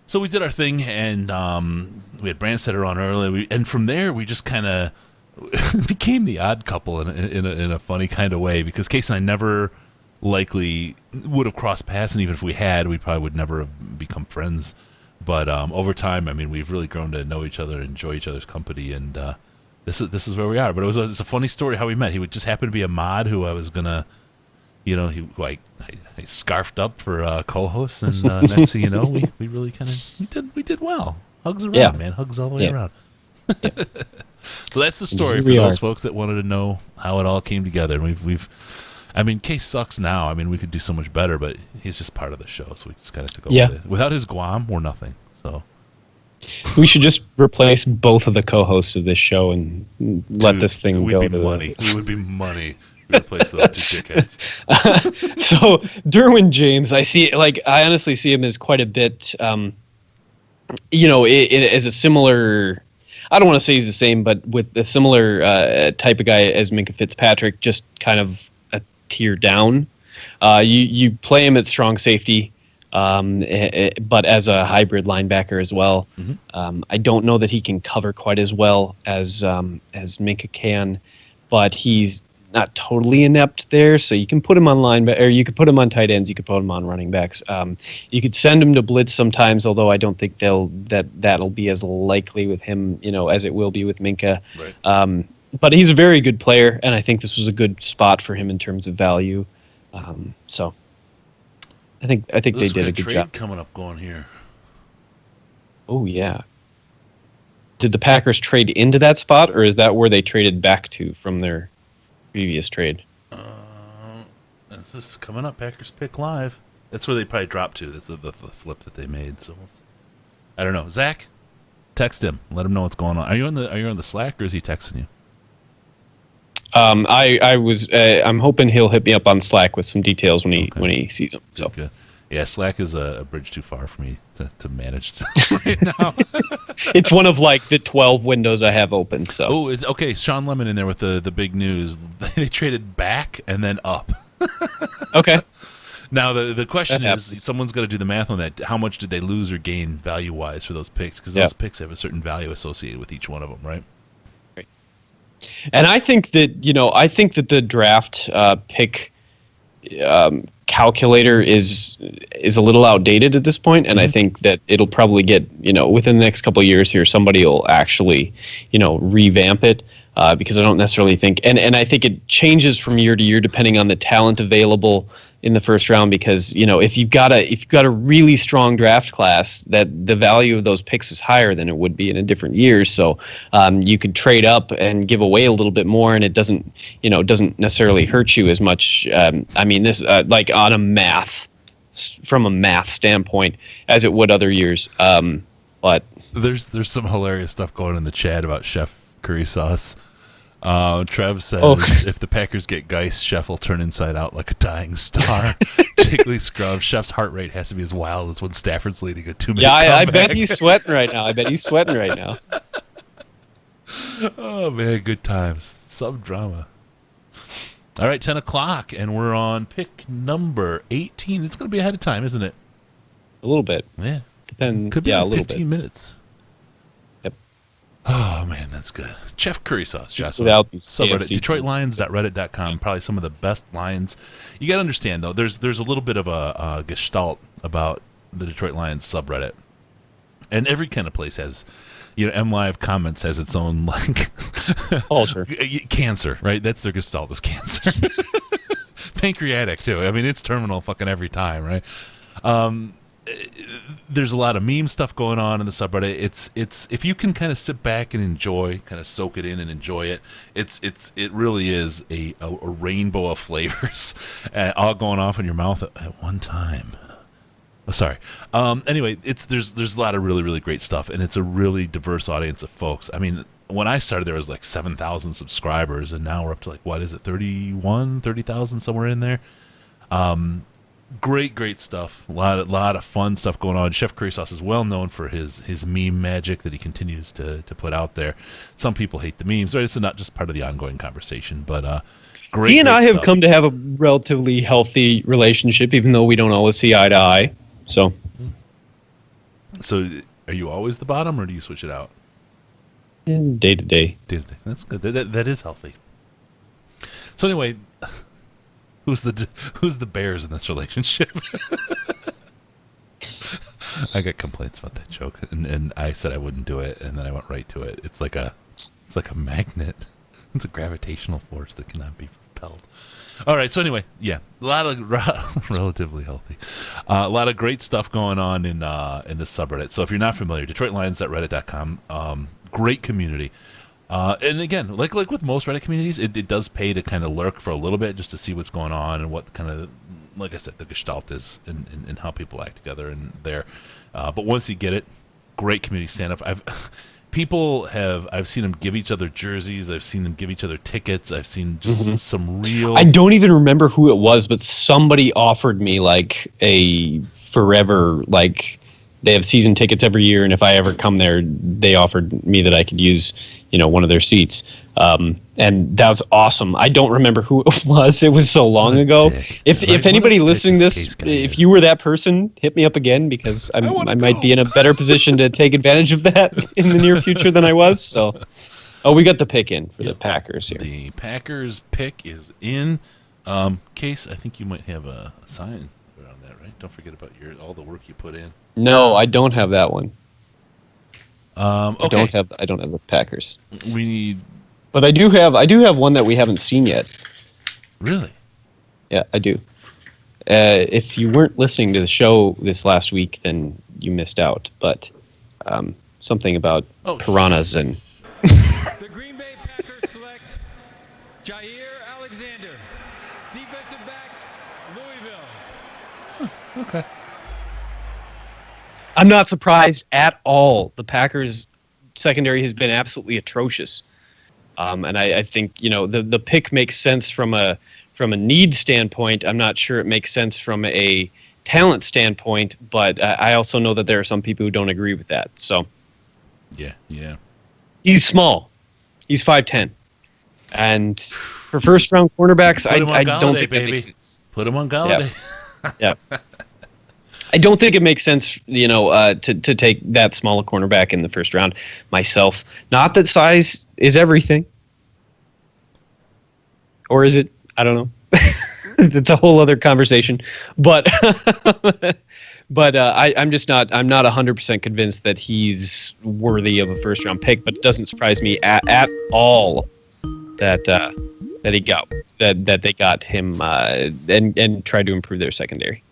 so we did our thing, and we had Brandsetter on early, and from there we just kind of became the odd couple in a funny kind of way, because Case and I never likely would have crossed paths, and even if we had, we probably would never have become friends. But over time, I mean, we've really grown to know each other, enjoy each other's company, and This is where we are. But it's a funny story how we met. He would just happen to be a mod who I was gonna, I scarfed up for co-host, and next thing you know, we really kind of we did well. Hugs around, man. Hugs all the way around. So that's the story for those folks that wanted to know how it all came together. And I mean, Case sucks now. I mean, we could do so much better, but he's just part of the show, so we just kind of have to go with it. Without his Guam, we're nothing. So. We should just replace both of the co-hosts of this show and let this thing go. It would be money to replace those two dickheads. So Derwin James, I honestly see him as quite a bit, as a similar. I don't want to say he's the same, but with a similar type of guy as Minkah Fitzpatrick, just kind of a tier down. You play him at strong safety. But as a hybrid linebacker as well. Mm-hmm. I don't know that he can cover quite as well as Minkah can, but he's not totally inept there. So you can put him on linebacker, or you could put him on tight ends. You could put him on running backs. You could send him to blitz sometimes, although I don't think that'll be as likely with him, as it will be with Minkah. Right. But he's a very good player, and I think this was a good spot for him in terms of value. So. I think they did a good job. Coming up going here. Oh yeah. Did the Packers trade into that spot, or is that where they traded back to from their previous trade? This is coming up. Packers pick live. That's where they probably dropped to. That's the flip that they made. So I don't know. Zach, text him. Let him know what's going on. Are you on the Slack, or is he texting you? I'm hoping he'll hit me up on Slack with some details when he sees them. So good. Yeah, Slack is a bridge too far for me to manage right now. It's one of like the 12 windows I have open. So okay. Sean Lemon in there with the big news. They traded back and then up. Okay. Now the question is, someone's got to do the math on that. How much did they lose or gain value wise for those picks? Because those picks have a certain value associated with each one of them, right? Right. And I think that the draft pick calculator is a little outdated at this point, and I think that it'll probably get, within the next couple of years here, somebody will actually revamp it, because I don't necessarily think, and I think it changes from year to year depending on the talent available in the first round, because if you've got a really strong draft class, that the value of those picks is higher than it would be in a different year. So you could trade up and give away a little bit more, and it doesn't necessarily hurt you as much. This like on from a math standpoint as it would other years. But there's some hilarious stuff going in the chat about Chef Curry Sauce. Trev says, if the Packers get Geist, Chef will turn inside out like a dying star. Jiggly Scrub, Chef's heart rate has to be as wild as when Stafford's leading a 2-minute comeback. I bet he's sweating right now. Oh, man, good times. Some drama. All right, 10 o'clock, and we're on pick number 18. It's going to be ahead of time, isn't it? A little bit. Yeah. Could be a like little 15 bit. minutes. Yep. Oh, man, that's good. Chef Curry Sauce, Joshua. Without these Subreddit, fancy DetroitLions.reddit.com. Probably some of the best lines. You got to understand, though, there's a little bit of a gestalt about the Detroit Lions subreddit. And every kind of place has, MLive Comments has its own, like, culture. Cancer, right? That's their gestalt, is cancer. Pancreatic, too. I mean, it's terminal fucking every time, right? There's a lot of meme stuff going on in the subreddit. It's if you can kind of sit back and enjoy, kind of soak it in and enjoy it. It really is a rainbow of flavors, all going off in your mouth at one time. Oh, sorry. Anyway, there's a lot of really, really great stuff, and it's a really diverse audience of folks. I mean, when I started, there was like 7,000 subscribers, and now we're up to like, what is it, 30,000, somewhere in there. Great stuff. A lot of fun stuff going on. Chef Curry Sauce is well known for his meme magic that he continues to put out there. Some people hate the memes, right? It's not just part of the ongoing conversation, but great. He and I have stuff. come to have a relatively healthy relationship, even though we don't always see eye to eye. So are you always the bottom, or do you switch it out? Day to day. That's good. That is healthy. So anyway. Who's the Bears in this relationship? I got complaints about that joke, and I said I wouldn't do it, and then I went right to it. It's like a magnet. It's a gravitational force that cannot be repelled. All right. So anyway, yeah, a lot of relatively healthy, a lot of great stuff going on in this subreddit. So if you're not familiar, DetroitLions.reddit.com, great community. And again, like with most Reddit communities, it does pay to kind of lurk for a little bit just to see what's going on and what kind of, like I said, the gestalt is and how people act together and there. But once you get it, great community stand up. I've seen them give each other jerseys. I've seen them give each other tickets. I've seen just some real. I don't even remember who it was, but somebody offered me like a forever, like they have season tickets every year, and if I ever come there, they offered me that I could use, one of their seats. And that was awesome. I don't remember who it was. It was so long ago. If anybody listening to this, if you were that person, hit me up again, because I might be in a better position to take advantage of that in the near future than I was. So, we got the pick in for the Packers here. The Packers pick is in. Case, I think you might have a sign around that, right? Don't forget about all the work you put in. No, I don't have that one. Okay. I don't have the Packers. We need. But I do have one that we haven't seen yet. Really? Yeah, I do. If you weren't listening to the show this last week, then you missed out. But something about piranhas and. The Green Bay Packers select Jair Alexander, defensive back, Louisville. Okay. I'm not surprised at all. The Packers secondary has been absolutely atrocious. And I think, the pick makes sense from a need standpoint. I'm not sure it makes sense from a talent standpoint, but I also know that there are some people who don't agree with that. So, yeah. he's small. He's 5'10", and for first round cornerbacks, I don't think that makes sense. Put him on Galladay. Yeah. I don't think it makes sense, to take that small a cornerback in the first round myself. Not that size is everything. Or is it? I don't know. It's a whole other conversation. But I'm just not 100% convinced that he's worthy of a first round pick, but it doesn't surprise me at all that they got him and tried to improve their secondary.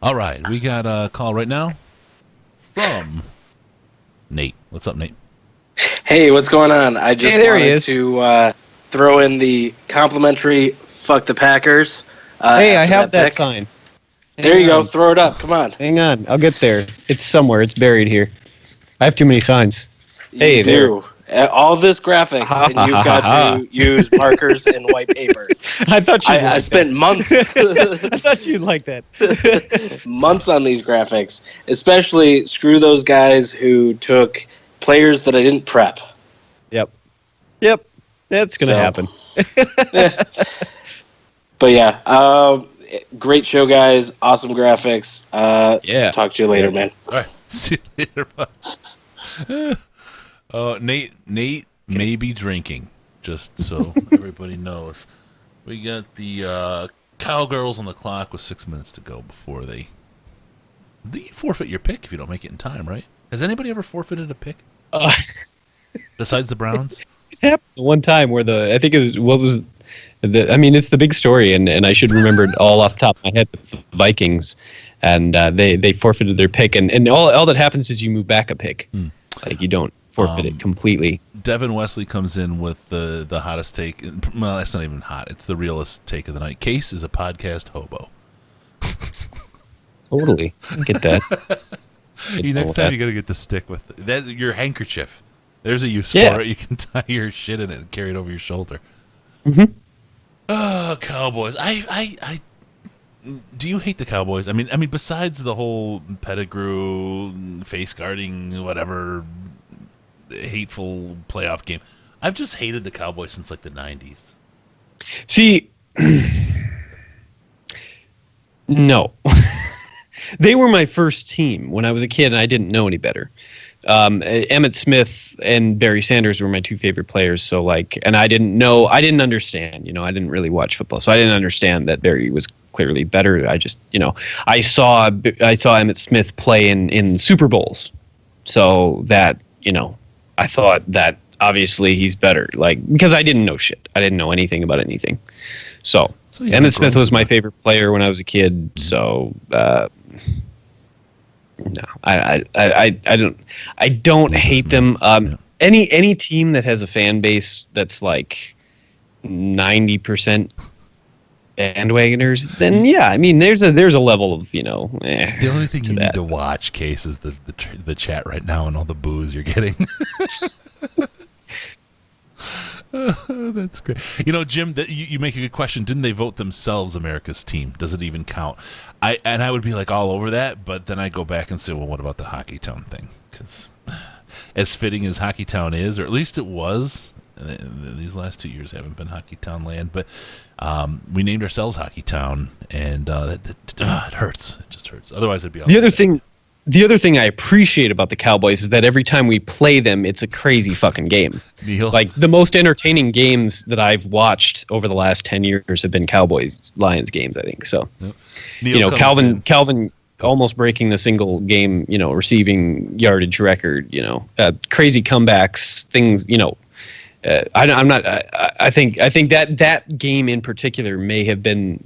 All right, we got a call right now from Nate. What's up, Nate? Hey, what's going on? I just wanted to throw in the complimentary "fuck the Packers." Hey, I have that sign. There you go. Throw it up. Come on. Hang on. I'll get there. It's somewhere. It's buried here. I have too many signs. Hey, you do. All this graphics, and you've got to use markers and white paper. I thought you. I spent months. I thought you'd like that. Months on these graphics, especially screw those guys who took players that I didn't prep. Yep. That's gonna happen. But yeah, great show, guys. Awesome graphics. Yeah. Talk to you later, man. All right. See you later, bud. Nate may be drinking, just so everybody knows. We got the Cowgirls on the clock with 6 minutes to go before they... Do you forfeit your pick if you don't make it in time, right? Has anybody ever forfeited a pick? Besides the Browns? It happened the one time where it's the big story, and I should remember it all off the top of my head, the Vikings, and they forfeited their pick, and all that happens is you move back a pick. Like, you don't forfeit it completely. Devin Wesley comes in with the hottest take. Well, that's not even hot. It's the realest take of the night. Case is a podcast hobo. Totally. I get that. Next time you got to get the stick with it. That's your handkerchief. There's a use for it. You can tie your shit in it and carry it over your shoulder. Mm-hmm. Oh, Cowboys. I do you hate the Cowboys? I mean, besides the whole Pettigrew, face guarding, whatever, hateful playoff game, I've just hated the Cowboys since like the 90s. See, no. They were my first team when I was a kid, and I didn't know any better. Emmitt Smith and Barry Sanders were my two favorite players. So and I didn't understand, I didn't really watch football. So I didn't understand that Barry was clearly better. I just, I saw Emmitt Smith play in Super Bowls. So that, I thought that obviously he's better, because I didn't know shit. I didn't know anything about anything. So Emmitt Smith was my favorite player when I was a kid. So, no, I don't hate them. Any team that has a fan base that's like 90% bandwagoners, then there's a level of The only thing you need to watch, Case, is the chat right now and all the boos you're getting. That's great. Jim, you make a good question. Didn't they vote themselves America's team? Does it even count? I would be all over that, but then I go back and say, well, what about the Hockey Town thing? Because as fitting as Hockey Town is, or at least it was, these last 2 years haven't been Hockey Town land, but we named ourselves Hockey Town, and it hurts. It just hurts. Otherwise, it'd be all The other thing I appreciate about the Cowboys is that every time we play them, it's a crazy fucking game. Neil? The most entertaining games that I've watched over the last 10 years have been Cowboys-Lions games, I think. So, yep. Calvin almost breaking the single game, receiving yardage record, crazy comebacks, things, I think that game in particular may have been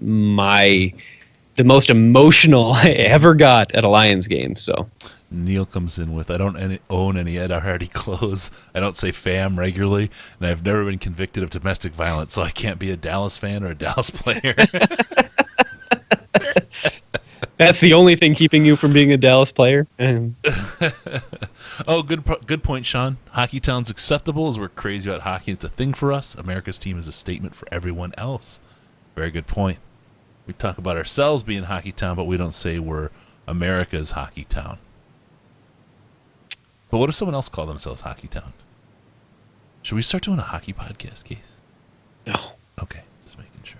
the most emotional I ever got at a Lions game. So Neil comes in with, I don't own any Ed Hardy clothes. I don't say fam regularly, and I've never been convicted of domestic violence, so I can't be a Dallas fan or a Dallas player. That's the only thing keeping you from being a Dallas player. Oh, good point, Sean. Hockey Town's acceptable as we're crazy about hockey. It's a thing for us. America's team is a statement for everyone else. Very good point. We talk about ourselves being hockey town, but we don't say we're America's hockey town. But what if someone else called themselves hockey town? Should we start doing a hockey podcast, Case? No. Okay, just making sure.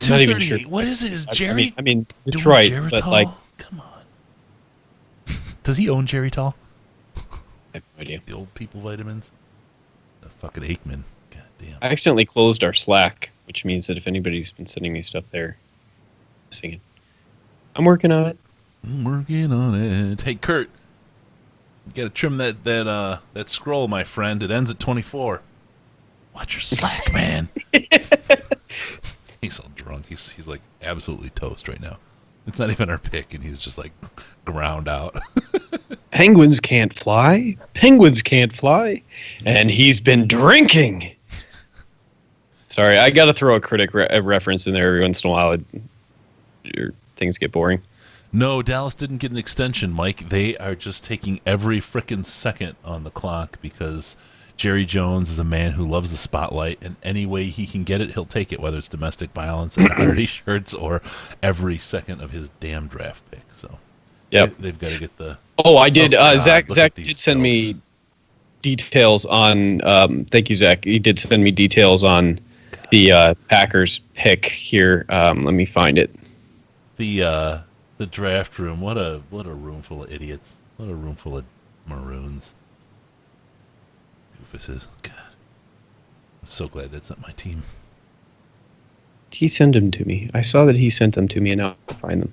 I'm not even sure. What is it? Is Jerry? I mean Detroit, but like, come on. Does he own Geritol? I have no idea. The old people vitamins. The fucking Aikman. God damn. I accidentally closed our Slack, which means that if anybody's been sending me stuff there, sing it. I'm working on it. I'm working on it. Hey, Kurt. You gotta trim that scroll, my friend. It ends at 24. Watch your Slack, man. He's all drunk. He's like absolutely toast right now. It's not even our pick, and he's just like ground out. Penguins can't fly. Penguins can't fly. And he's been drinking. Sorry, I got to throw a critic reference in there every once in a while. Things get boring. No, Dallas didn't get an extension, Mike. They are just taking every frickin' second on the clock because Jerry Jones is a man who loves the spotlight, and any way he can get it, he'll take it, whether it's domestic violence and dirty shirts or every second of his damn draft pick. So, yep. They've got to get the... Oh, I did. Zach did send me details on... thank you, Zach. He did send me details on the Packers pick here. Let me find it. The draft room. What a room full of idiots. What a room full of maroons. Goofuses. God. I'm so glad that's not my team. He sent them to me. I saw that he sent them to me, and now I'll find them.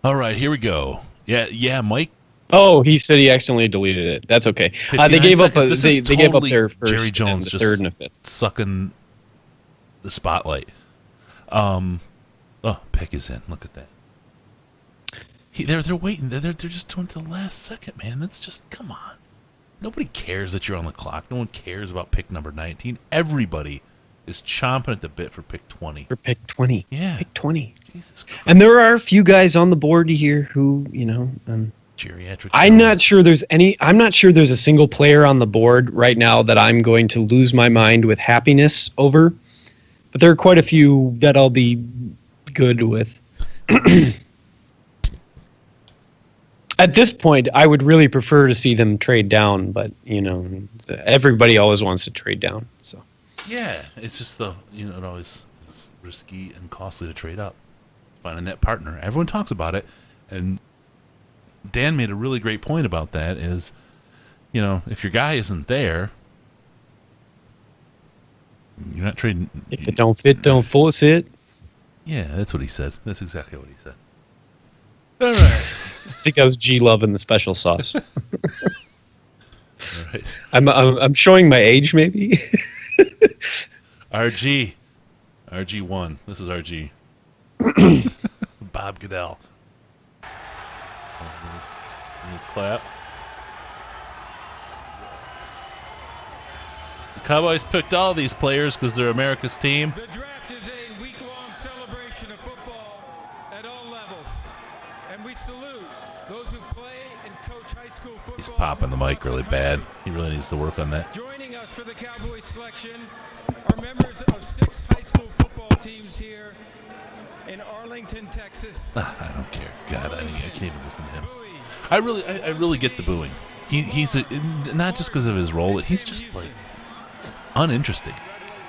All right, here we go. Yeah, Mike. Oh, he said he accidentally deleted it. That's okay. They gave up. They gave up their first, Jerry Jones, and just third, and a fifth, sucking the spotlight. Pick is in. Look at that. They're waiting. They're just doing it to the last second, man. That's just, come on. Nobody cares that you're on the clock. No one cares about pick number 19. Everybody is chomping at the bit for pick 20. For pick 20. Yeah. Pick 20. Jesus Christ. And there are a few guys on the board here who, geriatric. I'm not sure there's a single player on the board right now that I'm going to lose my mind with happiness over. But there are quite a few that I'll be good with. At this point, I would really prefer to see them trade down, but everybody always wants to trade down. So yeah, it's just it always is risky and costly to trade up. Finding that partner, everyone talks about it, and Dan made a really great point about that. Is if your guy isn't there, you're not trading. If it don't fit, don't force it. Yeah, that's what he said. That's exactly what he said. All right. I think that was G-Love in the special sauce. All right. I'm showing my age, maybe. RG1. This is RG. Bob Goodell. Clap. The Cowboys picked all these players because they're America's team. The draft is a week-long celebration of football at all levels, and we salute those who play and coach high school football. He's popping the mic really bad. He really needs to work on that. Joining us for the Cowboys selection are members of 6 high school football teams here in Arlington, Texas. I don't care. God, I can't even listen to him. I really get the booing. He's not just because of his role. He's just like uninteresting,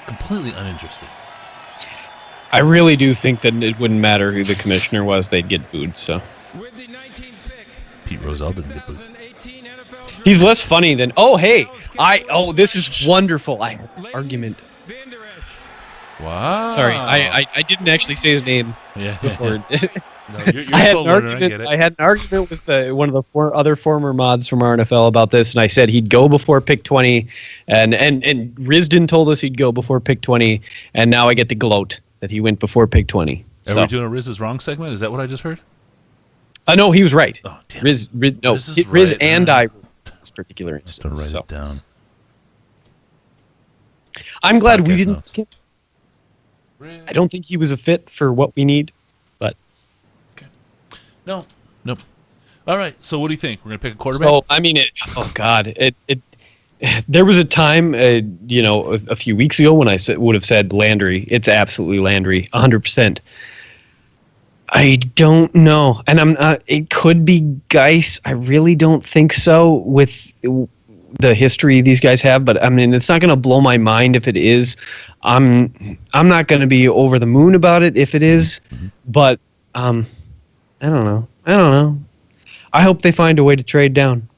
completely uninteresting. I really do think that it wouldn't matter who the commissioner was; they'd get booed. So with the 19th pick, Pete Rozelle didn't get booed. He's less funny than. This is wonderful. I have an argument. Wow. Sorry, I didn't actually say his name before. No, you're I had an argument with one of the other former mods from our NFL about this, and I said he'd go before pick 20, and Risden told us he'd go before pick 20, and now I get to gloat that he went before pick 20. Are we doing a Riz is wrong segment? Is that what I just heard? No, he was right. Oh, damn. Riz right. and I in this particular instance. To write it down. I'm glad we didn't skip. I don't think he was a fit for what we need, but Nope. All right. So what do you think? We're gonna pick a quarterback. So I mean, oh god, there was a time, a few weeks ago when I would have said Landry. It's absolutely Landry, 100%. I don't know, and I'm not. It could be Geis. I really don't think so with the history these guys have. But I mean, it's not going to blow my mind if it is. I'm not going to be over the moon about it if it is. But I don't know. I hope they find a way to trade down.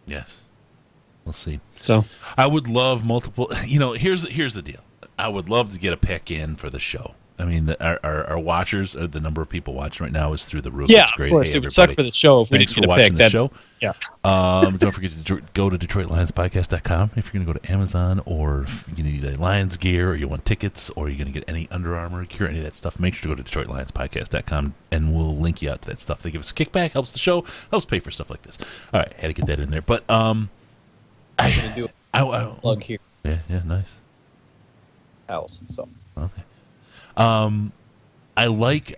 Yes, we'll see. So I would love multiple. Here's the deal. I would love to get a pick in for the show. I mean, our watchers, the number of people watching right now is through the roof. Yeah, it's great. Of course. Hey, it would suck for the show if we Thanks didn't for get a watching pick. the show. Yeah. Don't forget to go to DetroitLionsPodcast.com if you're going to go to Amazon, or if you need a Lions gear, or you want tickets, or you're going to get any Under Armour gear, any of that stuff. Make sure to go to DetroitLionsPodcast.com, and we'll link you out to that stuff. They give us a kickback, helps the show, helps pay for stuff like this. All right, had to get that in there. But I'm gonna do a plug here. Yeah, nice. Else, so okay. I want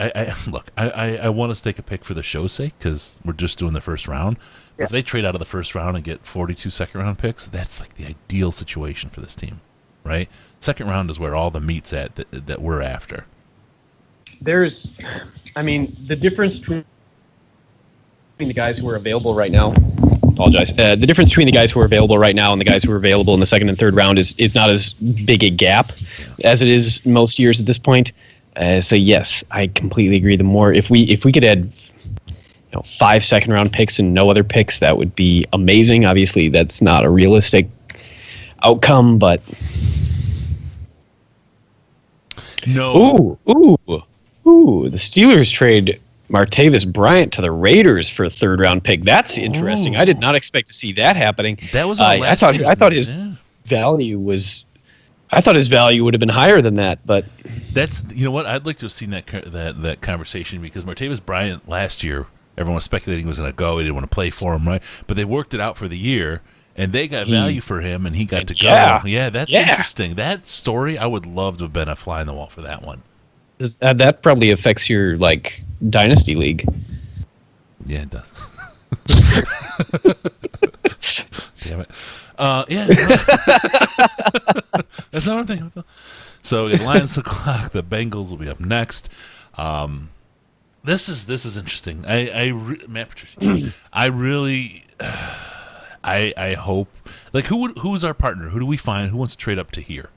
us to take a pick for the show's sake because we're just doing the first round. Yeah. If they trade out of the first round and get 42 second-round picks, that's like the ideal situation for this team, right? Second round is where all the meat's at that we're after. The difference between the guys who are available right now. Apologize. The difference between the guys who are available right now and the guys who are available in the second and third round is not as big a gap as it is most years at this point. So yes, I completely agree. The more if we could add 5 second round picks and no other picks, that would be amazing. Obviously, that's not a realistic outcome, but no. Ooh! The Steelers trade Martavis Bryant to the Raiders for a third round pick. That's interesting. I did not expect to see that happening. That was I thought his value was. I thought his value would have been higher than that, but that's what I'd like to have seen that conversation, because Martavis Bryant last year, everyone was speculating he was going to go. He didn't want to play for him, right? But they worked it out for the year, and they got value for him, and he got to go. Yeah, that's interesting. That story, I would love to have been a fly in the wall for that one. That probably affects your dynasty league. Yeah, it does. Damn it. Yeah. That's not what I'm thinking of. So we got Lions to clock. The Bengals will be up next. This is interesting. Matt Patricia, I really, I hope. Who's our partner? Who do we find? Who wants to trade up to here?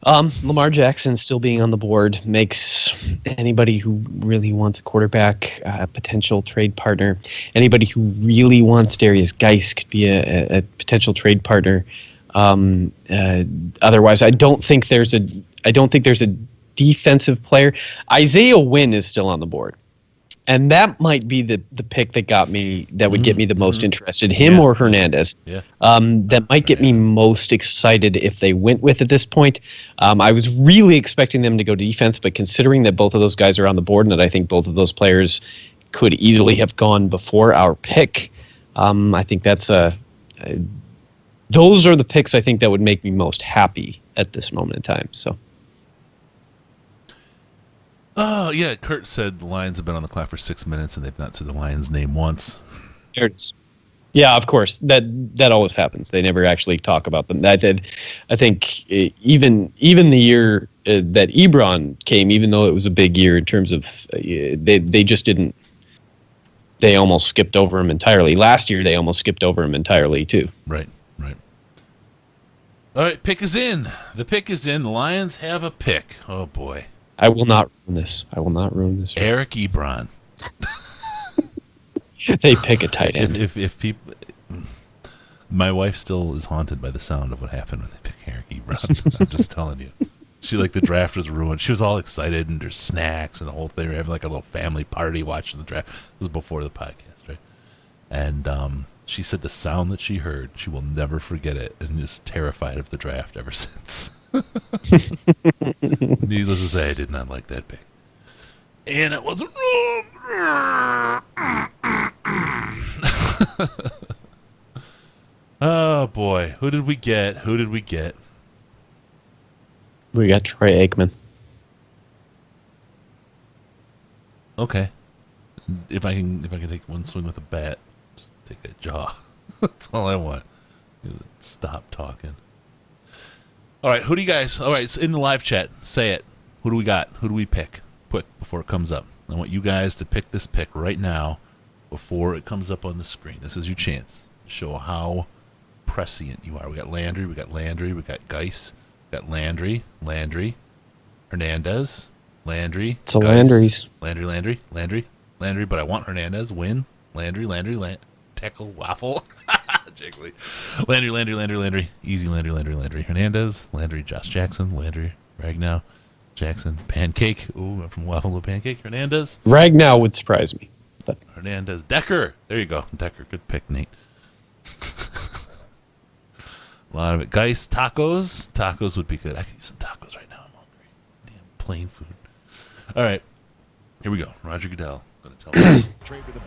Lamar Jackson still being on the board makes anybody who really wants a quarterback a potential trade partner. Anybody who really wants Darius Geis could be a potential trade partner. Otherwise, I don't think there's a defensive player. Isaiah Wynn is still on the board, and that might be the pick that would get me the most interested. Him or Hernandez. Yeah. That might get me most excited if they went with at this point. I was really expecting them to go defense, but considering that both of those guys are on the board and that I think both of those players could easily have gone before our pick, I think those are the picks I think that would make me most happy at this moment in time. So. Oh, yeah, Kurt said the Lions have been on the clock for 6 minutes and they've not said the Lions' name once. There it is. Yeah, of course. That always happens. They never actually talk about them. I think even the year that Ebron came, even though it was a big year in terms of they just didn't. They almost skipped over him entirely. Last year, they almost skipped over him entirely too. Right. All right, pick is in. The pick is in. The Lions have a pick. Oh boy. I will not ruin this. Eric Ebron. They pick a tight end. If people, my wife still is haunted by the sound of what happened when they picked Eric Ebron. I'm just telling you. She the draft was ruined. She was all excited and there's snacks and the whole thing. We were having a little family party watching the draft. This was before the podcast, right? And she said the sound that she heard, she will never forget it, and is terrified of the draft ever since. Needless to say, I did not like that pick. And it wasn't wrong. Oh, boy. Who did we get? We got Troy Aikman. Okay. If I can take one swing with a bat, just take that jaw. That's all I want. Stop talking. All right, who do you guys? All right, it's in the live chat. Say it. Who do we got? Who do we pick? Quick, before it comes up. I want you guys to pick this pick right now before it comes up on the screen. This is your chance to show how prescient you are. We got Landry, we got Geis, we got Landry, Hernandez, Landry. It's a Landry's. Landry, but I want Hernandez. Win. Landry, tackle, waffle. Jiggly. Landry. Easy Landry. Hernandez, Landry, Josh Jackson, Landry, Ragnow, Jackson, Pancake. Ooh, I'm from Waffle to Pancake. Hernandez. Ragnow would surprise me. But Hernandez. Decker. There you go. Decker. Good pick, Nate. A lot of it. Geis, tacos. Tacos would be good. I could use some tacos right now. I'm hungry. Damn, plain food. All right. Here we go. Roger Goodell. Going to tell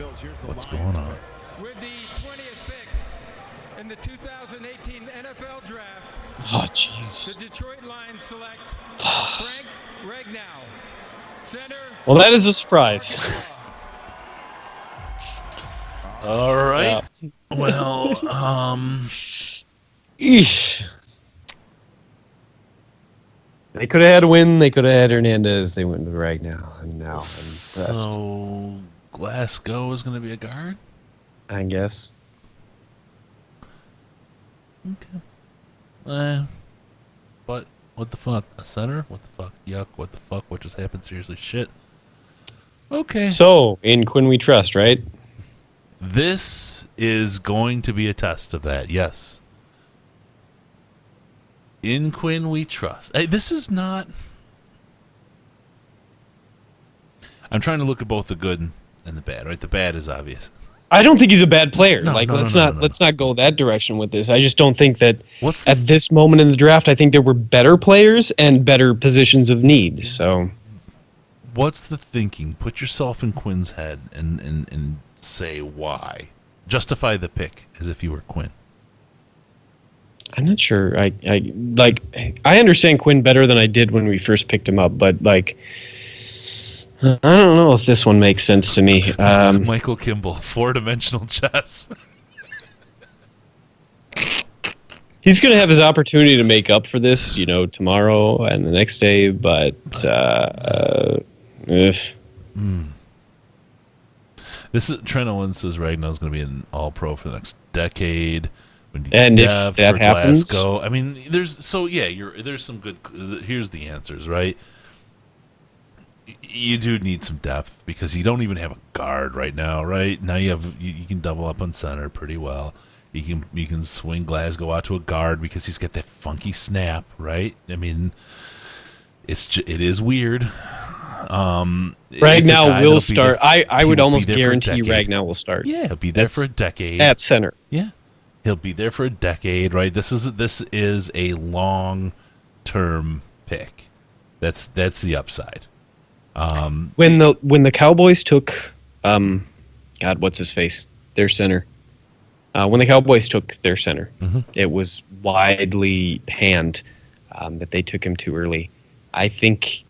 us what's going on. With the 20th pick in the 2018 NFL Draft, oh, jeez. the Detroit Lions select Frank Ragnow, center. Well, that is a surprise. All right. Yeah. Well, Eesh. They could have had a win. They could have had Hernandez. They went with Ragnow. And now I'm impressed. So Glasgow is going to be a guard? I guess. Okay. But what the fuck? A center? What the fuck? Yuck. What the fuck? What just happened? Seriously, shit. Okay. So, in Quinn we trust, right? This is going to be a test of that, yes. In Quinn we trust. Hey, this is not... I'm trying to look at both the good and the bad, right? The bad is obvious. I don't think he's a bad player. No, let's not go that direction with this. I just don't think that at this moment in the draft, I think there were better players and better positions of need. So, what's the thinking? Put yourself in Quinn's head and say why. Justify the pick as if you were Quinn. I'm not sure. I understand Quinn better than I did when we first picked him up, but I don't know if this one makes sense to me. Michael Kimball, 4-dimensional chess. He's going to have his opportunity to make up for this, tomorrow and the next day, but This is Trent Owens says Ragnow is going to be an all-pro for the next decade. And if that happens, Glasgow. I mean, there's some good. Here's the answers, right? You do need some depth because you don't even have a guard right now, right? Now you can double up on center pretty well. You can swing Glasgow out to a guard because he's got that funky snap, right? I mean, it is weird. Ragnow will start. I would almost guarantee Ragnow will start. Yeah, he'll be there for a decade at center. Yeah, he'll be there for a decade, right? This is a long-term pick. That's the upside. When the Cowboys took, God, what's his face? Their center. When the Cowboys took their center, it was widely panned that they took him too early. I think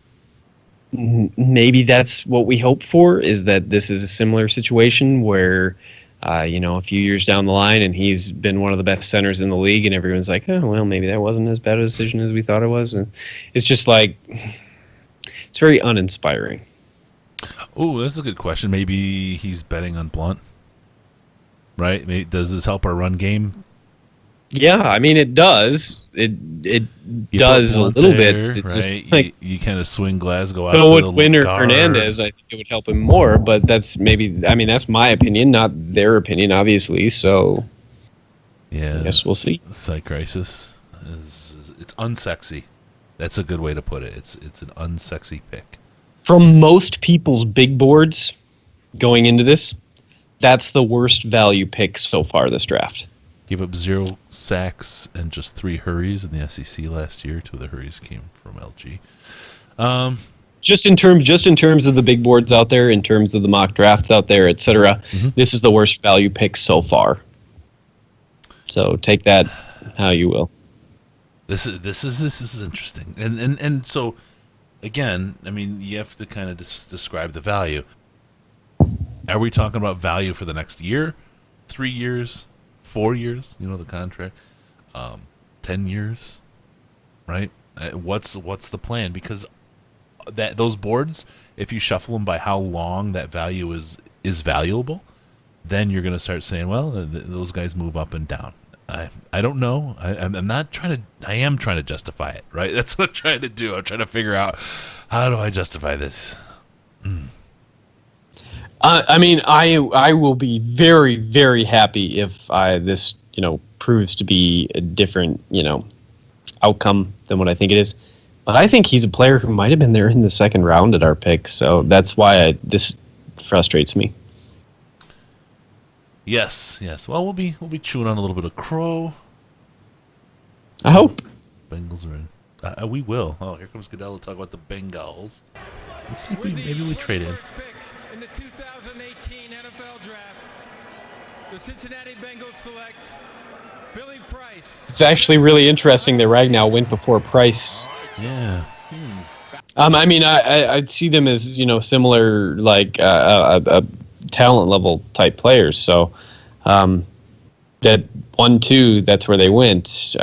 maybe that's what we hope for, is that this is a similar situation where, a few years down the line and he's been one of the best centers in the league and everyone's like, oh, well, maybe that wasn't as bad a decision as we thought it was. And it's just like... It's very uninspiring. Oh, that's a good question. Maybe he's betting on Blunt, right? Maybe, does this help our run game? Yeah, I mean it does. It does a little bit. It's right? just like you kind of swing Glasgow out. So with Winner Hernandez, I think it would help him more. But that's that's my opinion, not their opinion, obviously. So yeah, I guess we'll see. Psych crisis it's unsexy. That's a good way to put it. It's an unsexy pick. From most people's big boards going into this, that's the worst value pick so far this draft. Gave up 0 sacks and just 3 hurries in the SEC last year. 2 of the hurries came from LG. Just in terms of the big boards out there, in terms of the mock drafts out there, etc. This is the worst value pick so far. So take that how you will. This is interesting, and so again, I mean, you have to kind of describe the value. Are we talking about value for the next year, 3 years, 4 years? The contract. 10 years, right? What's the plan? Because those boards, if you shuffle them by how long that value is valuable, then you're going to start saying, well, those guys move up and down. I don't know. I'm not trying to. I am trying to justify it, right? That's what I'm trying to do. I'm trying to figure out, how do I justify this? I mean, I will be very, very happy if this proves to be a different outcome than what I think it is. But I think he's a player who might have been there in the second round at our pick, so that's why this frustrates me. Yes. Well, we'll be chewing on a little bit of crow. I hope. Bengals are in. We will. Oh, here comes Goodell to talk about the Bengals. Let's see if maybe we trade in. In the 2018 NFL Draft, the Cincinnati Bengals select Billy Price. It's actually really interesting that Ragnow went before Price. Yeah. I mean, I'd see them as similar, like talent level type players. So that 1-2, that's where they went.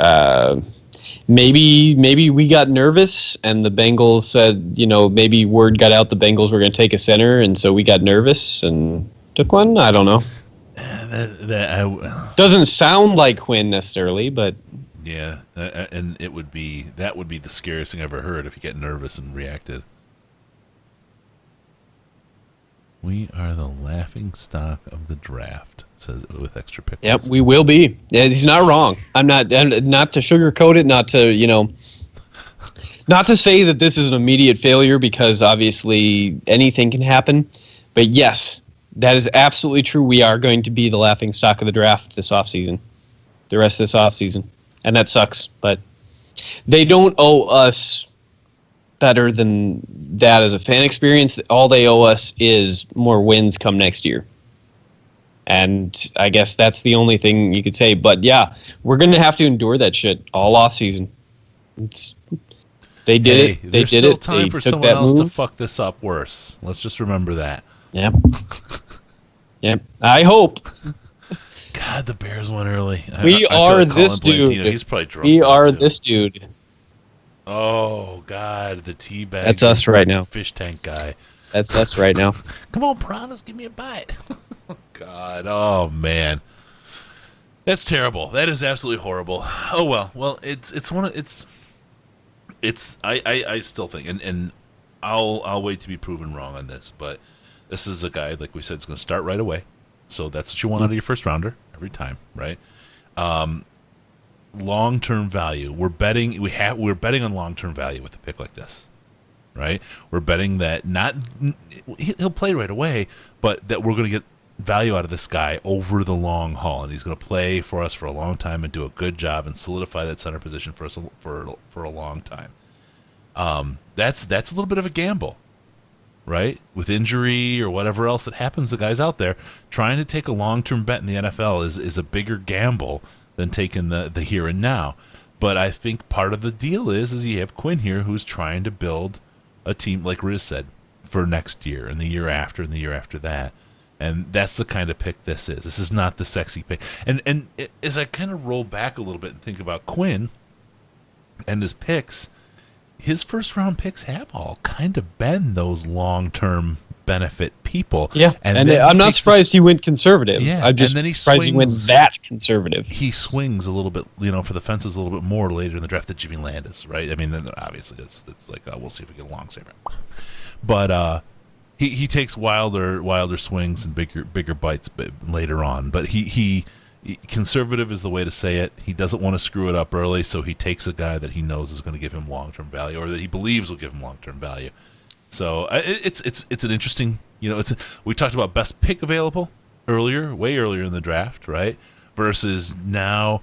Maybe we got nervous and the Bengals said, maybe word got out the Bengals were going to take a center, and so we got nervous and took one. I don't know. Doesn't sound like Quinn necessarily, but yeah, and that would be the scariest thing I ever heard if you get nervous and reacted. We are the laughing stock of the draft, says with extra picks. Yep, we will be. Yeah, he's not wrong. I'm not to sugarcoat it, not to say that this is an immediate failure, because obviously anything can happen. But yes, that is absolutely true. We are going to be the laughing stock of the draft this offseason, the rest of this offseason. And that sucks, but they don't owe us better than that as a fan experience. All they owe us is more wins come next year. And I guess that's the only thing you could say. But yeah, we're going to have to endure that shit all off season. They did it. They there's did still it. time they for took someone that else move. to fuck this up worse. Let's just remember that. Yep. Yep. I hope. God, the Bears went early. We are this dude. He's probably drunk. We are this dude. Oh God, the teabag. That's us right now. Fish tank guy. That's us right now. Come on, Piranhas, give me a bite. God, oh man, that's terrible. That is absolutely horrible. Oh well, I still think, and I'll wait to be proven wrong on this, but this is a guy, like we said, is going to start right away. So that's what you want out of your first rounder every time, right? Long-term value. We're betting on long-term value with a pick like this, right? We're betting that he'll play right away, but that we're going to get value out of this guy over the long haul, and he's going to play for us for a long time and do a good job and solidify that center position for us for a long time. That's a little bit of a gamble, right? With injury or whatever else that happens, the guys out there trying to take a long-term bet in the NFL is a bigger gamble than taking the here and now. But I think part of the deal is you have Quinn here who's trying to build a team, like Riz said, for next year and the year after and the year after that. And that's the kind of pick this is. This is not the sexy pick. And as I kind of roll back a little bit and think about Quinn and his picks, his first-round picks have all kind of been those long-term benefit people. Yeah, and I'm not surprised he went conservative. Yeah, I'm just and then surprised he went that conservative. He swings a little bit, for the fences a little bit more later in the draft than Jimmy Landis, right? I mean, obviously, it's like, we'll see if we get a long saver. But he takes wilder swings and bigger bites later on. But he conservative is the way to say it. He doesn't want to screw it up early, so he takes a guy that he knows is going to give him long-term value, or that he believes will give him long-term value. So it's an interesting, we talked about best pick available way earlier in the draft, right? Versus now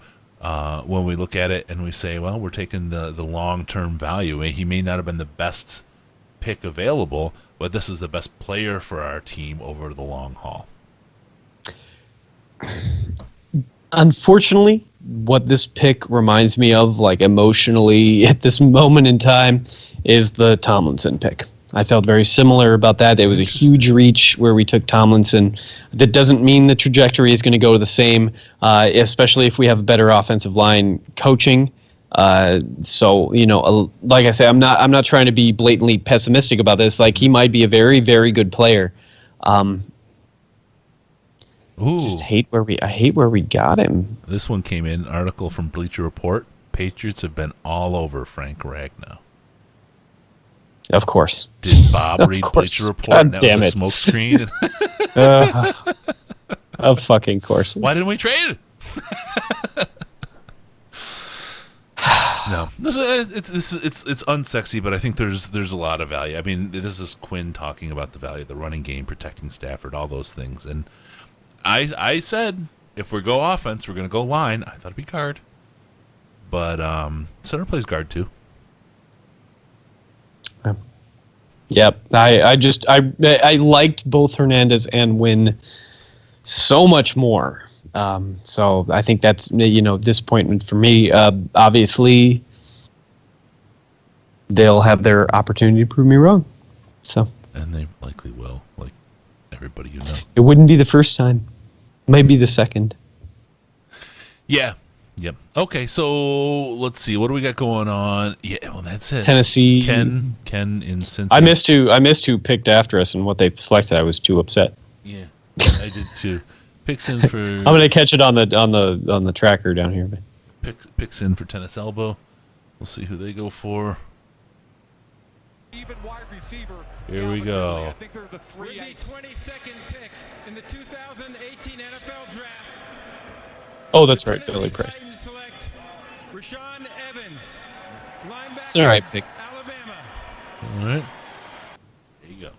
when we look at it and we say, well, we're taking the long-term value. He may not have been the best pick available, but this is the best player for our team over the long haul. Unfortunately, what this pick reminds me of, like emotionally at this moment in time, is the Tomlinson pick. I felt very similar about that. It was a huge reach where we took Tomlinson. That doesn't mean the trajectory is going to go the same, especially if we have a better offensive line coaching. So, like I say, I'm not trying to be blatantly pessimistic about this. Like, he might be a very, very good player. Just hate where we got him. This one came in, article from Bleacher Report. Patriots have been all over Frank Ragnow. Of course. Did Bob read Bleacher Report? God and that damn was it. a smoke screen? Of fucking course. Why didn't we trade it? No, it's unsexy, but I think there's a lot of value. I mean, this is Quinn talking about the value of the running game, protecting Stafford, all those things. And I said if we go offense, we're going to go line. I thought it'd be guard, but center plays guard too. Yep, I liked both Hernandez and Wynn so much more. So I think that's disappointment for me. Obviously, they'll have their opportunity to prove me wrong. So, and they likely will, like everybody you know. It wouldn't be the first time. It might be the second. Yeah. Yep. Okay, so let's see. What do we got going on? Yeah, well, that's it. Tennessee. Ken in Cincinnati. I missed who picked after us and what they selected. I was too upset. Yeah, I did too. Picks in for. I'm gonna catch it on the tracker down here. Picks in for Tennis Elbow. We'll see who they go for. Even wide receiver. Here we go. I think they're the 22nd pick in the 2018 NFL Draft. Oh, that's right, Billy Price. Select Rashaan Evans, linebacker. It's an alright pick. Alabama. All right. There you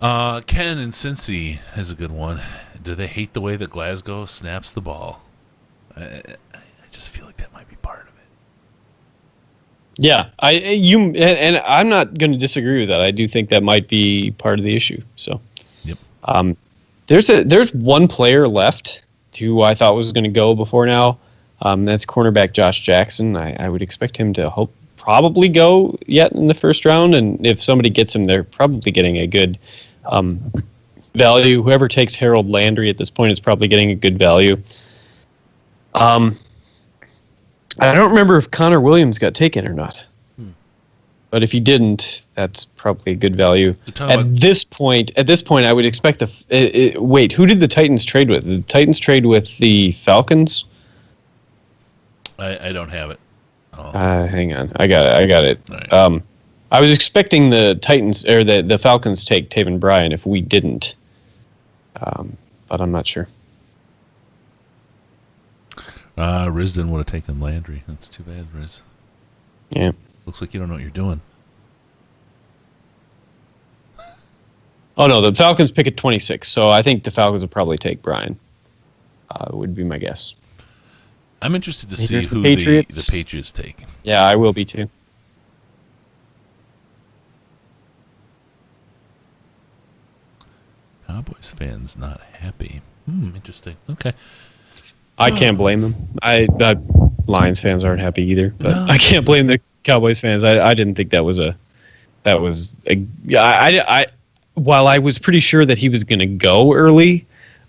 go. Ken in Cincy has a good one. Do they hate the way that Glasgow snaps the ball? I just feel like that might be part of it. Yeah, and I'm not going to disagree with that. I do think that might be part of the issue. So, yep. There's one player left who I thought was going to go before now. That's cornerback Josh Jackson. I would expect him to probably go yet in the first round, and if somebody gets him, they're probably getting a good value. Whoever takes Harold Landry at this point is probably getting a good value. I don't remember if Connor Williams got taken or not. But if he didn't, that's probably a good value. At this point, I would expect wait, who did the Titans trade with? Did the Titans trade with the Falcons? I don't have it. Hang on, I got it. Right. I was expecting the Titans or the Falcons take Taven Bryan if we didn't, but I'm not sure. Riz didn't would have taken Landry. That's too bad, Riz. Yeah. Looks like you don't know what you're doing. Oh, no, the Falcons pick at 26, so I think the Falcons will probably take Bryan, would be my guess. I'm interested to see Here's who the the Patriots take. Yeah, I will be too. Cowboys fans not happy. Interesting. Okay. I can't blame them. Lions fans aren't happy either, but I can't blame the Cowboys fans. I didn't think that was while I was pretty sure that he was going to go early,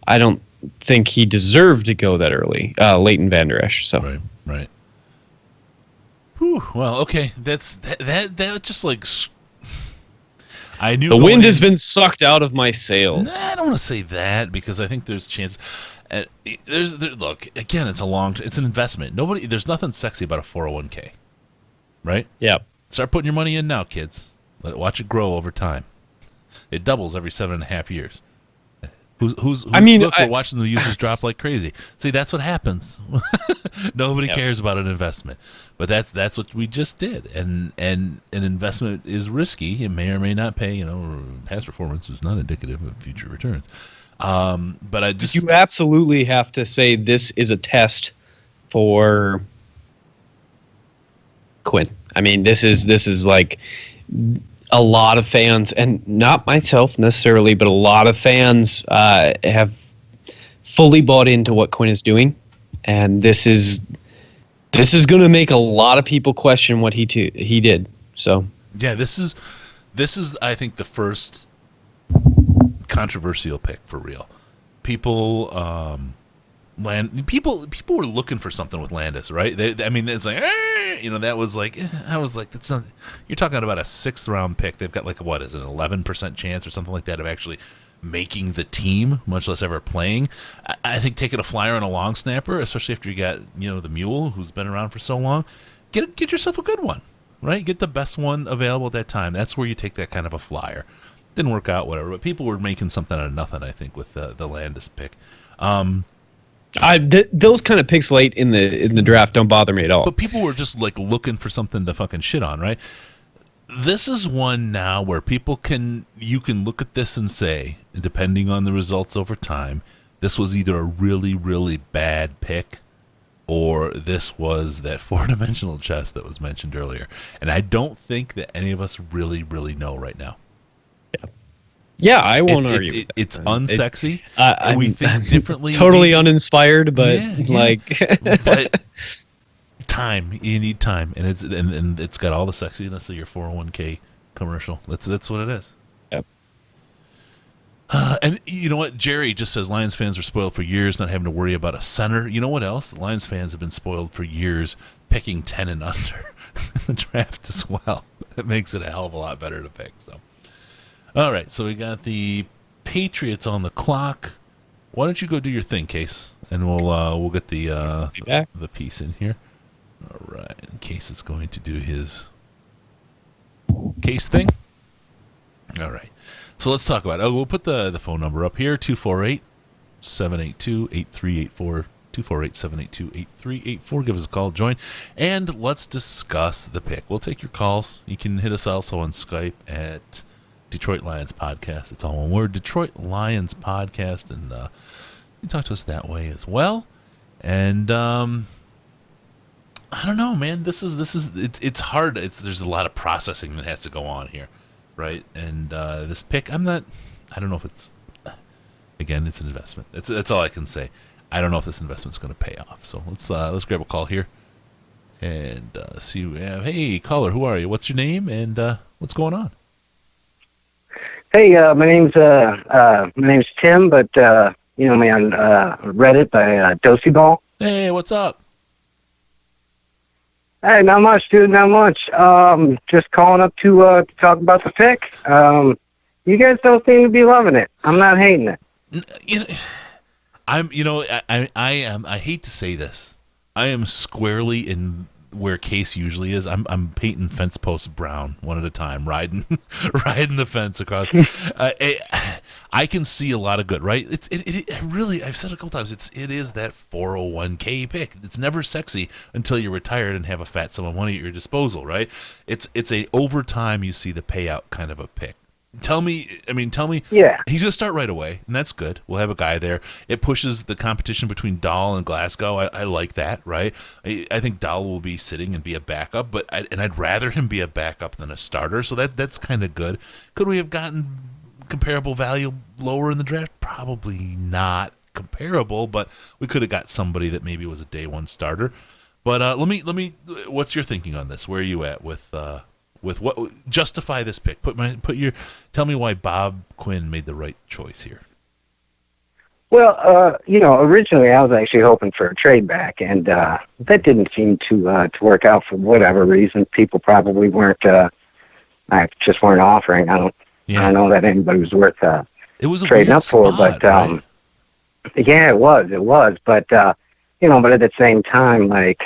I don't think he deserved to go that early. Leighton Vander Esch. So right. Whew, well, okay. That just like I knew the wind has been sucked out of my sails. I don't want to say that because I think there's chance. Look, again, it's an investment. There's nothing sexy about a 401k, right? Yeah. Start putting your money in now, kids. Watch it grow over time. It doubles every 7.5 years. We're watching the users drop like crazy. See, that's what happens. Nobody cares about an investment, but that's what we just did. And an investment is risky. It may or may not pay. Past performance is not indicative of future returns. But you absolutely have to say this is a test for Quinn. I mean, this is like a lot of fans, and not myself necessarily, but a lot of fans have fully bought into what Quinn is doing, and this is going to make a lot of people question what he did. So yeah, this is This is, I think, the first controversial pick for real. People were looking for something with Landis, right? It's like, that was like, I was like, that's not. You're talking about a 6th round pick. They've got like what is it, an 11% chance or something like that of actually making the team, much less ever playing. I think taking a flyer on a long snapper, especially after you got the mule who's been around for so long, get yourself a good one, right? Get the best one available at that time. That's where you take that kind of a flyer. Didn't work out, whatever. But people were making something out of nothing, I think, with the Landis pick. Those kind of picks late in the draft don't bother me at all. But people were just like looking for something to fucking shit on, right? This is one now where you can look at this and say, depending on the results over time, this was either a really, really bad pick or this was that 4-dimensional chess that was mentioned earlier. And I don't think that any of us really, really know right now. Yeah, I won't argue. It's unsexy. We think differently. Totally uninspired, but but time. You need time, and it's got all the sexiness of your 401k commercial. That's what it is. Yep. And you know what? Jerry just says Lions fans are spoiled for years, not having to worry about a center. You know what else? The Lions fans have been spoiled for years, picking 10 and under in the draft as well. It makes it a hell of a lot better to pick. So. All right, so we got the Patriots on the clock. Why don't you go do your thing, Case, and we'll get the piece in here. All right, Case is going to do his Case thing. All right, so let's talk about it. We'll put the phone number up here, 248-782-8384, 248-782-8384. Give us a call, join, and let's discuss the pick. We'll take your calls. You can hit us also on Skype at Detroit Lions Podcast. It's all one word, Detroit Lions Podcast, and you can talk to us that way as well. And I don't know, man. It's hard. There's a lot of processing that has to go on here, right? And this pick, I don't know if it's. Again, it's an investment. That's all I can say. I don't know if this investment's going to pay off. So let's grab a call here and see who we have. Hey, caller, who are you? What's your name and what's going on? Hey, my name's Tim, but you know me on Reddit by Dosey Ball. Hey, what's up? Hey, not much, dude, not much. Just calling up to talk about the pick. You guys don't seem to be loving it. I'm not hating it. I hate to say this. I am squarely in where Case usually is. I'm painting fence posts brown one at a time, riding the fence across. I can see a lot of good, right? It really, I've said it a couple times, it is that 401k pick. It's never sexy until you're retired and have a fat sum of money at your disposal, right? It's a over time you see the payout kind of a pick. Tell me. Yeah. He's going to start right away, and that's good. We'll have a guy there. It pushes the competition between Dahl and Glasgow. I like that, right? I think Dahl will be sitting and be a backup, I'd rather him be a backup than a starter, so that's kind of good. Could we have gotten comparable value lower in the draft? Probably not comparable, but we could have got somebody that maybe was a day one starter. But let me. What's your thinking on this? Where are you at with what justify this pick? Tell me why Bob Quinn made the right choice here. Well, originally I was actually hoping for a trade back, and that didn't seem to work out for whatever reason. People probably weren't offering. I don't know that anybody was worth it was a trading up for, spot, but right? Yeah, it was, but but at the same time, like,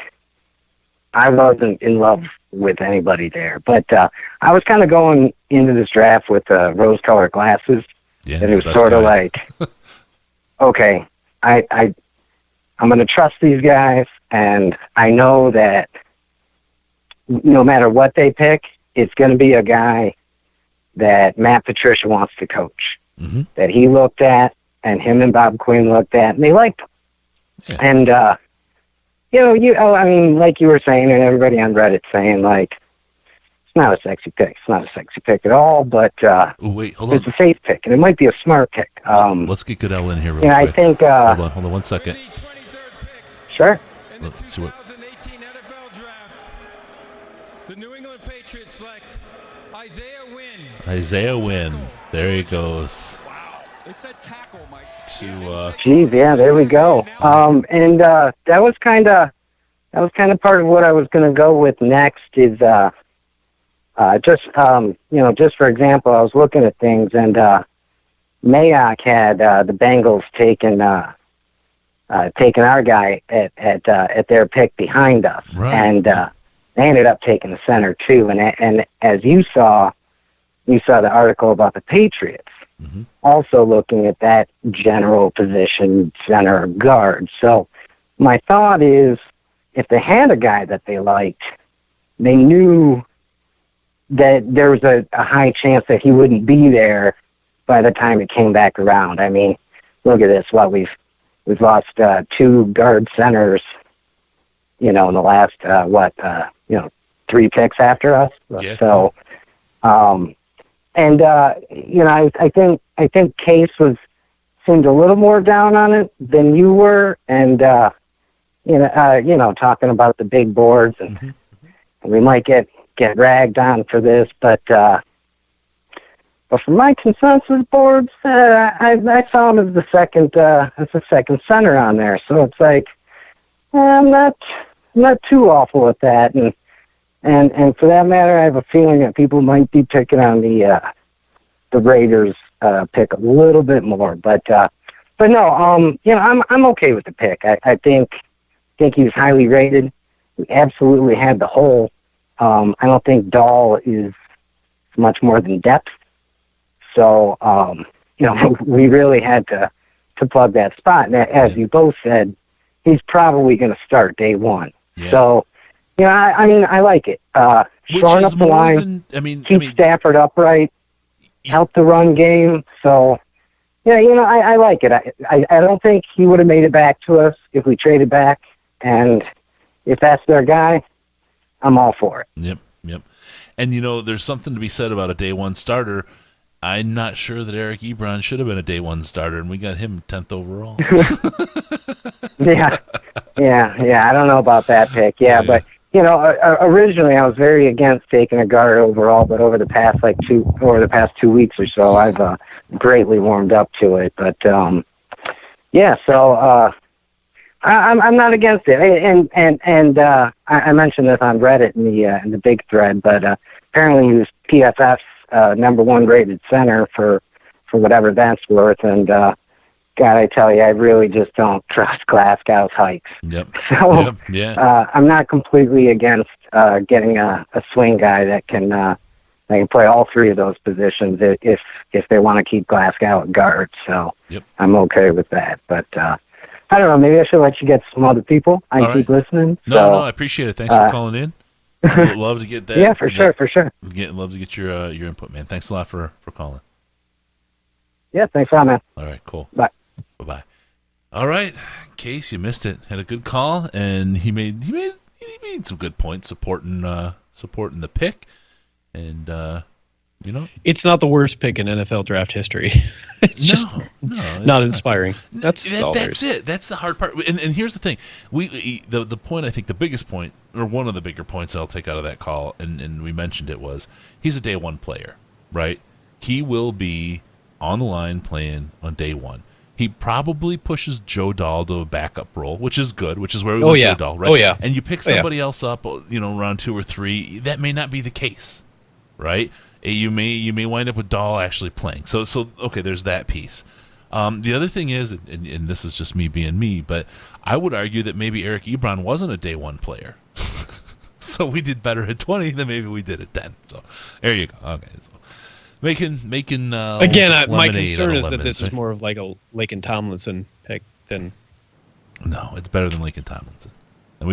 I wasn't in love with anybody there. But I was kind of going into this draft with rose-colored glasses. Yeah, and it was sort of like, okay, I'm going to trust these guys, and I know that no matter what they pick, it's going to be a guy that Matt Patricia wants to coach, that he looked at, and him and Bob Quinn looked at, and they liked him. Yeah. And, like you were saying, and everybody on Reddit saying, like, it's not a sexy pick. It's not a sexy pick at all, but wait, hold on. It's a safe pick, and it might be a smart pick. Let's get Goodell in here real quick. I think... Hold on 1 second. Sure. Let's see what... 2018 NFL Draft, the New England Patriots select Isaiah Wynn. Isaiah Wynn. There he goes. Geez, yeah, there we go. And that was kind of part of what I was going to go with next. Is just for example, I was looking at things, and Mayock had the Bengals taking our guy at their pick behind us, right. And they ended up taking the center too. And as you saw the article about the Patriots, also looking at that general position, center guard. So my thought is, if they had a guy that they liked, they knew that there was a high chance that he wouldn't be there by the time it came back around. I mean, look at this. We've lost 2 guard centers, in the last 3 picks after us. Yeah. So, I think Case seemed a little more down on it than you were, and talking about the big boards, and we might get ragged on for this, but for my consensus boards, I saw him as the second center on there. So it's like I'm not too awful with that, and for that matter, I have a feeling that people might be picking on the Raiders pick a little bit more, but no, I'm okay with the pick. I think he was highly rated. We absolutely had the hole. I don't think Dahl is much more than depth. So, we really had to plug that spot. And as you both said, he's probably going to start day one. Yeah. So, I like it. Shoring up the line, keep Stafford upright, help the run game. So, I like it. I don't think he would have made it back to us if we traded back. And if that's their guy, I'm all for it. Yep. And, there's something to be said about a day one starter. I'm not sure that Eric Ebron should have been a day one starter, and we got him 10th overall. Yeah. I don't know about that pick. Yeah. But, originally I was very against taking a guard overall, but over the past 2 weeks or so, I've greatly warmed up to it. But, so I'm not against it. And I mentioned this on Reddit in the big thread, but apparently he was PFF's number 1 rated center for whatever that's worth. And God, I tell you, I really just don't trust Glasgow's hikes. Yep. So yeah. I'm not completely against getting a swing guy that can play all 3 of those positions if they want to keep Glasgow at guard. So I'm okay with that. But I don't know. Maybe I should let you get some other people. I keep listening. No, I appreciate it. Thanks for calling in. I'd love to get that. Yeah, for sure. Love to get your input, man. Thanks a lot for calling. Yeah, thanks a lot, man. All right, cool. Bye. Bye. All right, Case, you missed it. Had a good call, and he made some good points supporting the pick, and it's not the worst pick in NFL draft history. It's not inspiring. That's it. That's the hard part. And here's the thing: the point, I think the biggest point, or one of the bigger points I'll take out of that call, and we mentioned it, was he's a day one player, right? He will be on the line playing on day one. He probably pushes Joe Dahl to a backup role, which is good, which is where we want Joe Dahl, right? Oh, yeah. And you pick somebody else up, round 2 or 3. That may not be the case, right? You may wind up with Dahl actually playing. So okay, there's that piece. The other thing is, and this is just me being me, but I would argue that maybe Eric Ebron wasn't a day one player. So we did better at 20 than maybe we did at 10. So there you go. Okay. So making again, my concern is that this is more of like a Laken Tomlinson pick than. No, it's better than Laken Tomlinson. And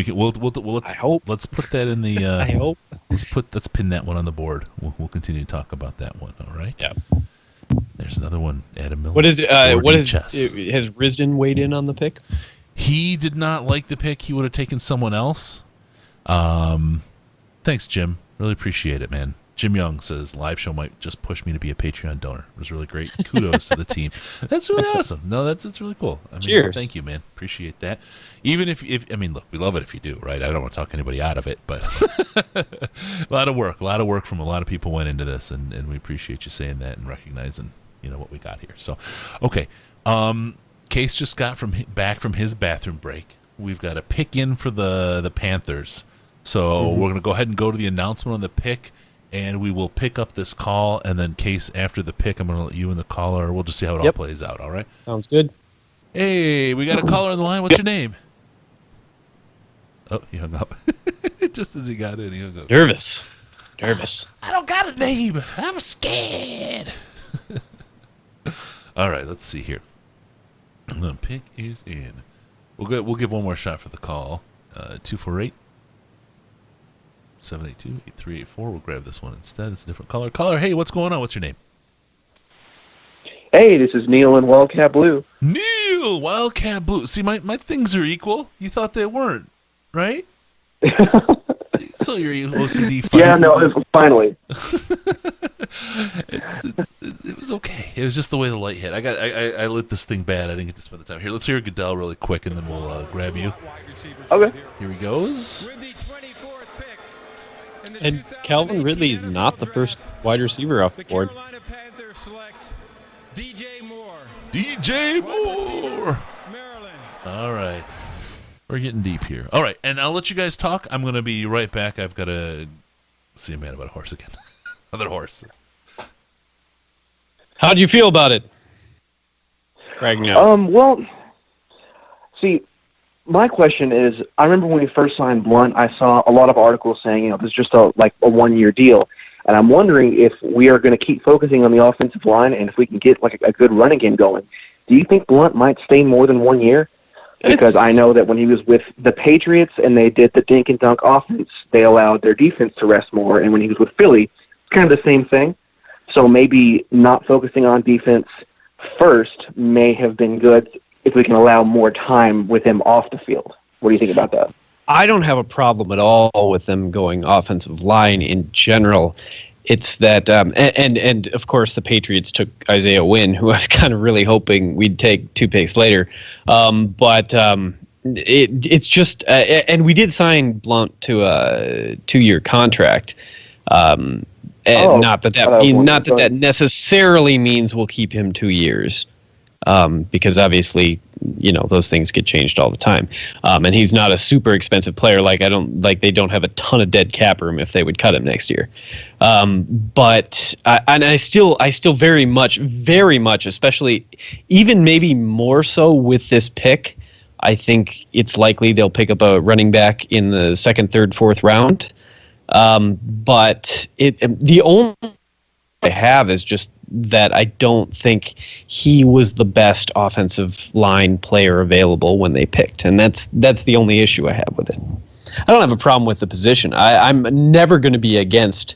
let's put that in the. I hope. Let's pin that one on the board. We'll continue to talk about that one. All right. Yeah. There's another one. Adam Miller. What is has Risden weighed in on the pick? He did not like the pick. He would have taken someone else. Thanks, Jim. Really appreciate it, man. Jim Young says, live show might just push me to be a Patreon donor. It was really great. Kudos to the team. That's really awesome. No, that's really cool. I mean, cheers. Thank you, man. Appreciate that. Even if I mean, look, we love it if you do, right? I don't want to talk anybody out of it, but a lot of work from a lot of people went into this, and we appreciate you saying that and recognizing, what we got here. So, okay. Case just got back from his bathroom break. We've got a pick in for the Panthers. So we're going to go ahead and go to the announcement on the pick, and we will pick up this call, and then Case, after the pick, I'm going to let you and the caller, we'll just see how it all plays out, all right? Sounds good. Hey, we got a caller on the line. What's your name? Oh, he hung up. Just as he got in, he hung up. Nervous. I don't got a name. I'm scared. All right, let's see here. The pick is in. We'll give one more shot for the call. 248-782-8384. We'll grab this one instead. It's a different caller. Caller, hey, what's going on? What's your name? Hey, this is Neil in Wildcat Blue. Neil, Wildcat Blue. See, my things are equal. You thought they weren't, right? So you're OCD. Yeah, no, finally. It was okay. It was just the way the light hit. I lit this thing bad. I didn't get to spend the time. Here, let's hear Goodell really quick, and then we'll grab you. Okay. Here he goes. And Calvin Ridley is not the first wide receiver off the board. DJ Moore. Maryland. All right. We're getting deep here. All right, and I'll let you guys talk. I'm going to be right back. I've got to see a man about a horse again. Another horse. How do you feel about it? Bragging out. Well, see, my question is, I remember when we first signed Blunt, I saw a lot of articles saying, this is just a 1-year deal. And I'm wondering if we are going to keep focusing on the offensive line and if we can get a good running game going. Do you think Blunt might stay more than 1 year? Because I know that when he was with the Patriots and they did the dink and dunk offense, they allowed their defense to rest more. And when he was with Philly, it's kind of the same thing. So maybe not focusing on defense first may have been good if we can allow more time with him off the field. What do you think about that? I don't have a problem at all with them going offensive line in general. It's that, and of course the Patriots took Isaiah Wynn, who I was kind of really hoping we'd take 2 picks later. It's just, and we did sign Blount to a 2-year contract. Not that necessarily means we'll keep him 2 years. Because obviously, those things get changed all the time. And he's not a super expensive player. They don't have a ton of dead cap room if they would cut him next year. But I still very much, especially even maybe more so with this pick, I think it's likely they'll pick up a running back in the 2nd, 3rd, 4th round. But the only I have is just that I don't think he was the best offensive line player available when they picked, and that's the only issue I have with it. I don't have a problem with the position. I'm never going to be against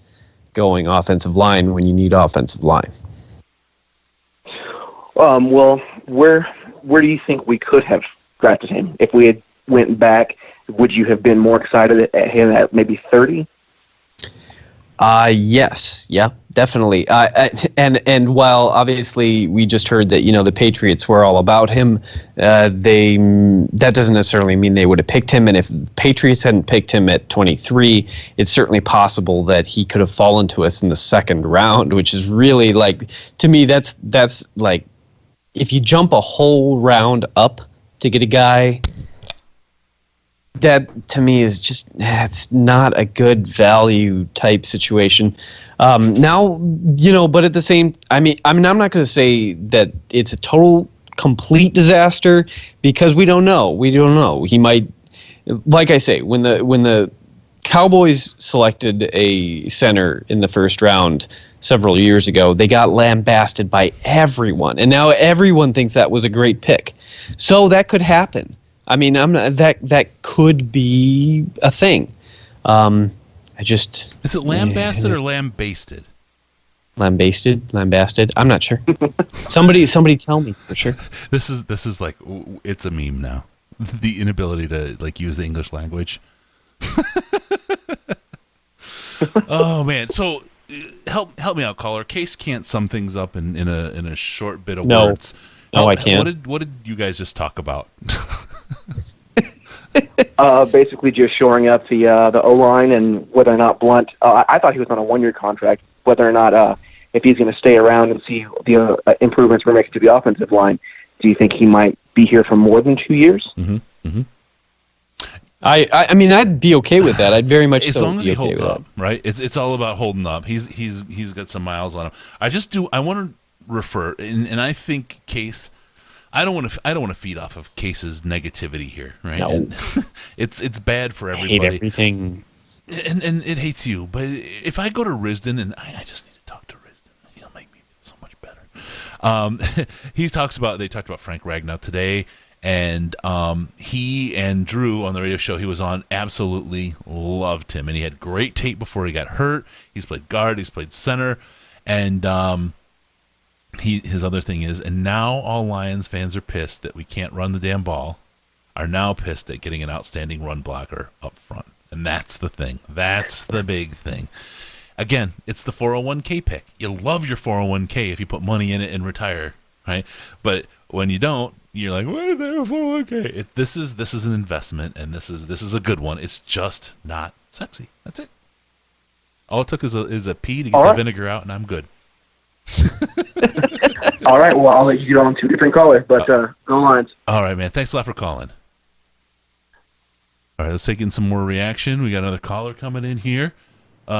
going offensive line when you need offensive line. Well, where do you think we could have drafted him? If we had went back, would you have been more excited at him at maybe 30? Yes. Yeah, definitely. And while obviously we just heard that, the Patriots were all about him, that doesn't necessarily mean they would have picked him. And if Patriots hadn't picked him at 23, it's certainly possible that he could have fallen to us in the 2nd round, which is really to me, that's like, if you jump a whole round up to get a guy, that to me is just, it's not a good value type situation. Now, but at the same, I'm not going to say that it's a total complete disaster because we don't know. He might, like I say, when the Cowboys selected a center in the 1st round several years ago, they got lambasted by everyone, and now everyone thinks that was a great pick. So that could happen. That could be a thing. Is it lambasted or lambasted? Lambasted. I'm not sure. Somebody tell me for sure. This is like, it's a meme now. The inability to use the English language. Oh man. So help me out, caller. Case can't sum things up in a short bit of No. words. No, I can't. What did you guys just talk about? Basically just shoring up the O-line and whether or not Blunt, I thought he was on a 1-year contract, whether or not if he's going to stay around and see the improvements we're making to the offensive line, do you think he might be here for more than 2 years? Mm-hmm. Mm-hmm. I mean, I'd be okay with that. I'd very much as long as he holds with up, right? It's all about holding up. He's got some miles on him. I want to refer, and I think Case. I don't want to feed off of Case's negativity here, right? No. And it's bad for everybody. I hate everything. And it hates you. But if I go to Risden, and I just need to talk to Risden, he'll make me feel so much better. They talked about Frank Ragnow today, and he and Drew on the radio show he was on absolutely loved him, and he had great tape before he got hurt. He's played guard, he's played center, and his other thing is, and now all Lions fans are pissed that we can't run the damn ball, are now pissed at getting an outstanding run blocker up front. And that's the thing. That's the big thing. Again, it's the 401k pick. You love your 401k if you put money in it and retire, right? But when you don't, you're like, why did I have a 401k? This is an investment, and this is a good one. It's just not sexy. That's it. All it took is a pee to get the vinegar out, and I'm good. All right, well, I'll let you get on 2 different callers, but go Lions. All right, man. Thanks a lot for calling. All right, let's take in some more reaction. We got another caller coming in here. We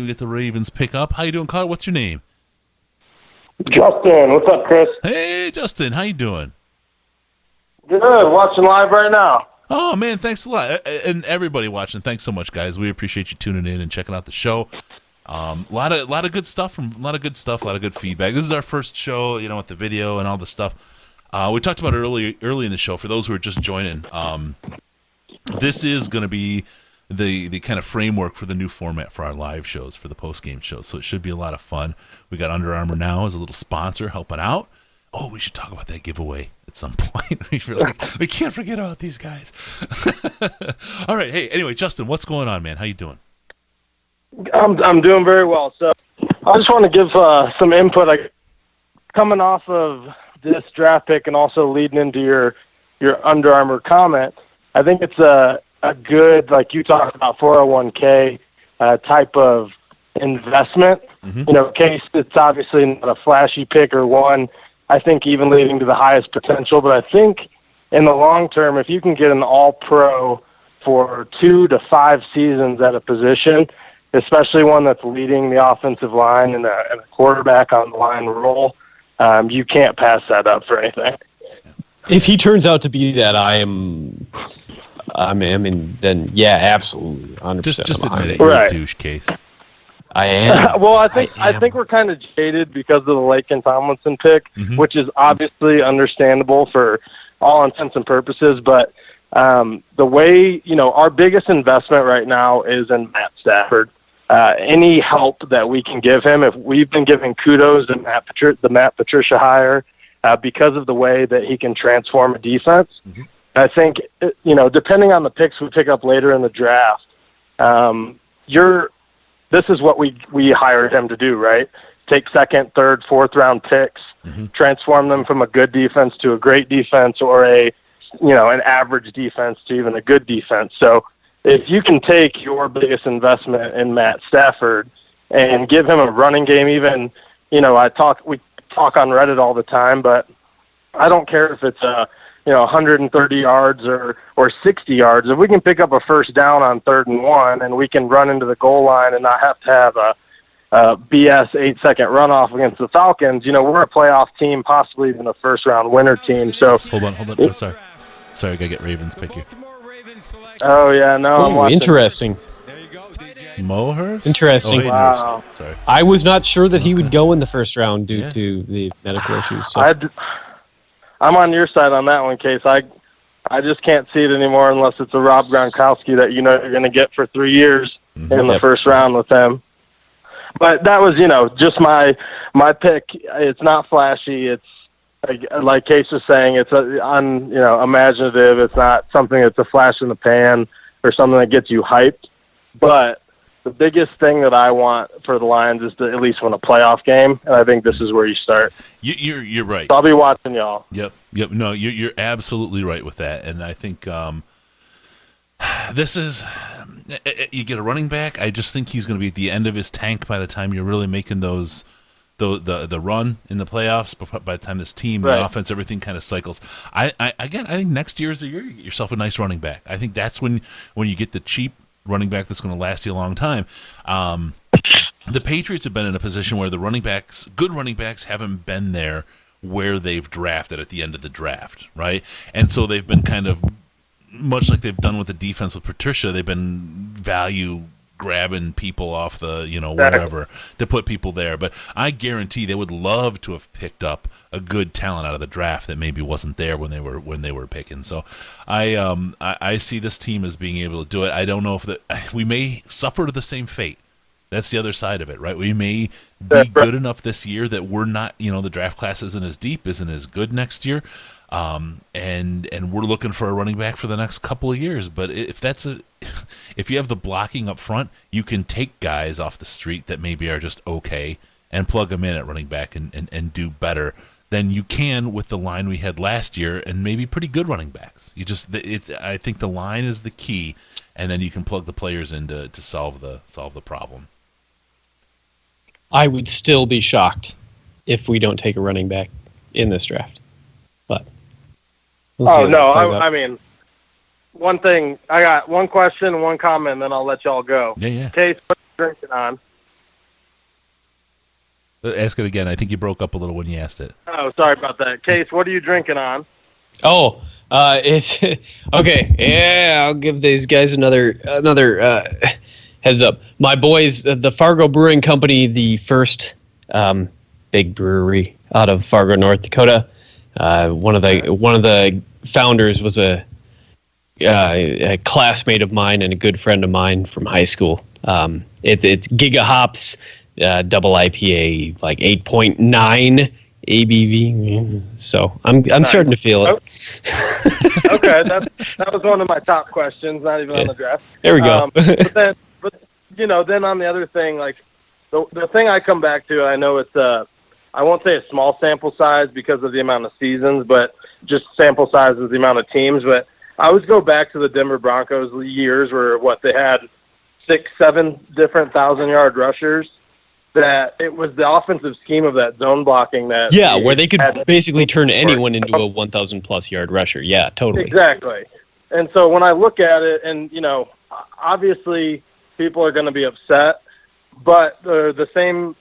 get the Ravens pick up. How you doing, caller? What's your name? Justin. What's up, Chris? Hey, Justin. How you doing? Good. Watching live right now. Oh, man, thanks a lot. And everybody watching, thanks so much, guys. We appreciate you tuning in and checking out the show. A lot of good stuff, a lot of good feedback. This is our first show, with the video and all the stuff. We talked about it early in the show. For those who are just joining, this is going to be the kind of framework for the new format for our live shows, for the post-game shows. So it should be a lot of fun. We got Under Armour now as a little sponsor helping out. Oh, we should talk about that giveaway at some point. We can't forget about these guys. All right. Hey, anyway, Justin, what's going on, man? How you doing? I'm doing very well. So I just want to give some input. Coming off of this draft pick and also leading into your Under Armour comment, I think it's a good, like you talked about, 401k type of investment. Mm-hmm. Case, it's obviously not a flashy pick or one, I think, even leading to the highest potential. But I think in the long term, if you can get an all-pro for 2 to 5 seasons at a position, especially one that's leading the offensive line and a quarterback on the line role, you can't pass that up for anything. If he turns out to be that, then yeah, absolutely, 100%. Just admit it, you're a douche, Case. I am. Well, I think we're kind of jaded because of the Laken Tomlinson pick, Mm-hmm. which is obviously understandable for all intents and purposes. But the way, our biggest investment right now is in Matt Stafford. Any help that we can give him, if we've been giving kudos to the Matt Patricia hire because of the way that he can transform a defense. Mm-hmm. I think, depending on the picks we pick up later in the draft, this is what we hired him to do, right? Take 2nd, 3rd, 4th round picks, mm-hmm. transform them from a good defense to a great defense, or an average defense to even a good defense. So if you can take your biggest investment in Matt Stafford and give him a running game, even, we talk on Reddit all the time, but I don't care if it's 130 yards or 60 yards. If we can pick up a first down on 3rd and 1 and we can run into the goal line and not have to have a BS 8-second runoff against the Falcons, we're a playoff team, possibly even a first-round winner team. So hold on. Oh, sorry, I gotta get Ravens pick here. Oh yeah, no. I'm watching. Interesting. Mohurst? Interesting. Oh, wow. Sorry. I was not sure that he would go in the first round due to the medical issues. So. I'm on your side on that one, Case. I just can't see it anymore unless it's a Rob Gronkowski that you're going to get for 3 years in the first round with them. But that was, just my pick. It's not flashy. It's like Case was saying. It's imaginative. It's not something that's a flash in the pan or something that gets you hyped. But the biggest thing that I want for the Lions is to at least win a playoff game, and I think this is where you start. You're right. So I'll be watching y'all. Yep. No, you're absolutely right with that, and I think this is you get a running back. I just think he's going to be at the end of his tank by the time you're really making the run in the playoffs. By the time this team, the offense, everything kind of cycles. I think next year is the year you get yourself a nice running back. I think that's when you get the cheap running back that's going to last you a long time. The Patriots have been in a position where the good running backs haven't been there where they've drafted at the end of the draft, right? And so they've been kind of, much like they've done with the defense with Patricia, they've been value grabbing people off the, wherever to put people there. But I guarantee they would love to have picked up a good talent out of the draft that maybe wasn't there when they were picking. So I see this team as being able to do it. I don't know if we may suffer the same fate. That's the other side of it, right? We may be good enough this year that we're not, the draft class isn't as deep, isn't as good next year. And we're looking for a running back for the next couple of years. But if you have the blocking up front, you can take guys off the street that maybe are just okay and plug them in at running back and do better than you can with the line we had last year and maybe pretty good running backs. I think the line is the key, and then you can plug the players in to solve the problem. I would still be shocked if we don't take a running back in this draft. But I mean, one thing, I got one question, one comment, and then I'll let y'all go. Yeah. Case, what are you drinking on? Ask it again. I think you broke up a little when you asked it. Oh, sorry about that. Case, what are you drinking on? Oh, it's okay. Yeah, I'll give these guys another heads up. My boys, the Fargo Brewing Company, the first big brewery out of Fargo, North Dakota. One of the founders was a classmate of mine and a good friend of mine from high school. It's Giga Hops, double IPA, like 8.9 ABV. So I'm nice. Starting to feel it. Okay, that was one of my top questions. Not even on the draft. There we go. But then on the other thing, like the thing I come back to, I know it's I won't say a small sample size because of the amount of seasons, but just sample size is the amount of teams. But I always go back to the Denver Broncos years where they had 6-7 different 1,000-yard rushers. That it was the offensive scheme of that zone blocking that where they could basically turn anyone into a 1,000+ yard rusher. Yeah, totally. Exactly. And so when I look at it, and obviously people are going to be upset, but the same,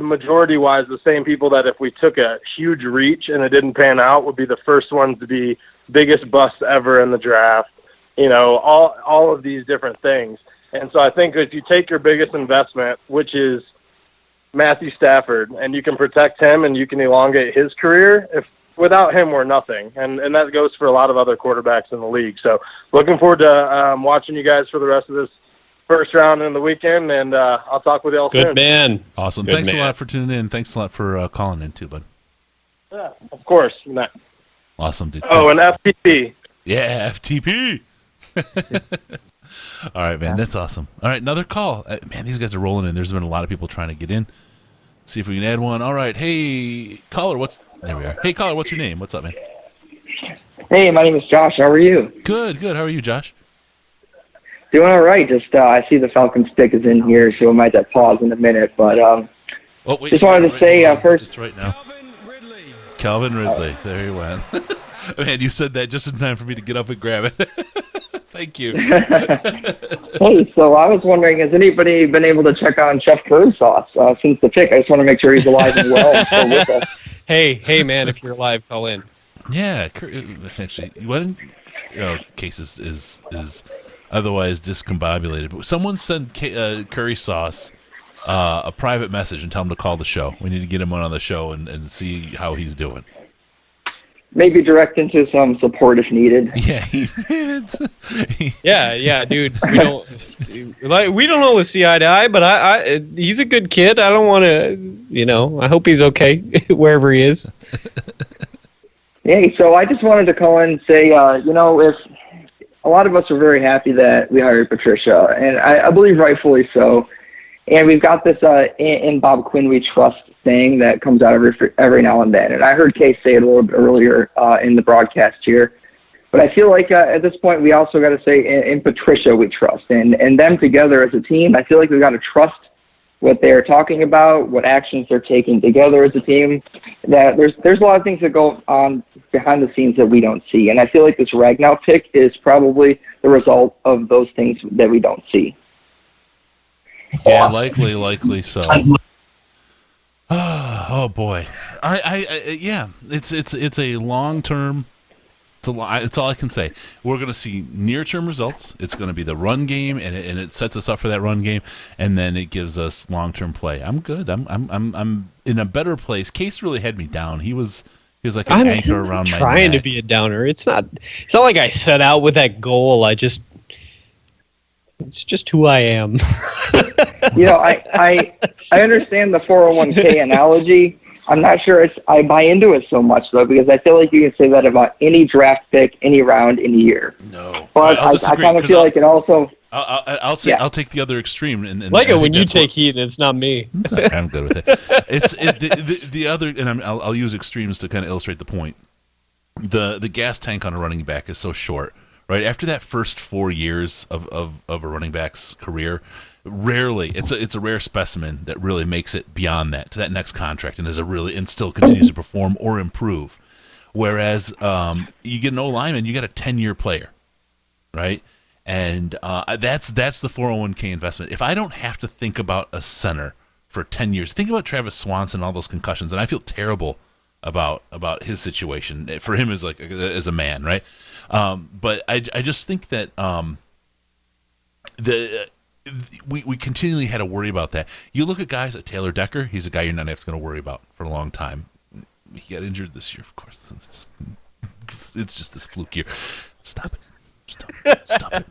majority-wise, the same people that if we took a huge reach and it didn't pan out would be the first ones to be biggest bust ever in the draft. All of these different things. And so I think if you take your biggest investment, which is Matthew Stafford, and you can protect him and you can elongate his career, without him we're nothing, and that goes for a lot of other quarterbacks in the league. So looking forward to watching you guys for the rest of this first round and the weekend, and I'll talk with you all soon. Good man. Awesome. Thanks a lot for tuning in. Thanks a lot for calling in too, bud. Yeah, of course. Nice. Awesome, dude. Oh, and FTP. Yeah, FTP. All right, man. That's awesome. All right, another call. Man, these guys are rolling in. There's been a lot of people trying to get in. Let's see if we can add one. All right. Hey, caller, there we are. Hey, caller, what's your name? What's up, man? Hey, my name is Josh. How are you? Good. How are you, Josh? Doing all right. Just I see the Falcons pick is in here, so I might have to pause in a minute. But just wanted to say first. It's right now. Calvin Ridley. There he went. Man, you said that just in time for me to get up and grab it. Thank you. Hey, so I was wondering, has anybody been able to check on Chef Curry Sauce since the pick? I just want to make sure he's alive and well and still with us. Hey, man, if you're alive, call in. Yeah, actually, Case is otherwise discombobulated. But someone sent Curry Sauce a private message and tell him to call the show. We need to get him on the show and see how he's doing. Maybe direct into some support if needed. Yeah, yeah, dude. We don't always see eye to eye, but he's a good kid. I don't want to, I hope he's okay wherever he is. Hey, so I just wanted to call in and say, a lot of us were very happy that we hired Patricia, and I believe rightfully so. And we've got this in Bob Quinn we trust saying that comes out every now and then. And I heard Case say it a little bit earlier in the broadcast here. But I feel like at this point we also got to say in Patricia we trust. And them together as a team, I feel like we've got to trust what they're talking about, what actions they're taking together as a team. That there's a lot of things that go on behind the scenes that we don't see. And I feel like this Ragnow pick is probably the result of those things that we don't see. Yeah, likely so. Oh boy, yeah, it's a long term. It's all I can say. We're going to see near-term results. It's going to be the run game, and it sets us up for that run game, and then it gives us long-term play. I'm good. I'm in a better place. Case really had me down. He was like an anchor around my neck. Trying to be a downer. It's not like I set out with that goal. It's just who I am. I understand the 401k analogy. I'm not sure I buy into it so much, though, because I feel like you can say that about any draft pick, any round, any year. No. But I kind of feel like it also... I'll say I'll take the other extreme. And like it when you take heat and it's not me. Right, I'm good with it. The other, and I'll use extremes to kind of illustrate the point. The gas tank on a running back is so short, right? After that first 4 years of a running back's career, rarely it's a rare specimen that really makes it beyond that to that next contract and still continues to perform or improve. Whereas you get an O-lineman, you got a 10-year player, right? And that's the 401k investment. If I don't have to think about a center for 10 years, think about Travis Swanson and all those concussions, and I feel terrible about his situation for him as a man, right? But I just think that we continually had to worry about that. You look at guys like Taylor Decker, he's a guy you're not going to worry about for a long time. He got injured this year, of course. It's just this fluke year. Stop it. Stop it.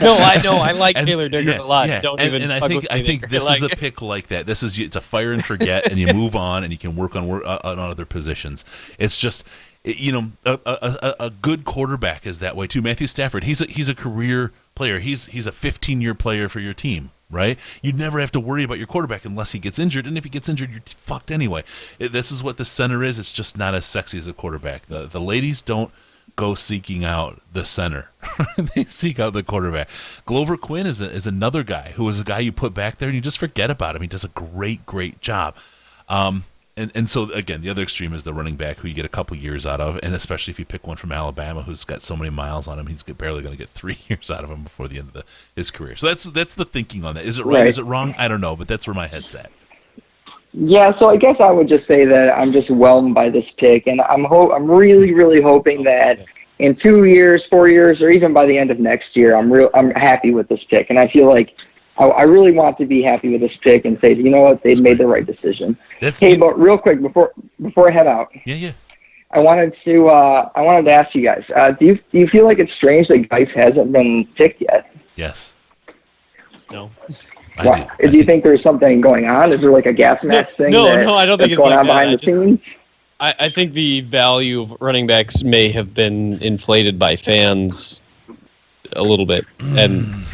No, I know. I like Taylor Decker a lot. Yeah. Don't and I think this is a pick like that. It's a fire and forget, and you move on, and you can work on other positions. It's just, a good quarterback is that way too. Matthew Stafford, he's a career player. He's a 15-year player for your team, right? You'd never have to worry about your quarterback unless he gets injured, and if he gets injured, you're fucked anyway. This is what the center is. It's just not as sexy as a quarterback. The ladies don't go seeking out the center. They seek out the quarterback. Glover Quinn is another guy who is a guy you put back there and you just forget about him. He does a great job. And so, again, the other extreme is the running back who you get a couple years out of, and especially if you pick one from Alabama who's got so many miles on him, he's barely going to get 3 years out of him before the end of his career. So that's the thinking on that. Is it right? Is it wrong? I don't know, but that's where my head's at. Yeah, so I guess I would just say that I'm just whelmed by this pick, and I'm really, really hoping that in 2 years, 4 years, or even by the end of next year, I'm happy with this pick, and I feel like I really want to be happy with this pick and say, you know what, they made the right decision. But real quick before I head out, yeah, I wanted to ask you guys, do you feel like it's strange that Geis hasn't been picked yet? Yes. No. Do you think there's something going on? Is there like a gas mask thing? No, I don't think it's going like on behind the scenes. I think the value of running backs may have been inflated by fans a little bit, and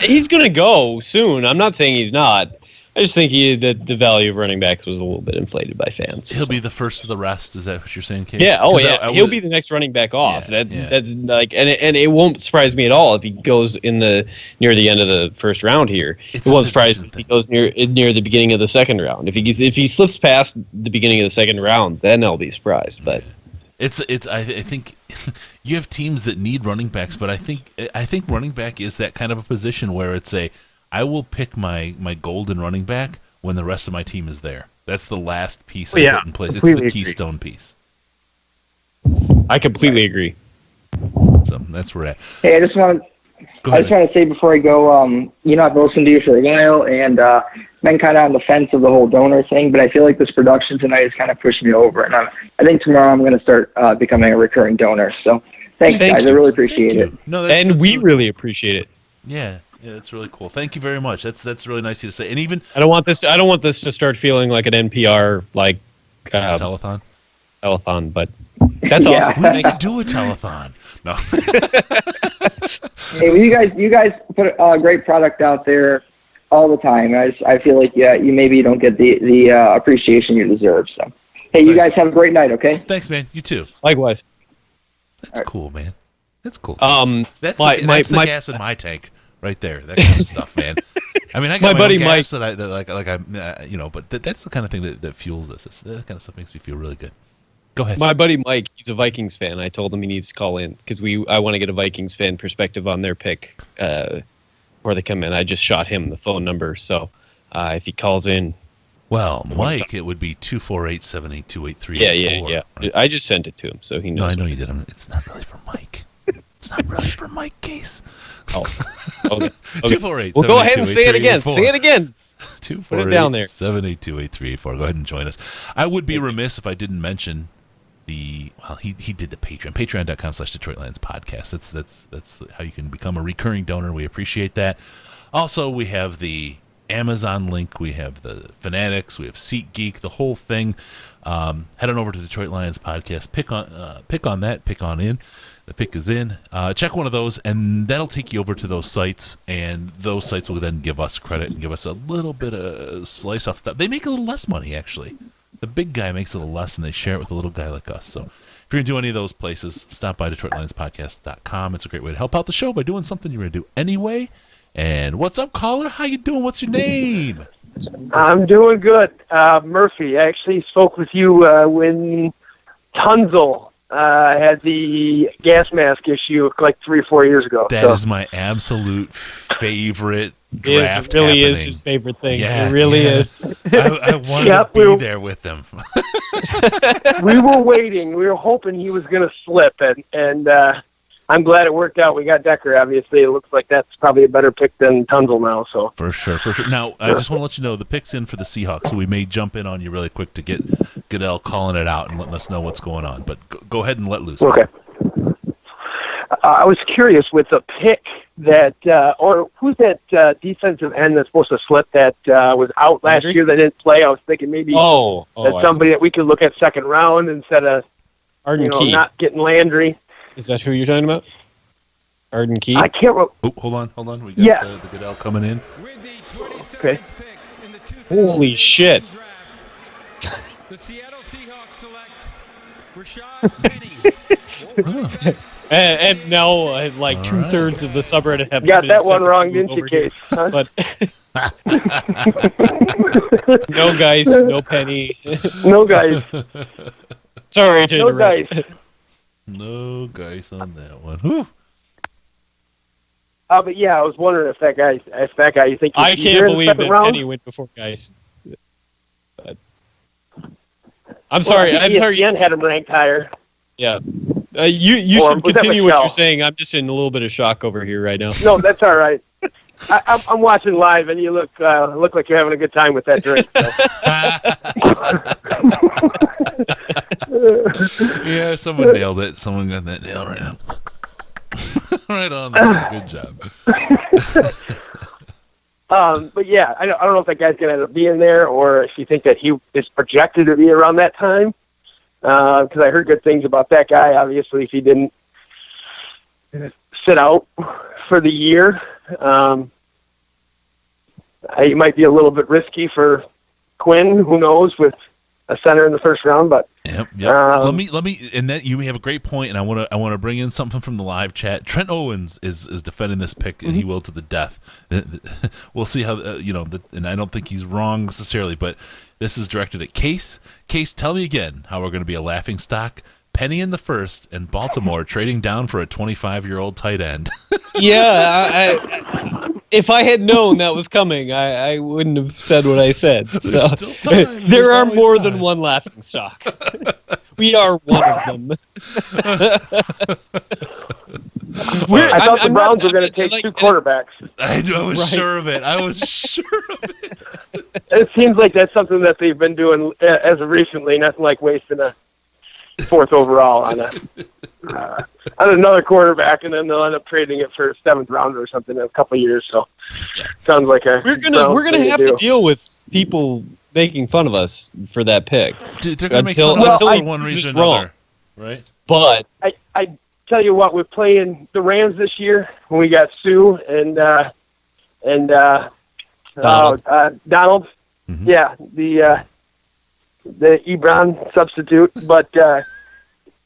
he's going to go soon. I'm not saying he's not. I just think that the value of running backs was a little bit inflated by fans. He'll be the first of the rest. Is that what you're saying, Case? Yeah. Oh, yeah. He'll be the next running back off. That's like, and it won't surprise me at all if he goes near the end of the first round here. It won't surprise me if he goes near the beginning of the second round. If he slips past the beginning of the second round, then I'll be surprised. But I think you have teams that need running backs, but I think running back is that kind of a position where it's I will pick my golden running back when the rest of my team is there. That's the last piece I put in place. It's the keystone piece. I completely agree. So that's where we're at. Hey, I just want to say before I go, I've listened to you for a while and been kind of on the fence of the whole donor thing, but I feel like this production tonight has kind of pushed me over, and I think tomorrow I'm going to start becoming a recurring donor. So thanks guys. I really appreciate it. No, we really appreciate it. Yeah. Yeah, that's really cool. Thank you very much. That's really nice of you to say. And even I don't want this to start feeling like an NPR telethon, but That's awesome. We could do a telethon. No. Hey, well, you guys put a great product out there all the time. I feel like you don't get the appreciation you deserve. So, hey, you guys have a great night. Okay. Thanks, man. You too. Likewise. That's cool, man. That's cool. That's my the gas in my tank right there. That kind of stuff, man. I mean, I got my buddy gas Mike, but that's the kind of thing that fuels this. That kind of stuff makes me feel really good. Go ahead. My buddy Mike, he's a Vikings fan. I told him he needs to call in because I want to get a Vikings fan perspective on their pick before they come in. I just shot him the phone number, so if he calls in. Well, Mike, it would be 248-782-8384. Yeah. Right? I just sent it to him, so he knows. No, I know you did. It's not really for Mike. It's not really for Mike Case. Oh, okay. 248. Well, go ahead and say it again. Say it again. 248. Put it down there. 782-8384. Go ahead and join us. I would be remiss if I didn't mention he did the Patreon. Patreon.com/DetroitLionsPodcast. That's how you can become a recurring donor. We appreciate that. Also, we have the Amazon link. We have the Fanatics. We have SeatGeek. The whole thing. Head on over to Detroit Lions Podcast. Pick on that. Pick on in. The pick is in. Check one of those, and that'll take you over to those sites, and those sites will then give us credit and give us a little bit of slice off that. They make a little less money, actually. The big guy makes a little less, and they share it with a little guy like us. So if you're going to do any of those places, stop by DetroitLionsPodcast.com. It's a great way to help out the show by doing something you're going to do anyway. And what's up, caller? How you doing? What's your name? I'm doing good. Murphy, I actually spoke with you when Tunzel had the gas mask issue like 3 or 4 years ago. That is my absolute favorite draft. It really is his favorite thing. Yeah, it really is. I wanted to be there with him. We were waiting. We were hoping he was going to slip, and I'm glad it worked out. We got Decker, obviously. It looks like that's probably a better pick than Tunzel now. So For sure. Now, I just want to let you know the pick's in for the Seahawks, so we may jump in on you really quick to get Goodell calling it out and letting us know what's going on. But go ahead and let loose. Okay. I was curious with the pick that, or who's that defensive end that's supposed to slip that was out last year that didn't play? I was thinking maybe that's somebody that we could look at second round instead of not getting Landry. Is that who you're talking about? Arden Key? I can't remember. Oh, hold on. We got the Goodell coming in. Okay. Holy shit. The Seattle Seahawks select Rashad Penny. And now, like, 2/3 of the subreddit have got that one wrong, didn't you, Case? Huh? But no guys, no Penny. No guys. Sorry to interrupt. Guys. No guys on that one. Whew. But yeah, I was wondering if that guy you think I can't believe that Penny went before guys. But I'm sorry. ESPN had him ranked higher. Yeah. You should continue what you're saying. I'm just in a little bit of shock over here right now. No, that's all right. I'm watching live, and you look like you're having a good time with that drink. Yeah, someone nailed it. Someone got that nailed right now. Right on there. Good job. But yeah, I don't know if that guy's going to end up being there, or if you think that he is projected to be around that time. Because I heard good things about that guy. Obviously, if he didn't sit out for the year, he might be a little bit risky for Quinn. Who knows with a center in the first round? But yep. Let me, and that you have a great point, and I want to bring in something from the live chat. Trent Owens is defending this pick, and he will to the death. We'll see how and I don't think he's wrong necessarily, but this is directed at Case. Case, tell me again how we're going to be a laughing stock. Penny in the first, and Baltimore trading down for a 25-year-old tight end. Yeah, if I had known that was coming, I wouldn't have said what I said. So there are more than one laughing stock. We are one of them. I thought the Browns were going to take two quarterbacks. I was sure of it. It seems like that's something that they've been doing as of recently. Nothing like wasting a fourth overall on another quarterback, and then they'll end up trading it for a seventh rounder or something in a couple of years. So sounds like we're gonna have to deal with people making fun of us for that pick. Dude, they're gonna make fun of us for one reason or another. Right. But I tell you what, we're playing the Rams this year when we got Sue and Donald. Mm-hmm. Yeah, the Ebron substitute. But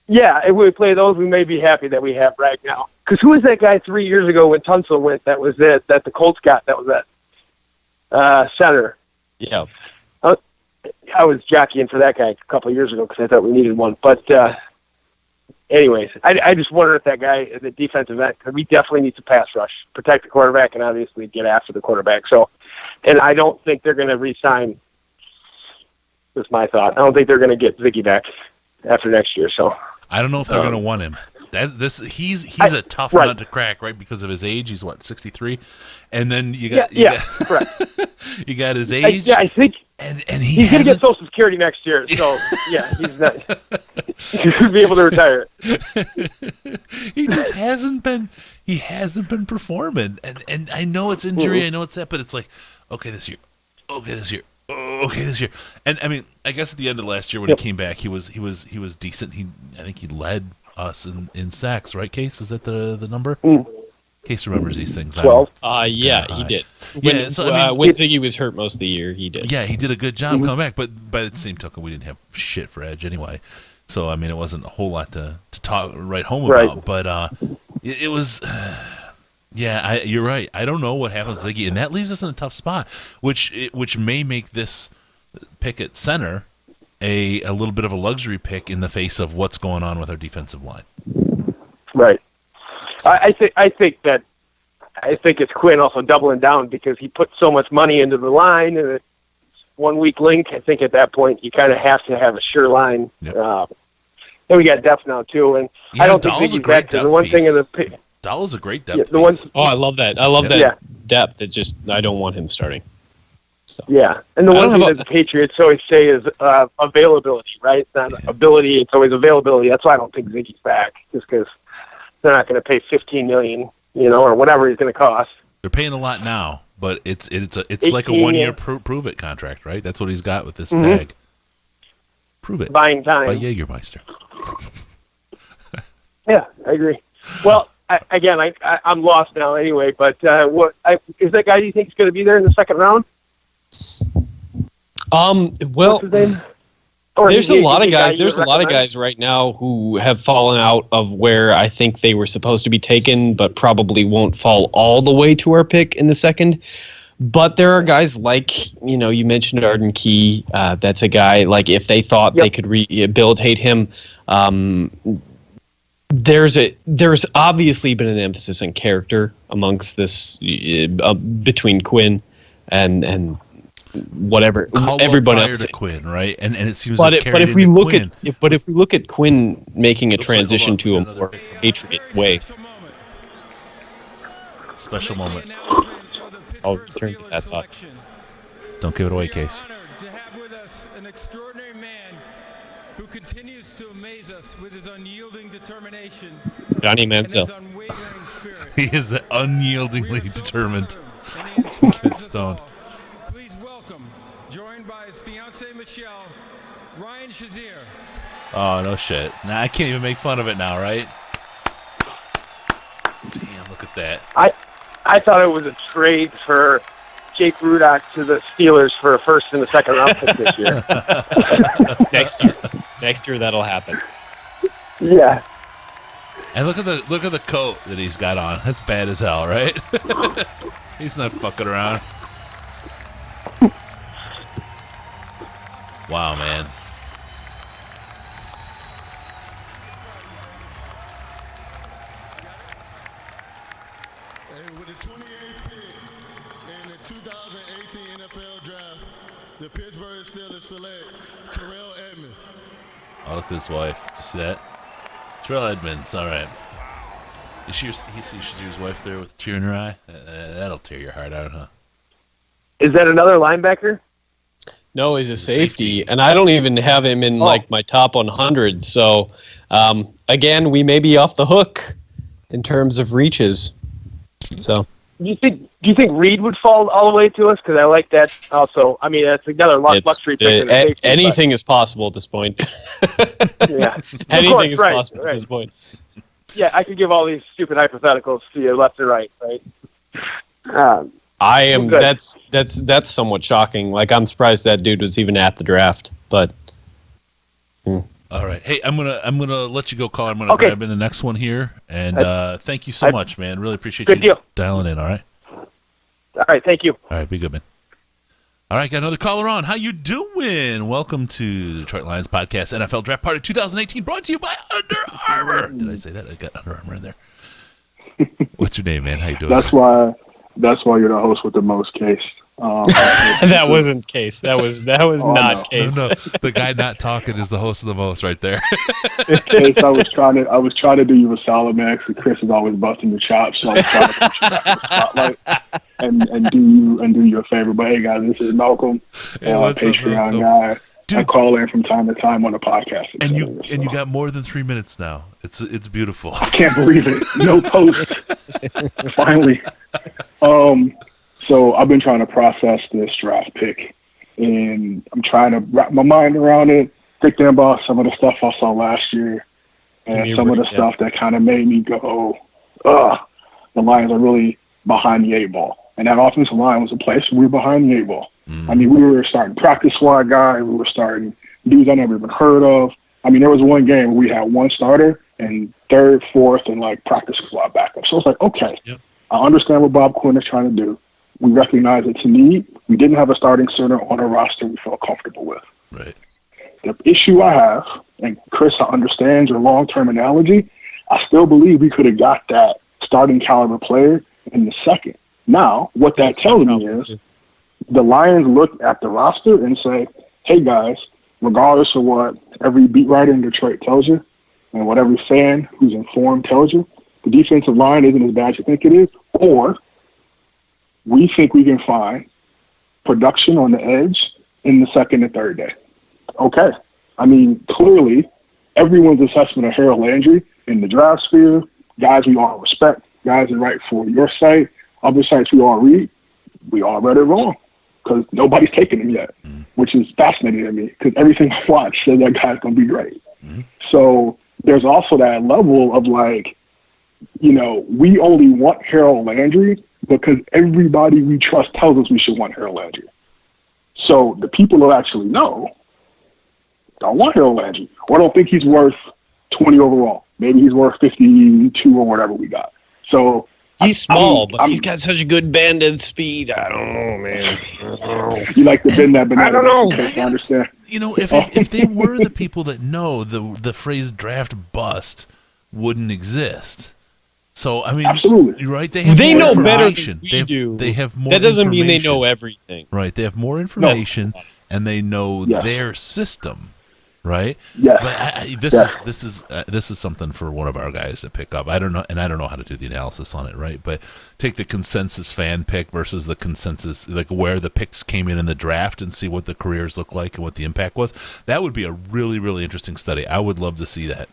yeah, if we play those, we may be happy that we have right now. Because who was that guy 3 years ago when Tunsil went? That was it. That the Colts got. That was that center. Yeah. I was jockeying for that guy a couple of years ago because I thought we needed one. But anyways, I just wonder if that guy, the defensive end, because we definitely need to pass rush, protect the quarterback, and obviously get after the quarterback. So, and I don't think they're going to re-sign. That's my thought. I don't think they're going to get Ziggy back after next year. So I don't know if they're going to want him. He's a tough nut to crack, right? Because of his age. He's what, 63, and then you got you got his age. I think. And he's going to get Social Security next year, so yeah, he's not. He should be able to retire. He just hasn't been. He hasn't been performing, and I know it's injury. I know it's that, but it's like, okay, this year, and I mean, I guess at the end of last year when he came back, he was decent. I think he led us in sacks, right? Case, is that the number? Case remembers these things. 12. Yeah, he did. When Ziggy was hurt most of the year, he did. Yeah, he did a good job coming back, but by the same token, we didn't have shit for edge anyway. So, I mean, it wasn't a whole lot to write home about. But it was, you're right. I don't know what happens to Ziggy, and that leaves us in a tough spot, which may make this pick at center a little bit of a luxury pick in the face of what's going on with our defensive line. Right. I think it's Quinn also doubling down because he put so much money into the line and it's 1 week link. I think at that point you kind of have to have a sure line. Yep. And we got depth now too, and I don't think Ziggy's back. The one thing in the Dahl's a great depth piece. I love that. I love that depth. It's just I don't want him starting. So. Yeah, and the one thing that the Patriots always say is availability, right? It's not ability; it's always availability. That's why I don't think Ziggy's back, just because they're not going to pay $15 million, or whatever he's going to cost. They're paying a lot now, but it's like a 1 year prove it contract, right? That's what he's got with this tag. Prove it. Buying time by Jägermeister. Yeah, I agree. Well, I'm lost now anyway. But is that guy? Do you think is going to be there in the second round? Well, what's his name? There's a lot of guys. There's a lot of guys right now who have fallen out of where I think they were supposed to be taken, but probably won't fall all the way to our pick in the second. But there are guys like, you mentioned Arden Key. That's a guy, like, if they thought they could rehabilitate him. There's obviously been an emphasis on character amongst this between Quinn and whatever everybody else to Quinn, right? And it seems but if we look at Quinn making a transition to a more Patriots way. Special moment. I'll return to that thought. Don't give it away, Case. To have with us an extraordinary man who continues to amaze us with his unyielding determination. Johnny Manziel. He is unyieldingly determined. Get stoned. Please welcome, joined by his fiancée Michelle, Ryan Shazier. Oh, no shit. Nah, I can't even make fun of it now, right? Damn, look at that. I thought it was a trade for Jake Rudock to the Steelers for a first and a second round pick this year. Next year that'll happen. Yeah. And look at the coat that he's got on. That's bad as hell, right? He's not fucking around. Wow, man. And with the 28th pick in the 2018 NFL Draft, the Pittsburgh Steelers select Terrell Edmonds. Oh, look at his wife. You see that? Terrell Edmonds. All right. You see his wife there with a tear in her eye? That'll tear your heart out, huh? Is that another linebacker? No, he's a safety, and I don't even have him in like my top 100. So, again, we may be off the hook in terms of reaches. So Do you think Reed would fall all the way to us? Because I like that also. I mean, that's another luxury pick. Anything is possible at this point. Yeah, anything is possible at this point. Yeah, I could give all these stupid hypotheticals to you left and right, right? I am. That's somewhat shocking. Like, I'm surprised that dude was even at the draft. But all right, hey, I'm gonna let you go, caller. I'm gonna grab in the next one here, and thank you so much, man. Really appreciate you dialing in. All right. All right, thank you. All right, be good, man. All right, got another caller on. How you doing? Welcome to the Detroit Lions Podcast NFL Draft Party 2018, brought to you by Under Armour. Did I say that? I got Under Armour in there. What's your name, man? How you doing? That's why you're the host with the most case. That wasn't Case. That was not Case. No, the guy not talking is the host of the most right there. Case, I was trying to do you a solid, man, because Chris is always busting the chops, so I was trying to put you back in the spotlight and do you a favor. But hey, guys, this is Malcolm, Patreon guy. Dude, I call in from time to time on the podcast. And you got more than 3 minutes now. It's beautiful. I can't believe it. No post. Finally. So I've been trying to process this draft pick, and I'm trying to wrap my mind around it, thinking about some of the stuff I saw last year, and some of the stuff that kind of made me go, the Lions are really behind the 8 ball. And that offensive line was a place where we were behind the 8 ball. I mean, we were starting practice squad guys. We were starting dudes I never even heard of. I mean, there was one game where we had one starter and third, fourth, and like practice squad backup. So it's like, okay, I understand what Bob Quinn is trying to do. We recognize it's a need. We didn't have a starting center on our roster we felt comfortable with. Right. The issue I have, and Chris understands your long-term analogy, I still believe we could have got that starting caliber player in the second. Now, what that tells me is the Lions look at the roster and say, hey, guys, regardless of what every beat writer in Detroit tells you and what every fan who's informed tells you, the defensive line isn't as bad as you think it is, or we think we can find production on the edge in the second and third day. Okay. I mean, clearly, everyone's assessment of Harold Landry in the draft sphere, guys we all respect, guys that write for your site, other sites we all read, we all read it wrong because nobody's taken him yet, which is fascinating to me because everything I watch says that guy's going to be great. So there's also that level of like, you know, we only want Harold Landry because everybody we trust tells us we should want Harold Landry. So the people who actually know don't want Harold Landry or don't think he's worth 20 overall. Maybe he's worth 52 or whatever we got. So he's small, but he's got such a good banded speed. I don't know, man. You like to bend that banana. I don't know. I understand. You know, if they were the people that know, the phrase draft bust wouldn't exist. So, I mean, absolutely. You're right. They know better than we do. They have more. That doesn't mean they know everything. Right. They have more information, and they know their system. Right. Yeah. But this is something for one of our guys to pick up. I don't know how to do the analysis on it. Right. But take the consensus fan pick versus the consensus, like where the picks came in the draft, and see what the careers look like and what the impact was. That would be a really, really interesting study. I would love to see that.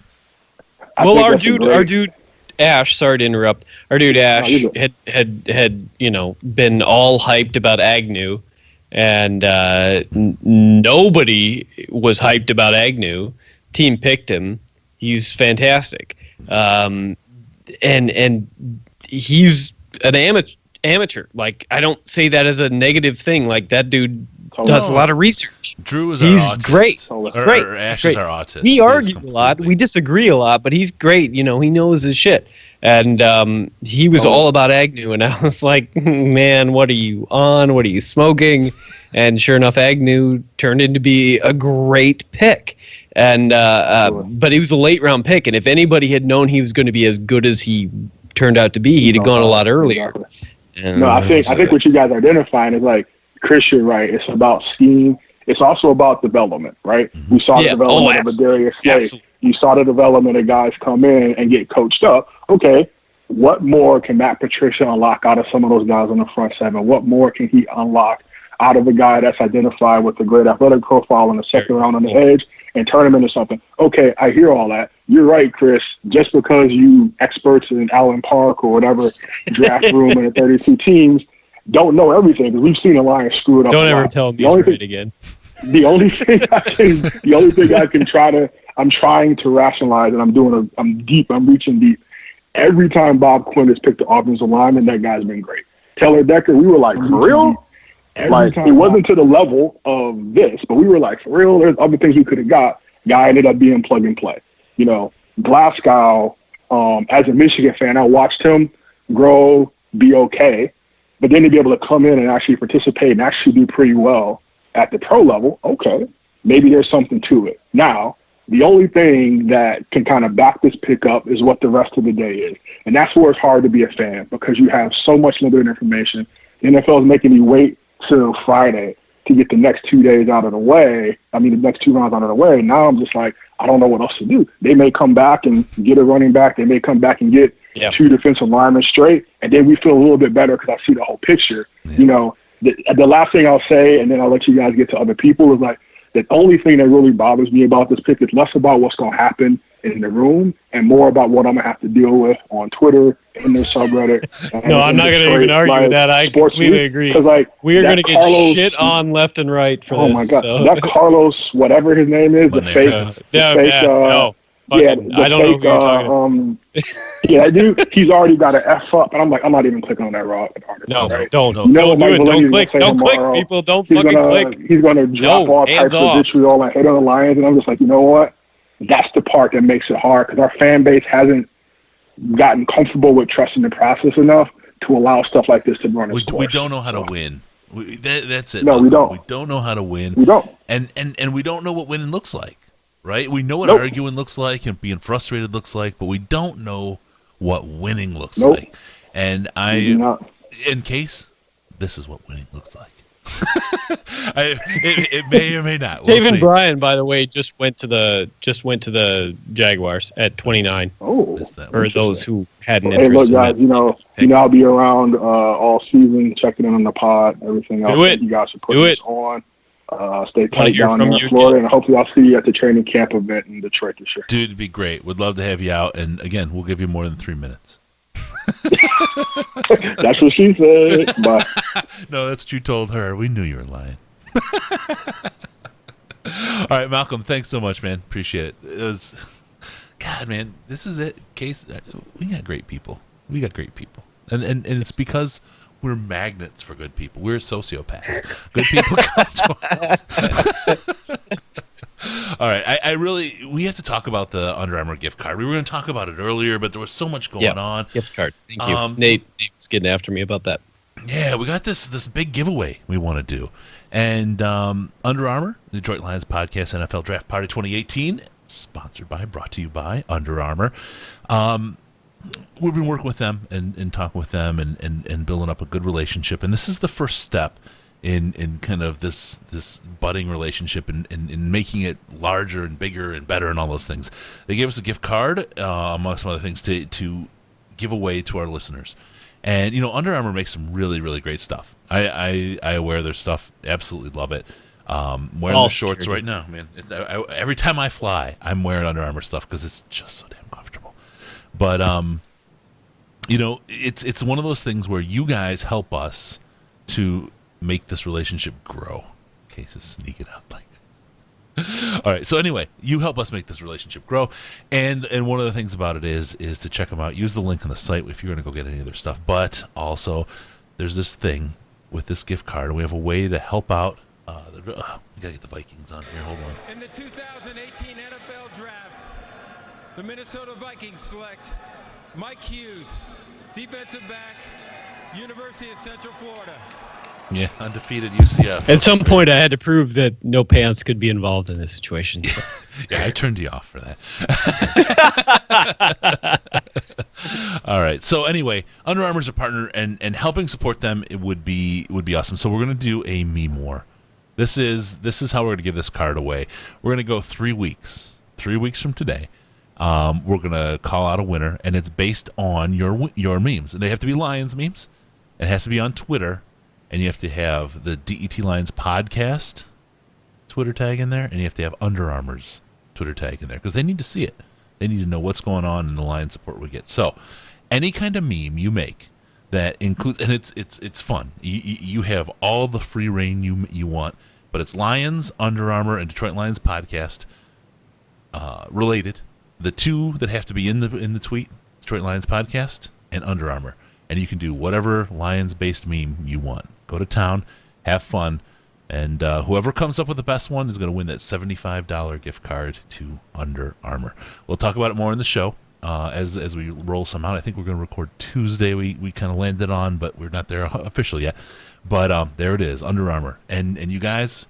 Well, our dude. Ash, sorry to interrupt. Our dude Ash had been all hyped about Agnew, and nobody was hyped about Agnew. Team picked him. He's fantastic, and he's an amateur. Like, I don't say that as a negative thing. Like, that dude does a lot of research. Drew is he's our autist. Great. He's great. Ash is our autist. We argue a lot. We disagree a lot, but he's great. You know, he knows his shit. And he was all about Agnew, and I was like, man, what are you on? What are you smoking? And sure enough, Agnew turned into be a great pick. And but he was a late round pick, and if anybody had known he was going to be as good as he turned out to be, he'd have gone a lot earlier. And, no, I think what you guys are identifying is like, Chris, you're right. It's about scheme. It's also about development, right? We saw the development of Darius Slay. You saw the development of guys come in and get coached up. Okay, what more can Matt Patricia unlock out of some of those guys on the front seven? What more can he unlock out of a guy that's identified with a great athletic profile in the second round on the edge and turn him into something? Okay, I hear all that. you're right, Chris. Just because you experts in Allen Park or whatever draft room and the 32 teams don't know everything, because we've seen the Lions screw it up. Don't ever tell me right again. The only thing I'm trying to rationalize, and I'm reaching deep. Every time Bob Quinn has picked the offensive lineman, that guy's been great. Taylor Decker, we were like, for real? It wasn't to the level of this, but we were like, for real? There's other things we could have got. Guy ended up being plug and play. You know, Glasgow, as a Michigan fan, I watched him grow, be okay, but then to be able to come in and actually participate and actually do pretty well at the pro level, okay, maybe there's something to it. Now, the only thing that can kind of back this pick up is what the rest of the day is. And that's where it's hard to be a fan, because you have so much limited information. The NFL is making you wait till Friday to get the next 2 days out of the way. The next 2 rounds out of the way. Now I'm just like, I don't know what else to do. They may come back and get a running back. They may come back and get 2 defensive linemen straight. And then we feel a little bit better because I see the whole picture. Yeah. You know, the last thing I'll say, and then I'll let you guys get to other people, is like, the only thing that really bothers me about this pick is less about what's going to happen in the room and more about what I'm going to have to deal with on Twitter, in the subreddit. No, I'm not going to even argue with that. I completely agree. Like, we are going to get shit on left and right for this. Oh, my God. So. That Carlos, whatever his name is, the fake. I don't know who you're talking yeah, dude, he's already got an F up, and I'm like, I'm not even clicking on that raw article. No, right? don't. You know, don't do it. Don't click. Don't click, people. Don't fucking click. He's going to drop all types of vitriol and hate on the Lions, and I'm just like, you know what? That's the part that makes it hard, because our fan base hasn't gotten comfortable with trusting the process enough to allow stuff like this to run its course. We don't know how to win. That's it. No, we don't. We don't know how to win. We don't. And we don't know what winning looks like, right? We know what arguing looks like and being frustrated looks like, but we don't know what winning looks like. And in case, this is what winning looks like. It may or may not. We'll David Bryan, by the way, just went to the Jaguars at 29. Oh, for those who had an hey, interest. Look, guys, you know, I'll be around all season, checking in on the pod, everything else. You guys should put this on. Stay tight down there in Florida, and hopefully I'll see you at the training camp event in Detroit this year. Dude, it'd be great. Would love to have you out, and again, we'll give you more than 3 minutes. That's what she said. But no, that's what you told her. We knew you were lying. All right, Malcolm, thanks so much, man. Appreciate it. It was, God, man, this is it. Case, we got great people. We got great people, and it's because we're magnets for good people. We're sociopaths. Good people come to us. All right, we have to talk about the Under Armour gift card. We were going to talk about it earlier, but there was so much going on. Gift card. Thank you. Nate was getting after me about that. Yeah, we got this big giveaway we want to do. And Under Armour, the Detroit Lions Podcast NFL Draft Party 2018, brought to you by Under Armour. We've been working with them and talking with them and building up a good relationship. And this is the first step in kind of this budding relationship and making it larger and bigger and better and all those things. They gave us a gift card, amongst some other things, to give away to our listeners. And, you know, Under Armour makes some really, really great stuff. I wear their stuff. Absolutely love it. Wearing the shorts right now, man. Every time I fly, I'm wearing Under Armour stuff because it's just so damn comfortable. But, you know, it's one of those things where you guys help us to make this relationship grow. Case is sneaking out like. All right. So anyway, you help us make this relationship grow, and one of the things about it is to check them out. Use the link on the site if you're going to go get any of their stuff. But also, there's this thing with this gift card, and we have a way to help out. We gotta get the Vikings on here. Hold on. In the 2018 NFL Draft, the Minnesota Vikings select Mike Hughes, defensive back, University of Central Florida. Yeah, undefeated UCF. At some point, I had to prove that no pants could be involved in this situation. So. Yeah, I turned you off for that. All right. So anyway, Under Armour's a partner, and helping support them it would be awesome. So we're gonna do a Me More. This is how we're gonna give this card away. We're gonna go 3 weeks. 3 weeks from today. We're gonna call out a winner, and it's based on your memes. And they have to be Lions memes. It has to be on Twitter. And you have to have the DET Lions Podcast Twitter tag in there, and you have to have Under Armour's Twitter tag in there, because they need to see it. They need to know what's going on in the Lions support we get. So, any kind of meme you make that includes, and it's fun. You have all the free reign you want, but it's Lions, Under Armour, and Detroit Lions podcast related. The two that have to be in the tweet, Detroit Lions podcast and Under Armour, and you can do whatever Lions-based meme you want. Go to town, have fun, and whoever comes up with the best one is going to win that $75 gift card to Under Armour. We'll talk about it more in the show. As we roll some out. I think we're going to record Tuesday. We kind of landed on, but we're not there officially yet. But there it is, Under Armour. And you guys,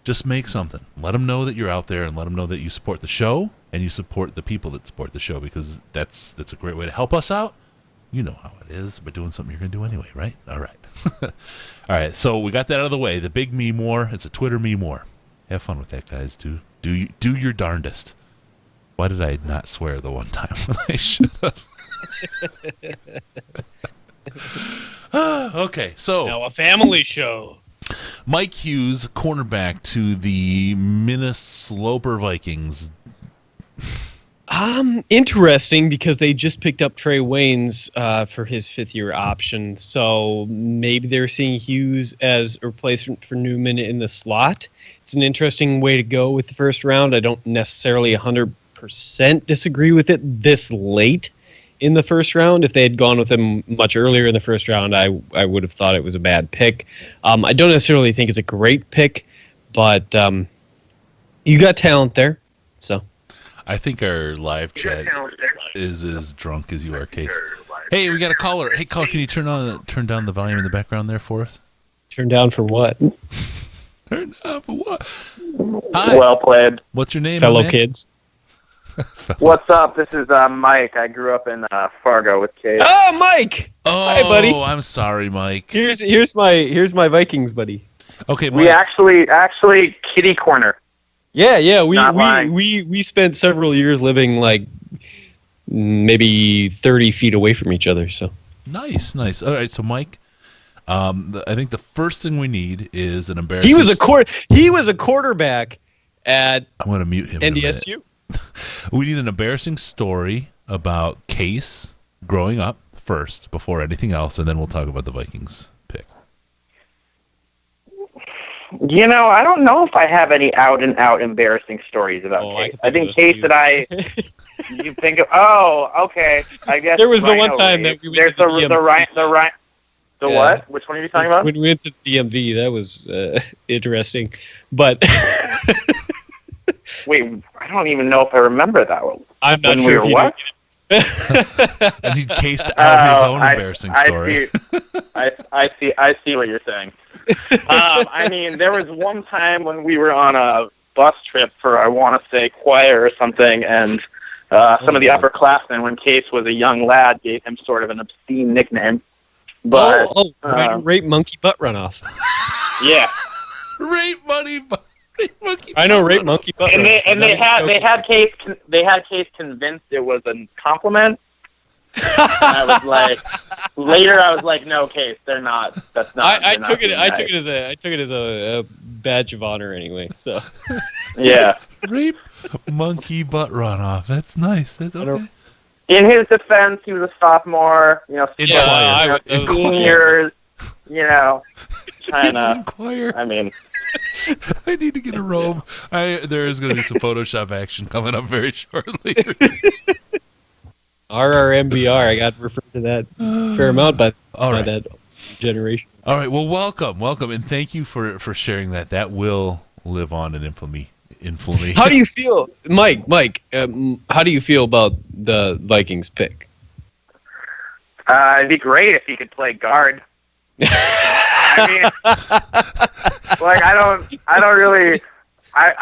just make something. Let them know that you're out there, and let them know that you support the show and you support the people that support the show, because that's a great way to help us out. You know how it is by doing something you're going to do anyway, right? All right. All right, so we got that out of the way. The big meme war. It's a Twitter meme war. Have fun with that, guys. Do your darndest. Why did I not swear the one time when I should have? Okay, so now a family show. Mike Hughes, cornerback to the Minnesota Vikings. Interesting, because they just picked up Trey Waynes for his fifth-year option, so maybe they're seeing Hughes as a replacement for Newman in the slot. It's an interesting way to go with the first round. I don't necessarily 100% disagree with it this late in the first round. If they had gone with him much earlier in the first round, I would have thought it was a bad pick. I don't necessarily think it's a great pick, but you got talent there. So I think our live chat is as drunk as you are, Case. Hey, we got a caller. Hey, caller, can you turn down the volume in the background there for us? Turn down for what? Turn down for what? Hi. Well played. What's your name, fellow man? kids? What's up? This is Mike. I grew up in Fargo with Kate. Oh, Mike! Oh, hi, buddy. I'm sorry, Mike. Here's my Vikings buddy. Okay, Mike. We actually kitty corner. Yeah. Not lying. We spent several years living like maybe 30 feet away from each other. So nice. All right, so Mike, I think the first thing we need is an embarrassing. He was a quarterback at. I'm going to mute him. NDSU. We need an embarrassing story about Case growing up first, before anything else, and then we'll talk about the Vikings pick. You know, I don't know if I have any out-and-out embarrassing stories about Case. I think Case that you think of. Oh, okay. I guess there was the one time that we went to the DMV. What? Which one are you talking about? When we went to the DMV, that was interesting. But wait, I don't even know if I remember that one. I'm not sure. I need Case to out his own embarrassing story. I see what you're saying. I mean, there was one time when we were on a bus trip for, I want to say, choir or something, and some of the upperclassmen, when Case was a young lad, gave him sort of an obscene nickname. But rape monkey butt runoff. Yeah. Rape monkey. I know, rape monkey butt. And they had Case convinced it was a compliment. And I was like, later I was like, no, Case, they're not. That's not. I took it as a badge of honor anyway. So. Yeah. Rape monkey butt runoff. That's nice. That's okay. In his defense, he was a sophomore. You know, seniors. You know, trying to. I mean. I need to get a robe. There is going to be some Photoshop action coming up very shortly. RRMBR, I got to refer to that fair amount by that generation. All right, well, welcome, and thank you for sharing that. That will live on in infamy. How do you feel, Mike? How do you feel about the Vikings pick? It'd be great if he could play guard. I mean, like I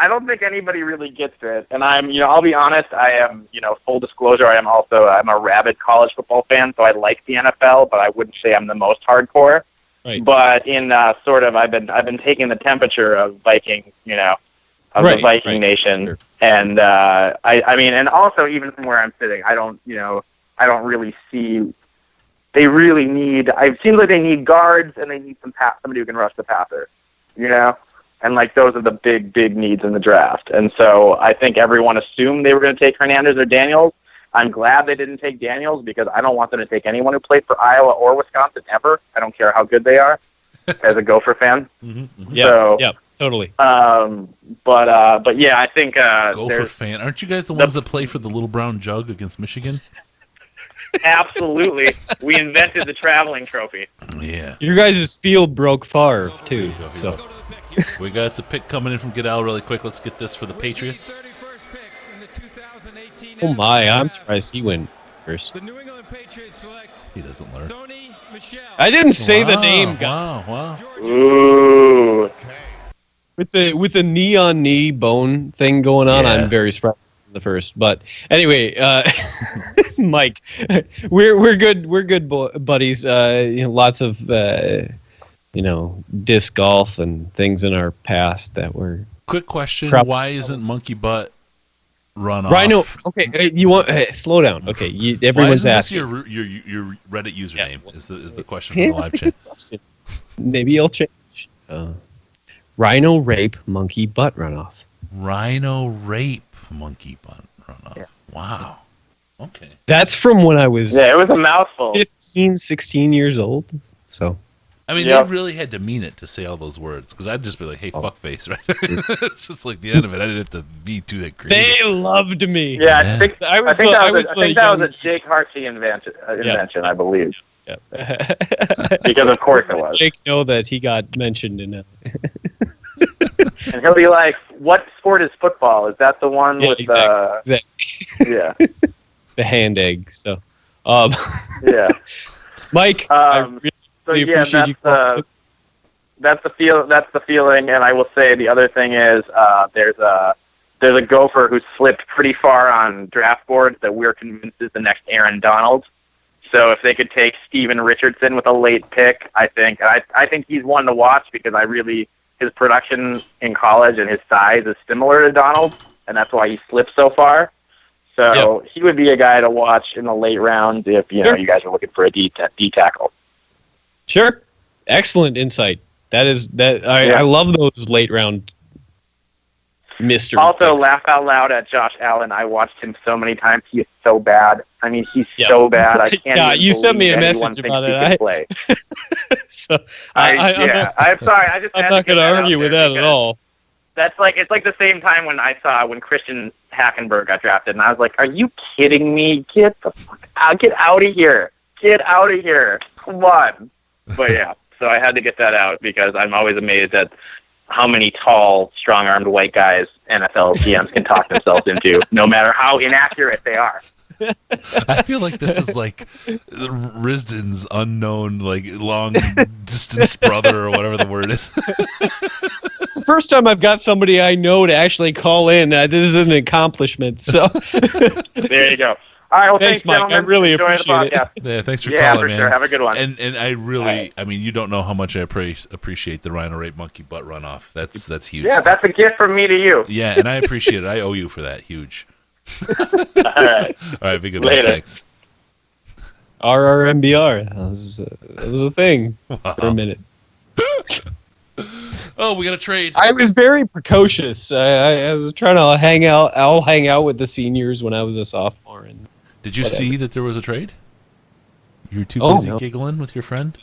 don't think anybody really gets it. And I'll be honest, I am, full disclosure, I'm a rabid college football fan, so I like the NFL, but I wouldn't say I'm the most hardcore. Right. But in I've been taking the temperature of Viking, the Viking Nation, sure. And I mean, and also even from where I'm sitting, I don't really see. They really need. It seems like they need guards and they need somebody who can rush the passer, and like those are the big needs in the draft. And so I think everyone assumed they were going to take Hernandez or Daniels, I'm glad they didn't take Daniels because I don't want them to take anyone who played for Iowa or Wisconsin ever. I don't care how good they are as a Gopher fan. Yeah, totally. But yeah, I think Gopher fan. Aren't you guys the ones that play for the Little Brown Jug against Michigan? Absolutely. We invented the traveling trophy. Yeah. Your guys' field broke Favre, too. So we got the pick coming in from Goodell really quick. Let's get this for the Patriots. Oh my, I'm surprised he went first. The New England Patriots select He doesn't learn. Sony Michel. I didn't say the name, guy. Wow. Ooh. With the knee on knee bone thing going on, I'm very surprised in the first. But anyway, Mike, we're good buddies. Lots of disc golf and things in our past that were. Quick question: why isn't Monkey Butt run off? Rhino. Okay, you want slow down. Okay, everyone's asking. Why isn't this your Reddit username? Is the question from the live chat? Maybe I'll change. Rhino rape monkey butt runoff. Rhino rape monkey butt runoff. Yeah. Wow. Okay. That's from when I was. Yeah, it was a mouthful. 15, 16 years old. So. I mean, they really had to mean it to say all those words, because I'd just be like, "Hey, fuckface," right? It's just like the end of it. I didn't have to be too that creative. They loved me. Yeah, I think that was a Jake Hartsey invention, I believe. Yeah. Because of course it was. Jake know that he got mentioned in it. And he'll be like, "What sport is football? Is that the one with exactly. Yeah, the hand egg?" So, yeah, Mike, I really appreciate you. That's the feeling, and I will say the other thing is there's a Gopher who slipped pretty far on draft boards that we're convinced is the next Aaron Donald. So if they could take Steven Richardson with a late pick, I think he's one to watch because his production in college and his size is similar to Donald, and that's why he slipped so far. So he would be a guy to watch in the late rounds if you guys are looking for a D tackle. Sure, excellent insight. I love those late round mystery. Also, picks. laugh out loud at Josh Allen. I watched him so many times. He is so bad. I mean, he's so bad. I can't. You sent me a message about it. So I'm sorry. I'm not going to argue with that at all. It's like the same time when Christian Hackenberg got drafted, and I was like, "Are you kidding me? Get the fuck out! Get out of here! Get out of here! Come on!" But yeah, so I had to get that out because I'm always amazed at how many tall, strong-armed white guys NFL GMs can talk themselves into, no matter how inaccurate they are. I feel like this is like Risden's unknown, long distance brother or whatever the word is. The first time I've got somebody I know to actually call in. This is an accomplishment. So there you go. All right, well, thanks Mike. Gentlemen. I really appreciate it. Yeah, thanks for calling, man. Sure. Have a good one. And I really, I mean, you don't know how much I appreciate the Rhino Rape Monkey Butt runoff. That's huge. Yeah, stuff. That's a gift from me to you. Yeah, and I appreciate it. I owe you for that. Huge. All right. All right, be good. Later. Thanks. RRMBR. That was a thing for a minute. Oh, we got a trade. I was very precocious. I was trying to hang out. I'll hang out with the seniors when I was a sophomore. And did you see that there was a trade? You were too busy giggling with your friend?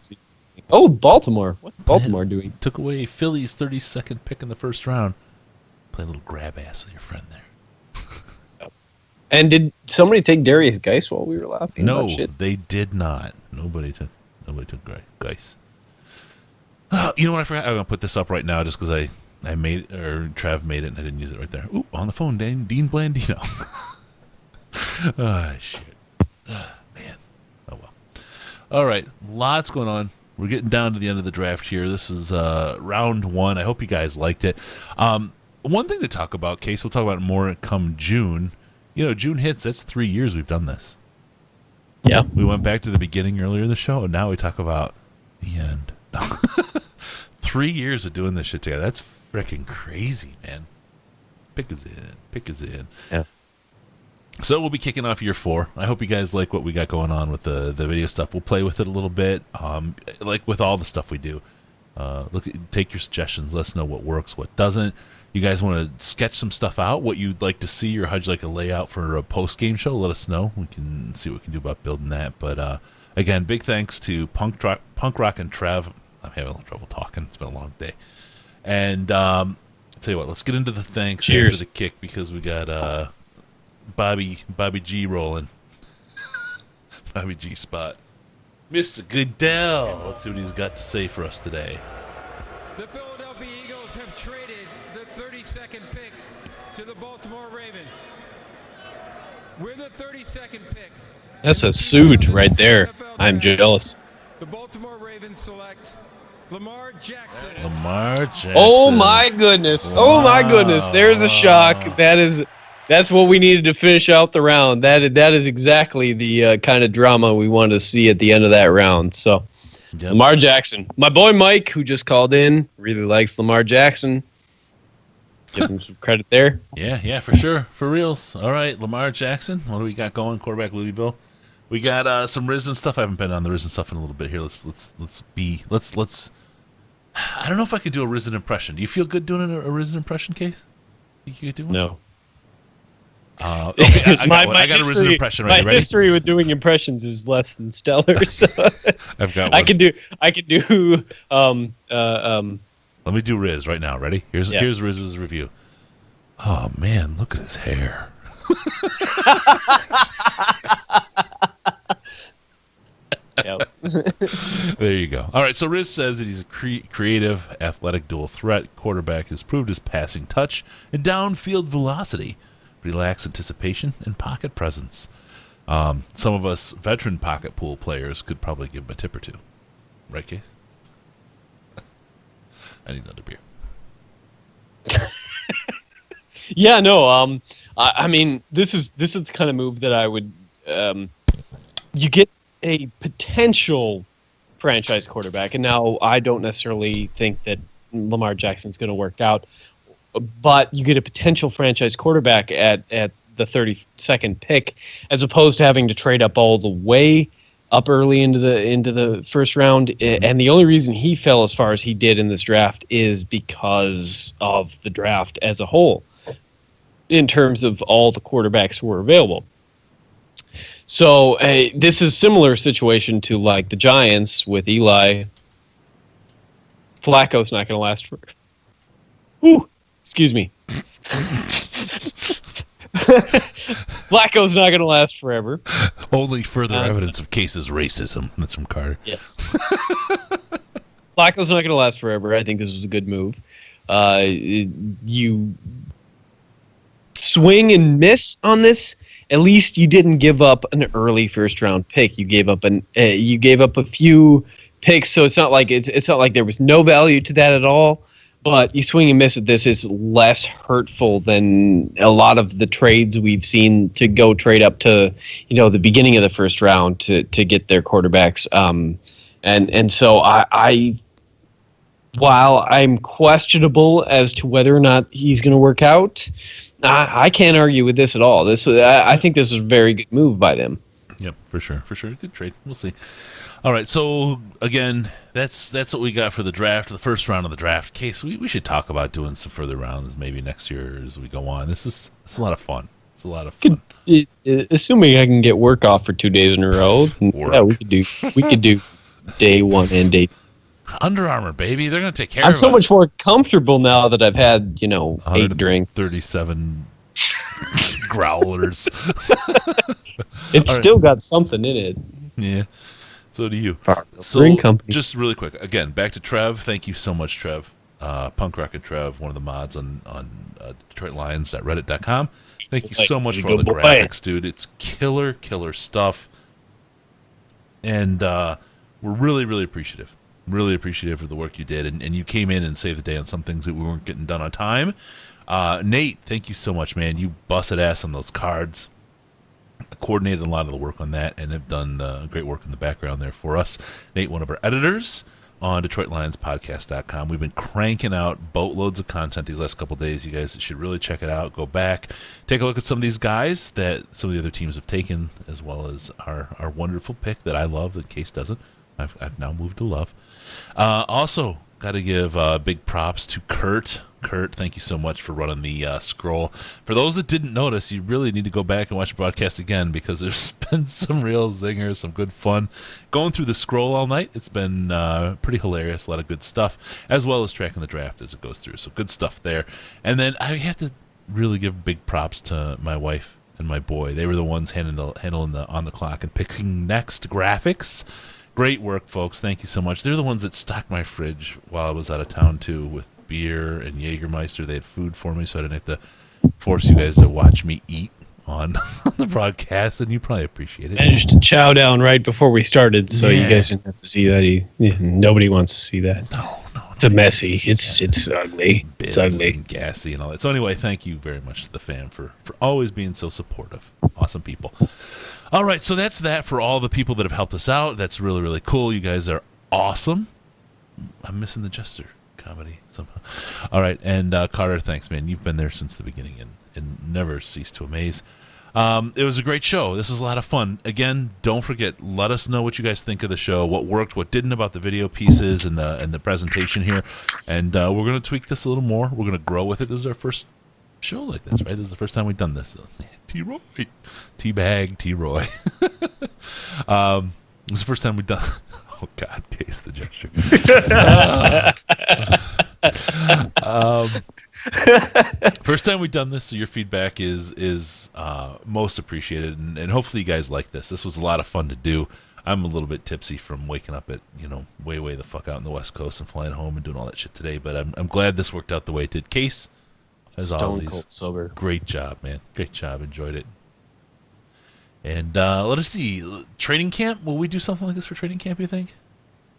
Oh, Baltimore. What's Baltimore doing? Took away Philly's 32nd pick in the first round. Play a little grab ass with your friend there. And did somebody take Darius Geis while we were laughing? No, they did not. Nobody took Geis. You know what I forgot? I'm gonna put this up right now just because I made it, or Trav made it and I didn't use it right there. Ooh, on the phone, Dean Blandino. Shit. Man. Oh well. All right, lots going on. We're getting down to the end of the draft here. This is round one. I hope you guys liked it. One thing to talk about, Case, we'll talk about it more come June. June hits, that's 3 years we've done this. Yeah. We went back to the beginning earlier in the show, and now we talk about the end. 3 years of doing this shit together. That's freaking crazy, man. Pick is in. Yeah. So we'll be kicking off year 4. I hope you guys like what we got going on with the video stuff. We'll play with it a little bit, like with all the stuff we do. Take your suggestions. Let us know what works, what doesn't. you guys want to sketch some stuff out, what you'd like to see, or how'd you like a layout for a post-game show, let us know. We can see what we can do about building that. But again, big thanks to Punk Rock and Trev. I'm having a little trouble talking. It's been a long day. And I'll tell you what, let's get into the thanks after the kick, because we got Bobby G rolling. Bobby G spot. Mr. Goodell. Let's see what he's got to say for us today. The Philadelphia Eagles have traded the 32nd pick to the Baltimore Ravens. With the 32nd pick. That's a suit right there. I'm jealous. The Baltimore Ravens select Lamar Jackson. Lamar Jackson. Oh my goodness. Wow. Oh my goodness. There's a shock. That's what we needed to finish out the round. That is exactly the kind of drama we wanted to see at the end of that round. So, yep. Lamar Jackson. My boy Mike, who just called in, really likes Lamar Jackson. Give him some credit there. Yeah, for sure. For reals. All right, Lamar Jackson. What do we got going? Quarterback Louisville. We got some Risen stuff. I haven't been on the Risen stuff in a little bit here. Let's. I don't know if I could do a Risen impression. Do you feel good doing a Risen impression, Case? Think you could do one? No. Okay, I got a Risen impression right. My history with doing impressions is less than stellar. So I've got one. I can do. Let me do Riz right now. Ready? Here's Riz's review. Oh man, look at his hair. Yep. There you go. All right, so Riz says that he's a creative, athletic dual threat quarterback who's proved his passing touch and downfield velocity, relaxed anticipation, and pocket presence. Some of us veteran pocket pool players could probably give him a tip or two. Right, Case? I need another beer. Yeah, no. I mean, this is the kind of move that I would. You get a potential franchise quarterback, and now I don't necessarily think that Lamar Jackson's going to work out, but you get a potential franchise quarterback at the 32nd pick, as opposed to having to trade up all the way up early into the first round. And the only reason he fell as far as he did in this draft is because of the draft as a whole, in terms of all the quarterbacks who were available. So this is a similar situation to like the Giants with Eli. Flacco's not going to last for. Ooh, excuse me. Flacco's not going to last forever. Only further evidence of Case's racism. That's from Carter. Yes. Flacco's not going to last forever. I think this is a good move. You swing and miss on this. At least you didn't give up an early first round pick. You gave up a few picks, so it's not like there was no value to that at all. But you swing and miss at this is less hurtful than a lot of the trades we've seen to go trade up to, the beginning of the first round to get their quarterbacks. And so I while I'm questionable as to whether or not he's going to work out, I can't argue with this at all. I think this is a very good move by them. Yep, for sure. Good trade. We'll see. All right, so again, that's what we got for the draft, the first round of the draft. Case, we should talk about doing some further rounds maybe next year as we go on. It's a lot of fun. It's a lot of fun. Assuming I can get work off for 2 days in a row, yeah, we could do day one and day. Under Armour, baby, they're gonna take care of us. I'm so much more comfortable now that I've had 8 drinks, 37 growlers. It's still got something in it. Yeah. So do you. So company. Just really quick, again, back to Trev. Thank you so much, Trev. Punk Rock and Trev, one of the mods on DetroitLions.reddit.com. Thank you so much for all the graphics, dude. It's killer stuff. And we're really, really appreciative. Really appreciative of the work you did. And you came in and saved the day on some things that we weren't getting done on time. Nate, thank you so much, man. You busted ass on those cards. Coordinated a lot of the work on that and have done great work in the background there for us. Nate, one of our editors on DetroitLionsPodcast.com. We've been cranking out boatloads of content these last couple of days. You guys should really check it out. Go back, take a look at some of these guys that some of the other teams have taken, as well as our wonderful pick that I love that Case doesn't. I've now moved to love. Also, got to give big props to Kurt. Kurt, thank you so much for running the scroll. For those that didn't notice, you really need to go back and watch the broadcast again because there's been some real zingers, some good fun. Going through the scroll all night, it's been pretty hilarious, a lot of good stuff, as well as tracking the draft as it goes through. So good stuff there. And then I have to really give big props to my wife and my boy. They were the ones handling the on the clock and picking next graphics. Great work, folks. Thank you so much. They're the ones that stocked my fridge while I was out of town, too, with beer and Jägermeister. They had food for me, so I didn't have to force you guys to watch me eat on the broadcast, and you probably appreciate it. Managed to chow down right before we started, so you guys didn't have to see that. Nobody wants to see that. No. It's a messy. It's ugly. It's ugly. And gassy and all that. So anyway, thank you very much to the fam for always being so supportive. Awesome people. All right, so that's that for all the people that have helped us out. That's really, really cool. You guys are awesome. I'm missing the Jester comedy somehow. All right, and Carter, thanks, man. You've been there since the beginning and never cease to amaze. It was a great show. This is a lot of fun. Again, don't forget, let us know what you guys think of the show, what worked, what didn't about the video pieces and the presentation here. And we're going to tweak this a little more. We're going to grow with it. This is our first show like this, right? This is the first time we've done this. T-Roy. T-Bag, T-Roy. It was the first time we've done... Oh, God, taste the gesture. First time we've done this, so your feedback is most appreciated, and hopefully you guys like this. This was a lot of fun to do. I'm a little bit tipsy from waking up at, way the fuck out in the West Coast and flying home and doing all that shit today, but I'm glad this worked out the way it did. Case, as always, cold sober. Great job, man. Great job. Enjoyed it. And let us see. Training camp? Will we do something like this for training camp, you think?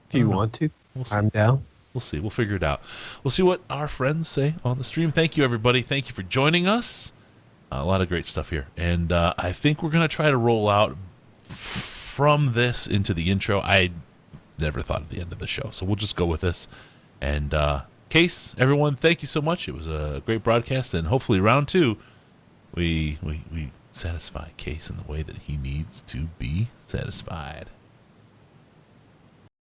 If you want to. We'll see. I'm down. We'll see. We'll figure it out. We'll see what our friends say on the stream. Thank you, everybody. Thank you for joining us. A lot of great stuff here. And I think we're going to try to roll out from this into the intro. I never thought of the end of the show, so we'll just go with this. And Case, everyone, thank you so much. It was a great broadcast, and hopefully round 2, we satisfy Case in the way that he needs to be satisfied.